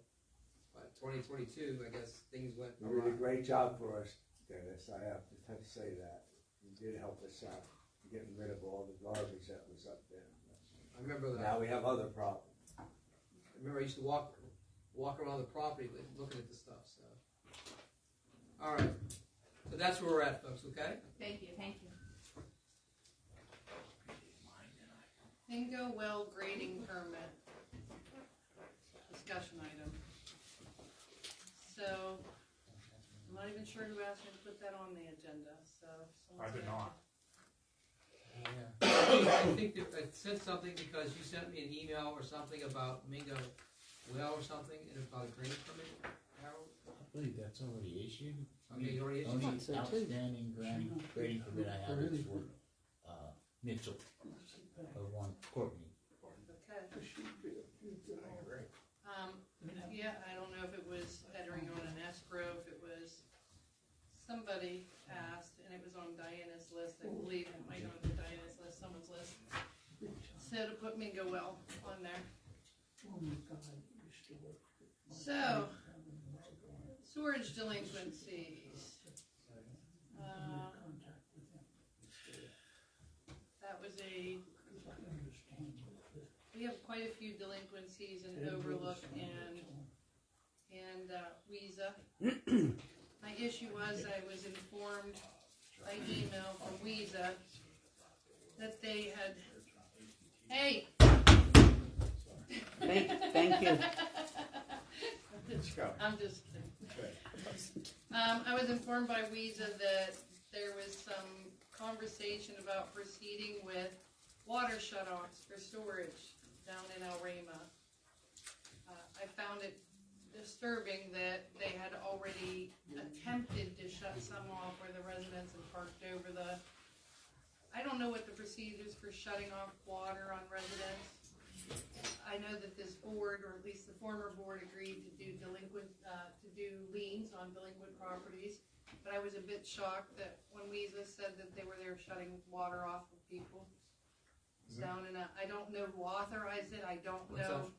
Speaker 7: 2022, I guess things went
Speaker 13: You did a
Speaker 7: awry.
Speaker 13: great job for us, Dennis, I have to say that. You did help us out, getting rid of all the garbage that was up there.
Speaker 7: I remember that.
Speaker 13: Now we have other problems.
Speaker 7: I remember I used to walk around the property looking at the stuff, so. All right, so that's where we're at, folks, okay?
Speaker 6: Thank you.
Speaker 12: Thank you.
Speaker 1: Bingo well grading permit. Discussion item. So, I'm not even sure who asked me to put that on the agenda, so.
Speaker 3: I did not.
Speaker 7: I think that I said something because you sent me an email or something about Mingo Well or something, and about a grading permit, Harold?
Speaker 17: I believe that's already issued.
Speaker 7: Okay, you already
Speaker 17: Only
Speaker 7: issued?
Speaker 17: outstanding grading permit I have is for, Mitchell, over on Courtney.
Speaker 1: Okay. Yeah, I don't know if it was entering on an escrow, if it was, somebody asked, and it was on Diana's list, I believe it might not be Diana's list, someone's list. So to put Mingo Well on there. So, storage delinquencies. That was we have quite a few delinquencies in Overlook and Weeza. My issue was I was informed by email from Weeza that they had, hey!
Speaker 2: Thank you.
Speaker 13: Let's go.
Speaker 1: I'm just kidding. I was informed by Weeza that there was some conversation about proceeding with water shutoffs for storage down in El Rema. I found it disturbing that they had already attempted to shut some off where the residents had parked over the. I don't know what the procedures for shutting off water on residents. I know that this board, or at least the former board, agreed to do liens on delinquent properties, but I was a bit shocked that when Weeza said that they were there shutting water off of people. Down in I don't know who authorized it, I don't know.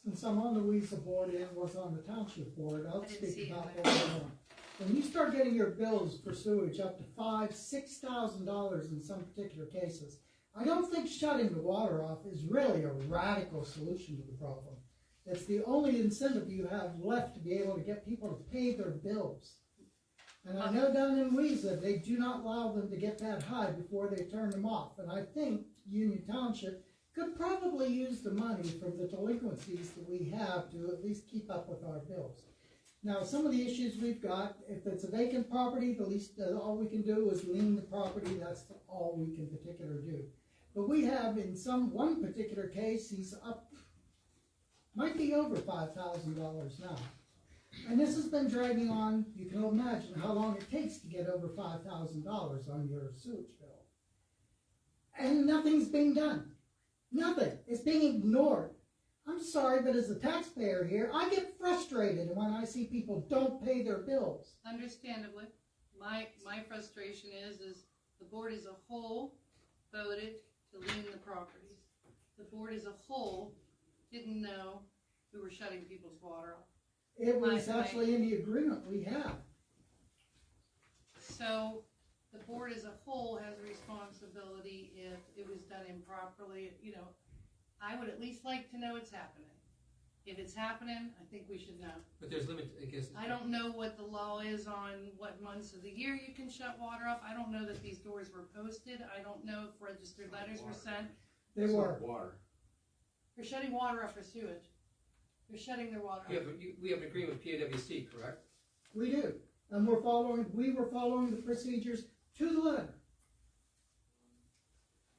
Speaker 19: Since I'm on the WESA board and was on the township board, I'll
Speaker 1: I didn't see
Speaker 19: speak
Speaker 1: it
Speaker 19: about
Speaker 1: there.
Speaker 19: what's going on. When you start getting your bills for sewage up to $5,000-6,000 in some particular cases, I don't think shutting the water off is really a radical solution to the problem. It's the only incentive you have left to be able to get people to pay their bills. And I know down in Weeza, they do not allow them to get that high before they turn them off. And I think Union Township could probably use the money from the delinquencies that we have to at least keep up with our bills. Now, some of the issues we've got, if it's a vacant property, the least, all we can do is lien the property. That's all we can particular do. But we have, in one particular case, he's up, might be over $5,000 now. And this has been dragging on. You can imagine how long it takes to get over $5,000 on your sewage bill. And nothing's being done. Nothing. It's being ignored. I'm sorry, but as a taxpayer here, I get frustrated when I see people don't pay their bills.
Speaker 1: Understandably, my frustration is the board as a whole voted to lien the properties. The board as a whole didn't know we were shutting people's water off.
Speaker 19: It was actually in the agreement we have.
Speaker 1: So the board as a whole has a responsibility if it was done improperly. You know, I would at least like to know it's happening. If it's happening, I think we should know.
Speaker 7: But there's limit, I guess.
Speaker 1: I don't know what the law is on what months of the year you can shut water off. I don't know that these doors were posted. I don't know if registered letters were sent.
Speaker 19: They were.
Speaker 13: Water.
Speaker 1: They're shutting water off for sewage. They're shutting their water off.
Speaker 7: Yeah, but we have an agreement with PAWC, correct?
Speaker 19: We do. And we were following the procedures to the letter.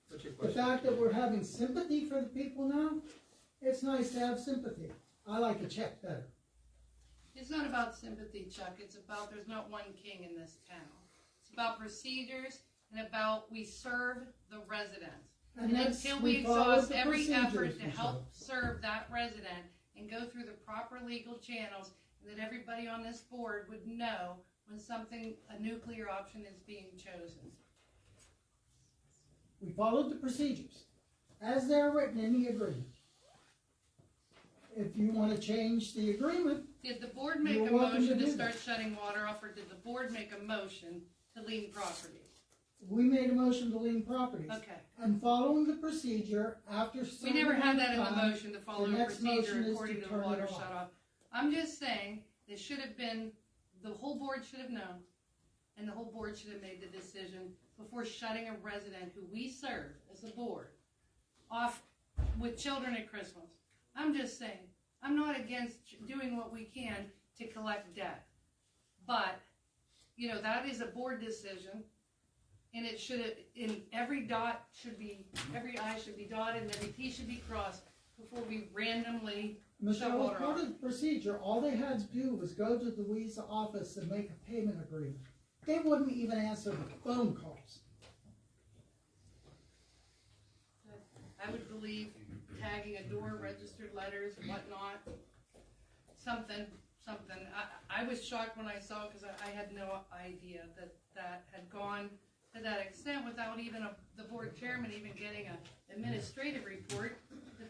Speaker 7: What's your
Speaker 19: The
Speaker 7: question?
Speaker 19: fact that we're having sympathy for the people now, it's nice to have sympathy. I like a check better.
Speaker 1: It's not about sympathy, Chuck. It's about there's not one king in this town. It's about procedures and about we serve the residents. And until we exhaust every effort to help serve that resident and go through the proper legal channels, and that everybody on this board would know when a nuclear option is being chosen.
Speaker 19: We followed the procedures as they're written in the agreement. If you want to change the agreement,
Speaker 1: Did the board make a
Speaker 19: you're welcome
Speaker 1: motion
Speaker 19: to
Speaker 1: to
Speaker 19: do
Speaker 1: start
Speaker 19: that.
Speaker 1: shutting water off, or did the board make a motion to lien properties?
Speaker 19: We made a motion to lien properties.
Speaker 1: Okay.
Speaker 19: And following the procedure, after
Speaker 1: We
Speaker 19: some
Speaker 1: never had that in the
Speaker 19: time,
Speaker 1: motion to follow
Speaker 19: the
Speaker 1: a
Speaker 19: next
Speaker 1: procedure
Speaker 19: motion is
Speaker 1: according to the
Speaker 19: turn it
Speaker 1: water
Speaker 19: off.
Speaker 1: shut off. I'm just saying, it should have been, the whole board should have known, and the whole board should have made the decision before shutting a resident who we serve as a board off with children at Christmas. I'm just saying, I'm not against doing what we can to collect debt. But, you know, that is a board decision, and it should have, in every I should be dotted and every T should be crossed before we randomly shut
Speaker 19: Michelle, as
Speaker 1: water
Speaker 19: part
Speaker 1: off.
Speaker 19: of the procedure, all they had to do was go to the WISA office and make a payment agreement. They wouldn't even answer the phone calls.
Speaker 1: I would believe tagging a door, registered letters, whatnot, something. I was shocked when I saw it because I had no idea that had gone to that extent without even the board chairman even getting an administrative report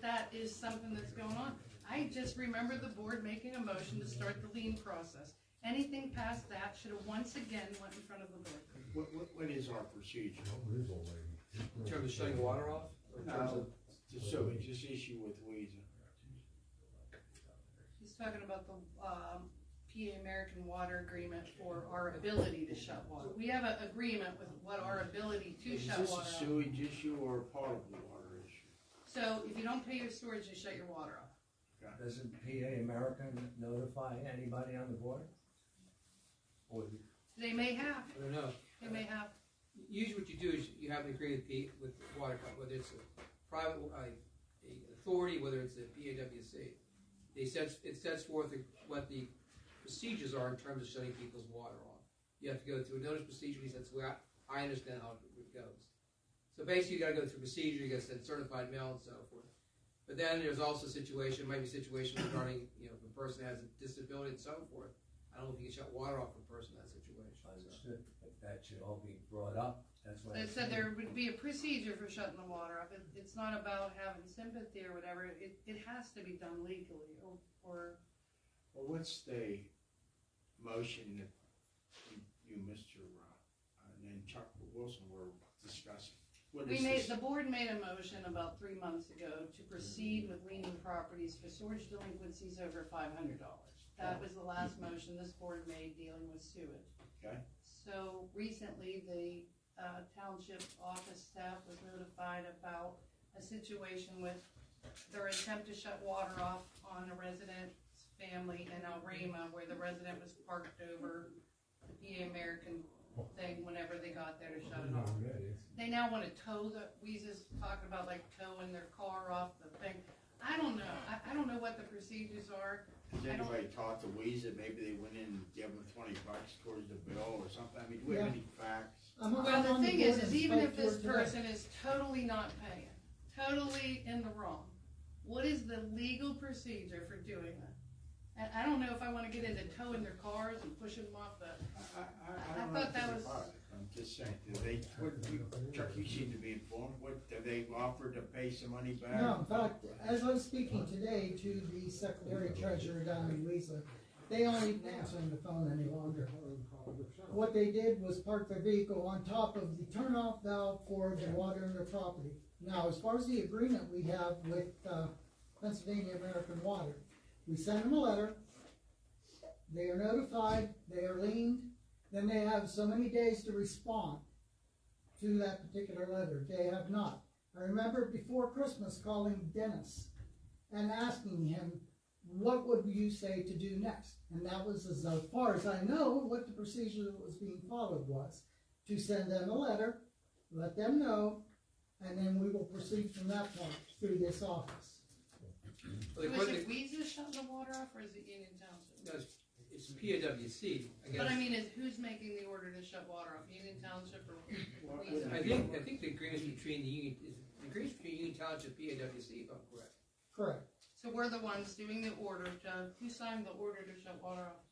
Speaker 1: that is something that's going on. I just remember the board making a motion to start the lien process. Anything past that should have once again went in front of the board.
Speaker 13: What is our procedure?
Speaker 7: In terms of shutting water off? Or in terms
Speaker 13: No,
Speaker 7: of
Speaker 13: the sewage, this issue with Louisa.
Speaker 1: He's talking about the PA American Water Agreement for our ability to shut water. We have an agreement with what our ability to shut water
Speaker 13: Is this
Speaker 1: off.
Speaker 13: a sewage issue or part of the water issue?
Speaker 1: So if you don't pay your storage, you shut your water off.
Speaker 2: Doesn't PA American notify anybody on the board? Or
Speaker 1: They may have.
Speaker 7: I don't know.
Speaker 1: They may have.
Speaker 7: Usually what you do is you have an agreement with the water company, whether it's a private a authority, whether it's a PAWC. It sets forth what the procedures are in terms of shutting people's water off. You have to go through a notice procedure. That's the way I understand how it goes. So basically, you got to go through procedure. You got to send certified mail and so forth. But then there's also might be a situation regarding, if a person has a disability and so forth. I don't know if you can shut water off for a person in that situation.
Speaker 2: understood, but that should all be brought up, that's what I
Speaker 1: They said there would be a procedure for shutting the water off. It's not about having sympathy or whatever. It has to be done legally or.
Speaker 13: Well, what's the motion that you Mr. And Chuck Wilson were discussing? What is this?
Speaker 1: The board made a motion about 3 months ago to proceed with liening properties for storage delinquencies over $500. That was the last motion this board made dealing with sewage.
Speaker 13: Okay.
Speaker 1: So recently, the township office staff was notified about a situation with their attempt to shut water off on a resident's family in Alrema, where the resident was parked over the PA American thing whenever they got there to shut it off. They now want to tow Weeza's talking about like towing their car off the thing. I don't know. I don't know what the procedures are.
Speaker 13: Has anybody talked to Weeza? Maybe they went in and gave them $20 towards the bill or something. I mean, do we have any facts?
Speaker 1: Well, the thing is even if this person is totally not paying, totally in the wrong, what is the legal procedure for doing that? And I don't know if I want to get into towing their cars and pushing them off the. I thought that was.
Speaker 13: I'm just saying, Chuck, you seem to be informed. Have they offered to pay some money back?
Speaker 19: No, in fact, as I'm speaking today to the secretary treasurer down in Louisa, they aren't even answering the phone any longer. What they did was park their vehicle on top of the turnoff valve for the water in their property. Now, as far as the agreement we have with Pennsylvania American Water, we send them a letter, they are notified, they are liened, then they have so many days to respond to that particular letter. They have not. I remember before Christmas calling Dennis and asking him, what would you say to do next? And that was, as far as I know, what the procedure that was being followed was to send them a letter, let them know, and then we will proceed from that point through this office.
Speaker 1: So is it Weezer shutting the water off, or is it Union Township?
Speaker 7: No, it's PAWC, I guess.
Speaker 1: But I mean, who's making the order to shut water off, Union Township or Weezer?
Speaker 7: I think the agreement between Union Township and PAWC, if I'm correct.
Speaker 19: Correct.
Speaker 1: So we're the ones doing the order, who signed the order to shut water off?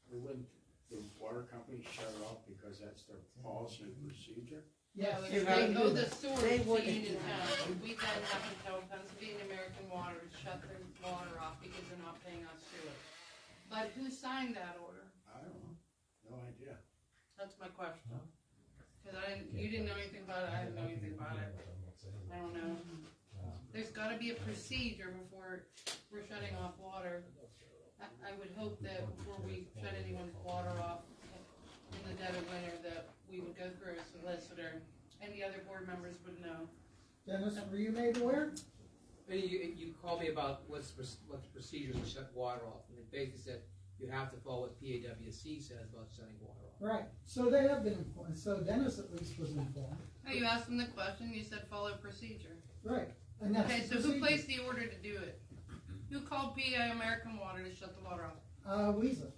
Speaker 13: Wouldn't the water company shut it off because that's their policy and procedure?
Speaker 1: Yeah,
Speaker 19: Yes.
Speaker 1: they owe the sewer
Speaker 10: They
Speaker 1: to
Speaker 10: wouldn't
Speaker 1: Union
Speaker 10: do that.
Speaker 1: Township. We then have to tell Pennsylvania American Water to shut their water off because they're not paying us sewer. But who signed that order?
Speaker 13: I don't know. No idea.
Speaker 1: That's my question. Because you didn't know anything about it, I didn't know anything about it. I don't know. There's gotta be a procedure before we're shutting off water. I would hope that before we shut anyone's water off in the dead of winter, that we would go through a solicitor, and the other board members would know.
Speaker 19: Dennis, were you made aware?
Speaker 7: You called me about what the procedures to shut water off, and it basically said you have to follow what PAWC says about shutting water off.
Speaker 19: Right. So they have been informed. So Dennis at least was informed.
Speaker 1: Oh, you asked them the question, you said follow procedure.
Speaker 19: Right. And that's
Speaker 1: Okay,
Speaker 19: the
Speaker 1: so who
Speaker 19: procedure.
Speaker 1: placed the order to do it? Who called PA American Water to shut the water off?
Speaker 19: Weezer.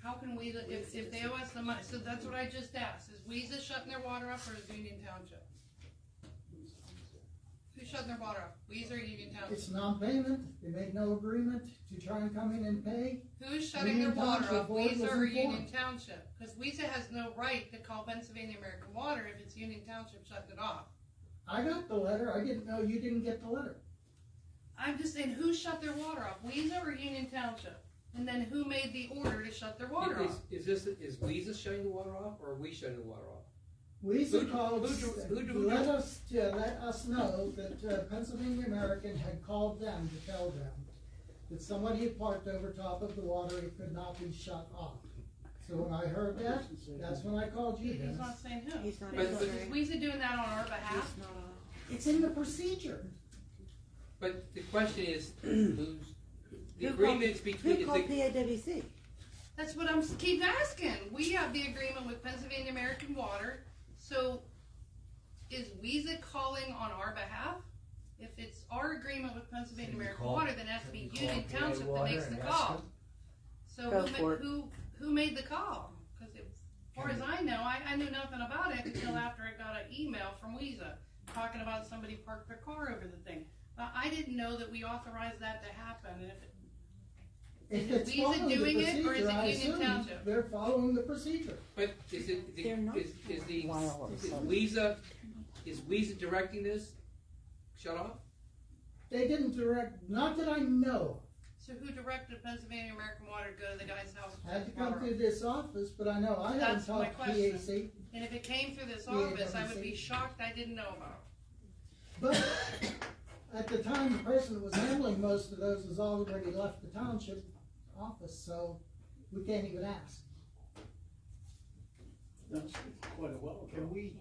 Speaker 1: How can we, if they owe us the money, so that's what I just asked, is Weezer shutting their water off or is Union Township? Who's shutting their water off, Weezer or Union Township?
Speaker 19: It's non-payment. They made no agreement to try and come in and pay.
Speaker 1: Who's shutting their
Speaker 19: Union
Speaker 1: water
Speaker 19: Township
Speaker 1: off,
Speaker 19: board was
Speaker 1: Weezer or Union
Speaker 19: informed.
Speaker 1: Township? Because Weezer has no right to call Pennsylvania American Water if it's Union Township shutting it off.
Speaker 19: I got the letter. I didn't know you didn't get the letter.
Speaker 1: I'm just saying, who shut their water off, Weezer or Union Township? And then who made the order to shut their water off?
Speaker 7: Is Weezer shutting the water off, or are we shutting the water off?
Speaker 19: Weezer called
Speaker 7: who
Speaker 19: let us know that Pennsylvania American had called them to tell them that somebody had parked over top of the water. It could not be shut off. So when I heard that, that's when I called you,
Speaker 1: He's
Speaker 19: Dennis.
Speaker 1: not saying who.
Speaker 12: He's not
Speaker 7: But-
Speaker 12: in
Speaker 7: but-
Speaker 12: there.
Speaker 1: Is Weezer doing that on our behalf?
Speaker 12: He's not on.
Speaker 19: It's in the procedure.
Speaker 7: But the question is, the
Speaker 12: Who
Speaker 7: agreements
Speaker 12: called,
Speaker 7: between
Speaker 12: who called PAWC?
Speaker 1: That's what I'm keep asking. We have the agreement with Pennsylvania American Water, so is Weezer calling on our behalf? If it's our agreement with Pennsylvania American Water, then it has to be Union Township that makes the call. So
Speaker 12: Go for it.
Speaker 1: who made the call? Because as far as I know, I knew nothing about it until after I got an email from Weezer talking about somebody parked their car over the thing. I didn't know that we authorized that to happen. And
Speaker 19: If
Speaker 1: is
Speaker 19: it's
Speaker 1: Weezer
Speaker 19: following the
Speaker 1: doing it, or is
Speaker 19: procedure,
Speaker 1: it
Speaker 19: I
Speaker 1: Union
Speaker 19: assume
Speaker 1: Township?
Speaker 19: they're following the procedure.
Speaker 7: But is it
Speaker 12: They're not.
Speaker 7: is Weezer directing this shut off?
Speaker 19: They didn't direct, not that I know.
Speaker 1: So who directed Pennsylvania American Water to go to the guy's house?
Speaker 19: I had to
Speaker 1: Water
Speaker 19: come through this office, but I know I haven't
Speaker 1: That's my
Speaker 19: talked to
Speaker 1: question.
Speaker 19: PAC.
Speaker 1: And if it came through this office, I would be
Speaker 19: PAWC.
Speaker 1: shocked I didn't know about.
Speaker 19: But at the time, the person that was handling most of those has already left the township office, so we can't even ask.
Speaker 13: That's quite a while. Can we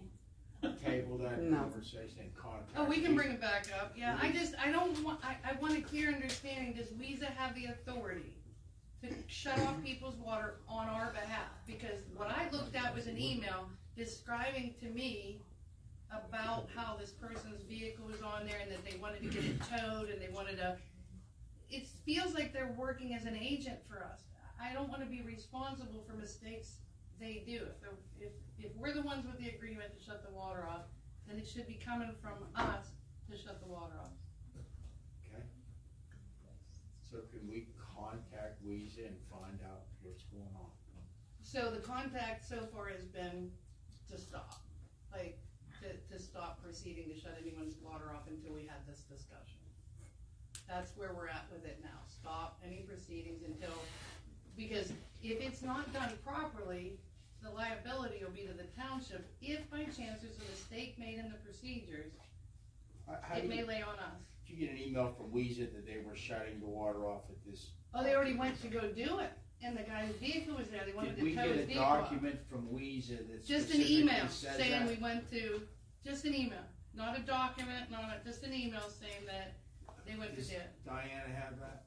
Speaker 13: table that
Speaker 12: No.
Speaker 13: conversation and contact?
Speaker 1: Oh, we can bring it back up, yeah, I want a clear understanding, does Weezer have the authority to shut off people's water on our behalf? Because what I looked at was an email describing to me about how this person's vehicle was on there and that they wanted to get it towed and they wanted to, it feels like they're working as an agent for us. I don't wanna be responsible for mistakes they do. If we're the ones with the agreement to shut the water off, then it should be coming from us to shut the water off.
Speaker 13: Okay. So can we contact Weezer and find out what's going on?
Speaker 1: So the contact so far has been to stop, like, to stop proceeding to shut anyone's water off until we had this discussion. That's where we're at with it now. Stop any proceedings until, because if it's not done properly, the liability will be to the township. If by chance there's a mistake made in the procedures, it may lay on us.
Speaker 13: Did you get an email from Weezer that they were shutting the water off at this?
Speaker 1: Oh, they already went to go do it, and the guy's vehicle was there. They wanted
Speaker 13: Did we
Speaker 1: to tow
Speaker 13: get
Speaker 1: his
Speaker 13: a
Speaker 1: vehicle off.
Speaker 13: document from Weezer that
Speaker 1: Just an
Speaker 13: specifically
Speaker 1: email
Speaker 13: says
Speaker 1: saying
Speaker 13: that?
Speaker 1: we went to, just an email, not a document, just an email saying that they went to
Speaker 13: Does
Speaker 1: do it.
Speaker 13: Diana have that?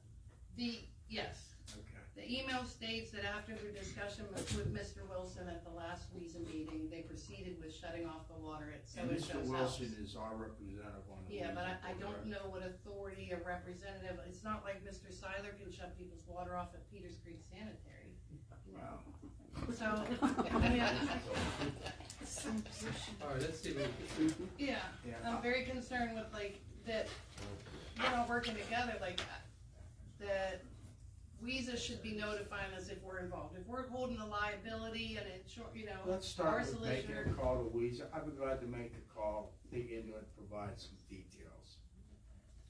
Speaker 1: Yes.
Speaker 13: Okay.
Speaker 1: The email states that after their discussion with Mr. Wilson at the last WESA meeting, they proceeded with shutting off the water at
Speaker 13: And
Speaker 1: so-and-so's
Speaker 13: Mr.
Speaker 1: house.
Speaker 13: Wilson is our representative on the.
Speaker 1: Yeah, but
Speaker 13: WESA
Speaker 1: I
Speaker 13: board,
Speaker 1: don't know what authority a representative, it's not like Mr. Seiler can shut people's water off at Peters Creek Sanitary.
Speaker 13: Wow.
Speaker 1: So, I mean,
Speaker 7: Alright, let's see what we can.
Speaker 1: yeah, I'm very concerned with like, that we're all working together, like, that WESA should be notifying us if we're involved. If we're holding the liability and it's, you know,
Speaker 13: Let's
Speaker 1: our
Speaker 13: start with making
Speaker 1: solicitor.
Speaker 13: a call to Weezer. I'd be glad to make the call, dig into it, provide some details.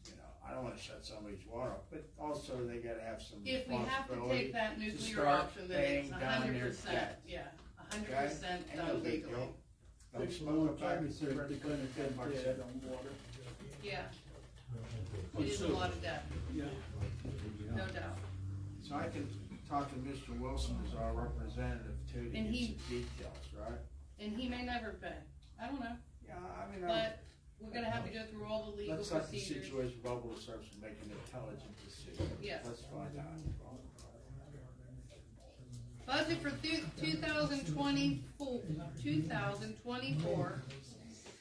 Speaker 13: You know, I don't wanna shut somebody's water off, but also they gotta have some
Speaker 1: If we have to
Speaker 13: responsibility
Speaker 1: take that
Speaker 13: to
Speaker 1: nuclear
Speaker 13: start
Speaker 1: option, then
Speaker 13: paying
Speaker 1: it's
Speaker 13: down their
Speaker 1: 100%,
Speaker 13: debt.
Speaker 1: yeah,
Speaker 13: Okay?
Speaker 1: 100%
Speaker 13: Ain't no
Speaker 1: done
Speaker 13: big
Speaker 1: legally.
Speaker 13: deal. Don't
Speaker 11: Takes a
Speaker 13: smoke
Speaker 11: long
Speaker 13: up
Speaker 11: time
Speaker 13: back
Speaker 11: to
Speaker 13: to
Speaker 11: serve the benefit on water.
Speaker 1: Yeah, it is a lot of debt,
Speaker 11: Yeah.
Speaker 1: no doubt.
Speaker 13: So I can talk to Mr. Wilson as our representative too, to
Speaker 1: And
Speaker 13: get
Speaker 1: he-
Speaker 13: some details, right?
Speaker 1: And he may never pay, I don't know,
Speaker 13: Yeah, I mean,
Speaker 1: but we're gonna have to go through all the legal
Speaker 13: let's let the
Speaker 1: procedures.
Speaker 13: situation bubble starts making an intelligent decision.
Speaker 1: Yes.
Speaker 13: Let's find out.
Speaker 1: Budget for 2024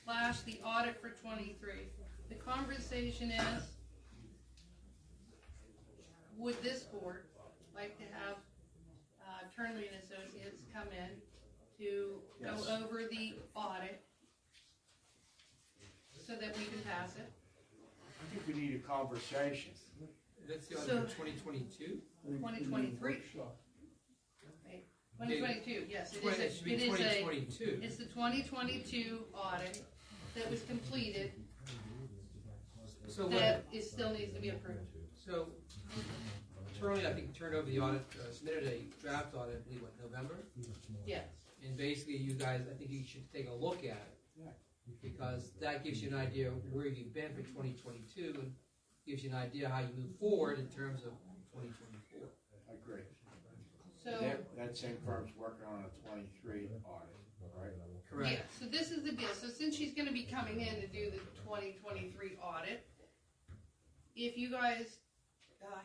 Speaker 1: / the audit for 23. The conversation is, would this board like to have Turnley and Associates come in to
Speaker 13: Yes.
Speaker 1: go over the audit so that we can pass it?
Speaker 13: I think we need a conversation.
Speaker 7: That's the
Speaker 1: So-
Speaker 7: audit for 2022?
Speaker 1: 2023. 2022, yes, it is
Speaker 7: It should be
Speaker 1: it is
Speaker 7: 2022.
Speaker 1: it's the 2022 audit that was completed,
Speaker 7: So
Speaker 1: that it still needs to be approved.
Speaker 7: So, Turley, I think, turned over the audit, submitted a draft audit, I believe, what, November?
Speaker 1: Yes.
Speaker 7: And basically, you guys, I think you should take a look at it. Because that gives you an idea of where you've been for 2022, and gives you an idea how you move forward in terms of 2024.
Speaker 13: I agree.
Speaker 1: So,
Speaker 13: That same firm's working on a 23 audit, right?
Speaker 7: Correct.
Speaker 1: yeah, so this is the deal, so since she's gonna be coming in to do the 2023 audit, if you guys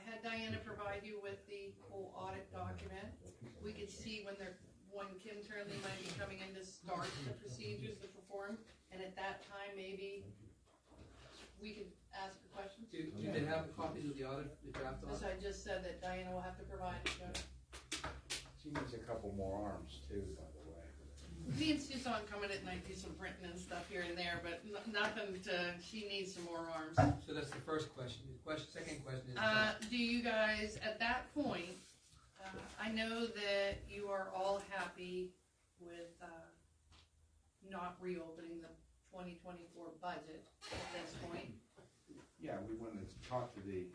Speaker 1: had Diana provide you with the whole audit document, we could see when Kim Turnley might be coming in to start the procedures to perform, and at that time, maybe we could ask her questions.
Speaker 7: Do they have copies of the audit, the draft
Speaker 1: As
Speaker 7: audit?
Speaker 1: I just said, that Diana will have to provide it, so.
Speaker 13: She needs a couple more arms too, by the way.
Speaker 1: Me and Susan come in at night, do some printing and stuff here and there, but nothing to, she needs some more arms.
Speaker 7: So that's the first question. Second question is,
Speaker 1: Do you guys, at that point, I know that you are all happy with, not reopening the 2024 budget at this point.
Speaker 13: Yeah, we want to talk to the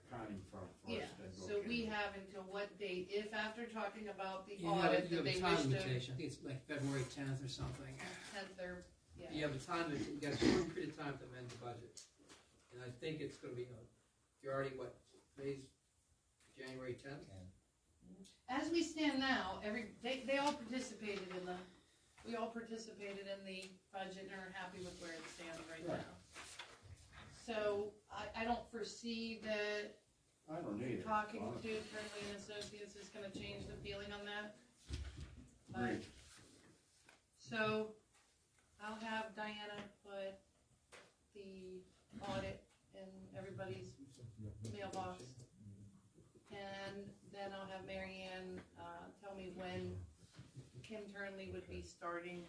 Speaker 13: accounting firm
Speaker 1: Yeah,
Speaker 13: first.
Speaker 1: so we have until what date, if after talking about the
Speaker 7: you have
Speaker 1: audit,
Speaker 7: a
Speaker 1: that they
Speaker 7: time
Speaker 1: wish to,
Speaker 7: limitation, I think it's like February 10th or something.
Speaker 1: has their, yeah.
Speaker 7: You have a time, you got a short period of time to amend the budget. And I think it's gonna be, you're already, what, today's January 10th?
Speaker 1: As we stand now, they all participated in we all participated in the budget and are happy with where it stands right now. So, I don't foresee that
Speaker 13: I don't either.
Speaker 1: talking to Turnley and Associates is gonna change the feeling on that. But,
Speaker 13: Agreed.
Speaker 1: so, I'll have Diana put the audit in everybody's mailbox. And then I'll have Mary Ann, tell me when Kim Turnley would be starting.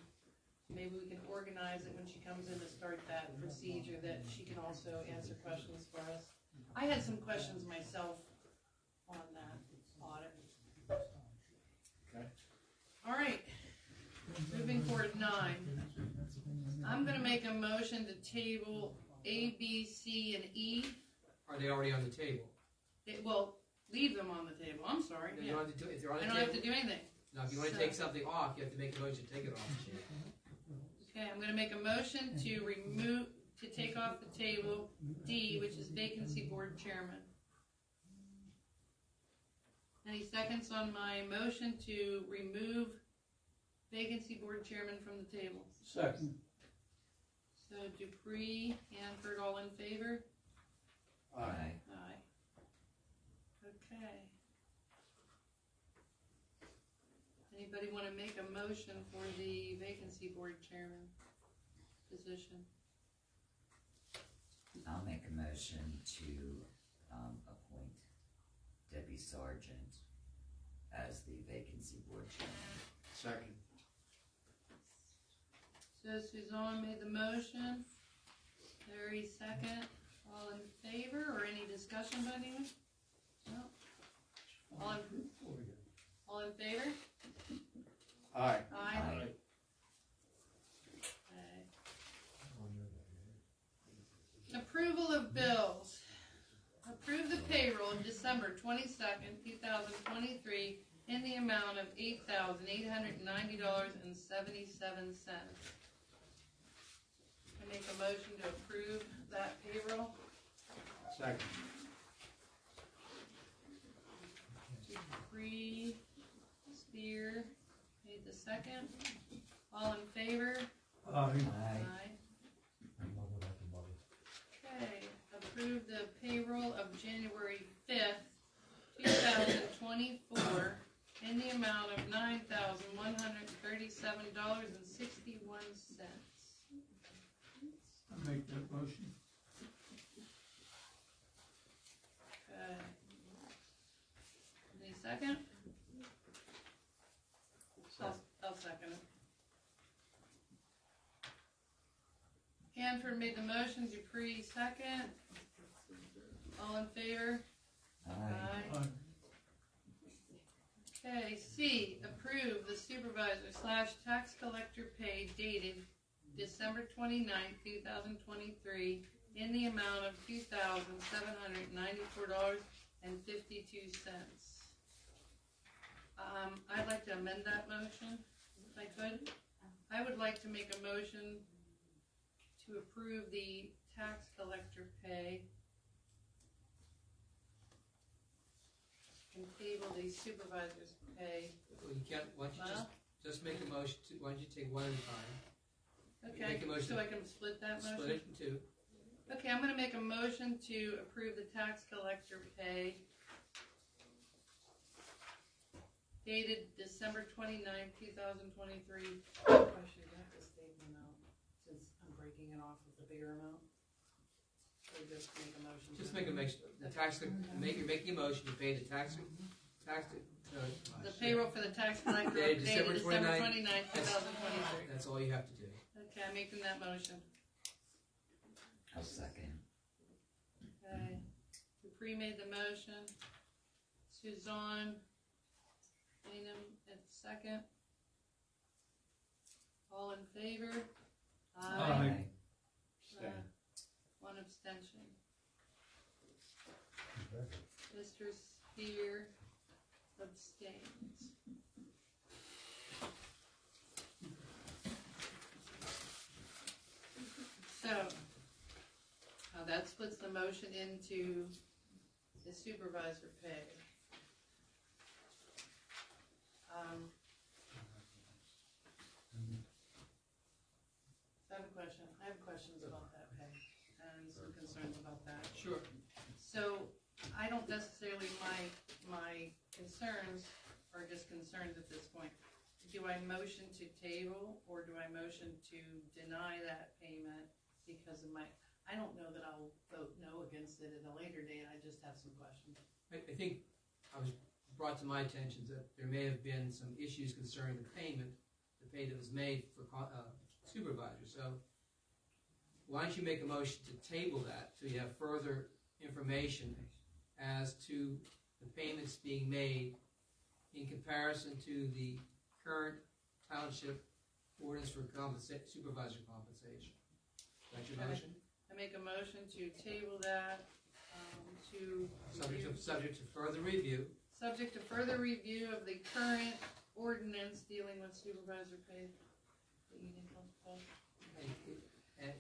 Speaker 1: Maybe we can organize it when she comes in to start that procedure, that she can also answer questions for us. I had some questions myself on that audit.
Speaker 13: Okay.
Speaker 1: All right, moving forward, 9. I'm gonna make a motion to table A, B, C, and E.
Speaker 7: Are they already on the table?
Speaker 1: Well, leave them on the table, I'm sorry.
Speaker 7: No, you
Speaker 1: Yeah.
Speaker 7: don't have to do, if they're on
Speaker 1: I
Speaker 7: the
Speaker 1: don't
Speaker 7: table.
Speaker 1: have to do anything.
Speaker 7: Now, if you wanna
Speaker 1: So-
Speaker 7: take something off, you have to make a motion to take it off.
Speaker 1: Okay, I'm gonna make a motion to take off the table D, which is vacancy board chairman. Any seconds on my motion to remove vacancy board chairman from the table?
Speaker 11: Second.
Speaker 1: So Dupree, Hanford, all in favor?
Speaker 13: Aye.
Speaker 1: Aye. Okay. Anybody wanna make a motion for the vacancy board chairman position?
Speaker 14: I'll make a motion to, appoint Debbie Sargent as the vacancy board chairman.
Speaker 13: Second.
Speaker 1: So Suzanne made the motion, Larry second, all in favor, or any discussion by anyone? No? All in favor?
Speaker 13: Aye.
Speaker 1: Aye. Okay. Approval of bills. Approve the payroll of December 22nd, 2023 in the amount of $8,890.77. I make a motion to approve that payroll.
Speaker 13: Second.
Speaker 1: Dupree, Spear, made the second. All in favor?
Speaker 11: Aye.
Speaker 1: Aye. Okay, approve the payroll of January 5th, 2024 in the amount of $9,137.61.
Speaker 11: I make that motion.
Speaker 1: Okay. Any second? I'll second it. Hanford made the motion, Dupree second. All in favor? Aye. Okay, C, approve the supervisor / tax collector pay dated December 29th, 2023 in the amount of $2,794.52. I'd like to amend that motion, if I could. I would like to make a motion to approve the tax collector pay and table the supervisor's pay.
Speaker 7: Well, you can't, why don't you just make a motion to, why don't you take one at a time?
Speaker 1: Okay,
Speaker 7: Make a motion,
Speaker 1: so I can split that motion?
Speaker 7: split it in two.
Speaker 1: Okay, I'm gonna make a motion to approve the tax collector pay dated December 29th, 2023.
Speaker 6: Question, do I have to state the amount, since I'm breaking it off of the bigger amount? Or just make a motion?
Speaker 7: Just make a motion, the tax, you're making a motion to pay the
Speaker 1: The payroll for the tax collector
Speaker 7: dated
Speaker 1: dated
Speaker 7: December
Speaker 1: December
Speaker 7: 29th,
Speaker 1: 29th, 2023.
Speaker 7: That's all you have to do.
Speaker 1: Okay, I'm making that motion.
Speaker 14: I'll second.
Speaker 1: Okay, Dupree made the motion. Suzanne, Lanham at second. All in favor?
Speaker 11: Aye.
Speaker 1: One abstention. Mr. Spear abstains. So, that splits the motion into the supervisor pay. I have questions about that pay and some concerns about that.
Speaker 7: Sure.
Speaker 1: So, I don't necessarily, my concerns are just concerns at this point. Do I motion to table, or do I motion to deny that payment because of I don't know that I'll vote no against it at a later date, I just have some questions.
Speaker 7: I think I was brought to my attention that there may have been some issues concerning the payment, the pay that was made for supervisor. So why don't you make a motion to table that so you have further information as to the payments being made in comparison to the current township ordinance for supervisor compensation. That's your motion?
Speaker 1: I make a motion to table that to
Speaker 7: subject to further review.
Speaker 1: Subject to further review of the current ordinance dealing with supervisor pay. The Union Township.
Speaker 7: Okay,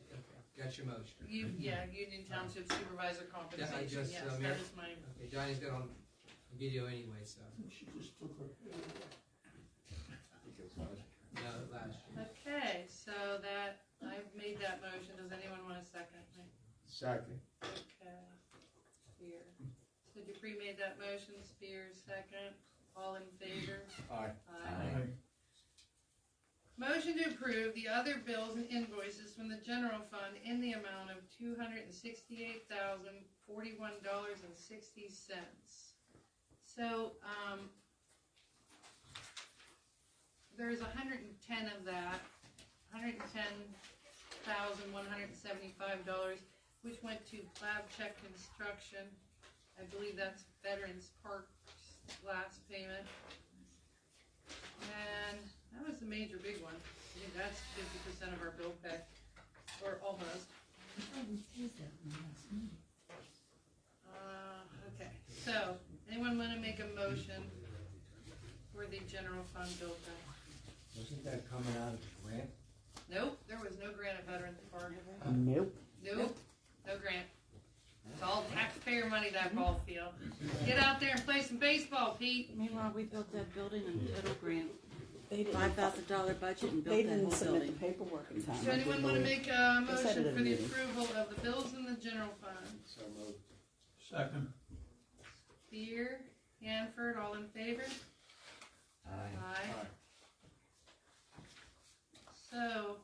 Speaker 7: got your motion.
Speaker 1: Union Township supervisor compensation. Yes, that is my.
Speaker 7: Okay, Johnny's got on video anyway, so.
Speaker 11: She just took her.
Speaker 7: No, last year.
Speaker 1: Okay, so that I've made that motion. Does anyone want a second?
Speaker 13: Second.
Speaker 1: Okay. Here. So Dupree Humphrey made that motion, Spears second. All in favor?
Speaker 13: Aye.
Speaker 1: Aye. Motion to approve the other bills and invoices from the general fund in the amount of $268,041.60. So, there's 110 of that, $110,175, which went to Check Construction. I believe that's Veterans Park's last payment. And that was the major big one. I think that's 50% of our bill pay, or almost. Okay, so anyone want to make a motion for the general fund bill pay?
Speaker 2: Wasn't that coming out of the grant?
Speaker 1: Nope, there was no grant at Veterans Park.
Speaker 12: Nope.
Speaker 1: Nope, no grant. It's all taxpayer money, that ball field. Get out there and play some baseball, Pete.
Speaker 12: Meanwhile, we built that building on total grant.
Speaker 20: They didn't-
Speaker 12: $5,000 budget and
Speaker 20: They
Speaker 12: built that
Speaker 20: didn't
Speaker 12: whole
Speaker 20: submit
Speaker 12: building.
Speaker 20: the paperwork in time.
Speaker 1: So anyone want to make a
Speaker 20: They said
Speaker 1: motion
Speaker 20: it at
Speaker 1: for
Speaker 20: a
Speaker 1: the
Speaker 20: meeting.
Speaker 1: approval of the bills in the general fund?
Speaker 13: So moved.
Speaker 11: Second.
Speaker 1: Spear, Hanford, all in favor?
Speaker 14: Aye.
Speaker 1: So,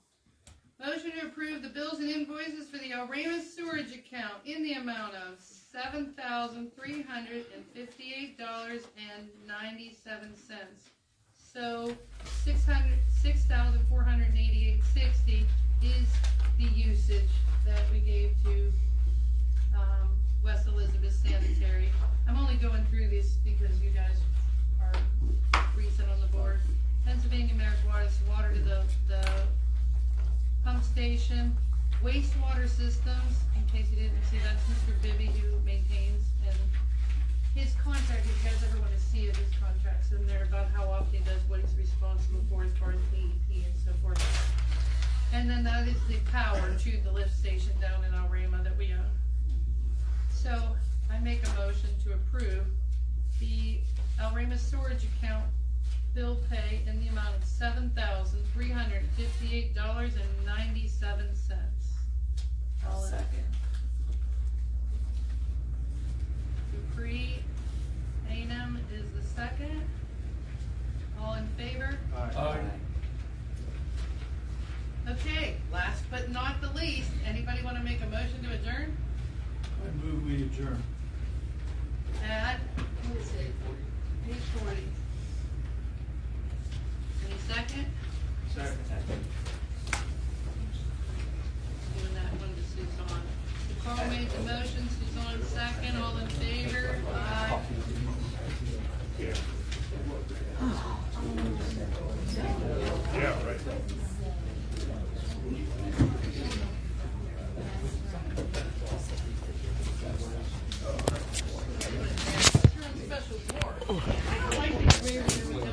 Speaker 1: motion to approve the bills and invoices for the El Ramos sewerage account in the amount of $7,358.97. So, $6,488.60 is the usage that we gave to West Elizabeth Sanitary. I'm only going through this because you guys are recent on the board. Pennsylvania American Water to the pump station, wastewater systems, in case you didn't see, that's Mr. Bibby who maintains, and his contract, if you guys ever want to see it, his contract's in there about how often he does what he's responsible for as far as DEP and so forth. And then that is the power to the lift station down in Alrama that we own. So I make a motion to approve the Alrama storage account bill pay in the amount of $7,358.97.
Speaker 14: I'll second.
Speaker 1: Dupree, Hanem is the second. All in favor?
Speaker 11: Aye.
Speaker 1: Okay, last but not the least, anybody want to make a motion to adjourn?
Speaker 11: I move we adjourn.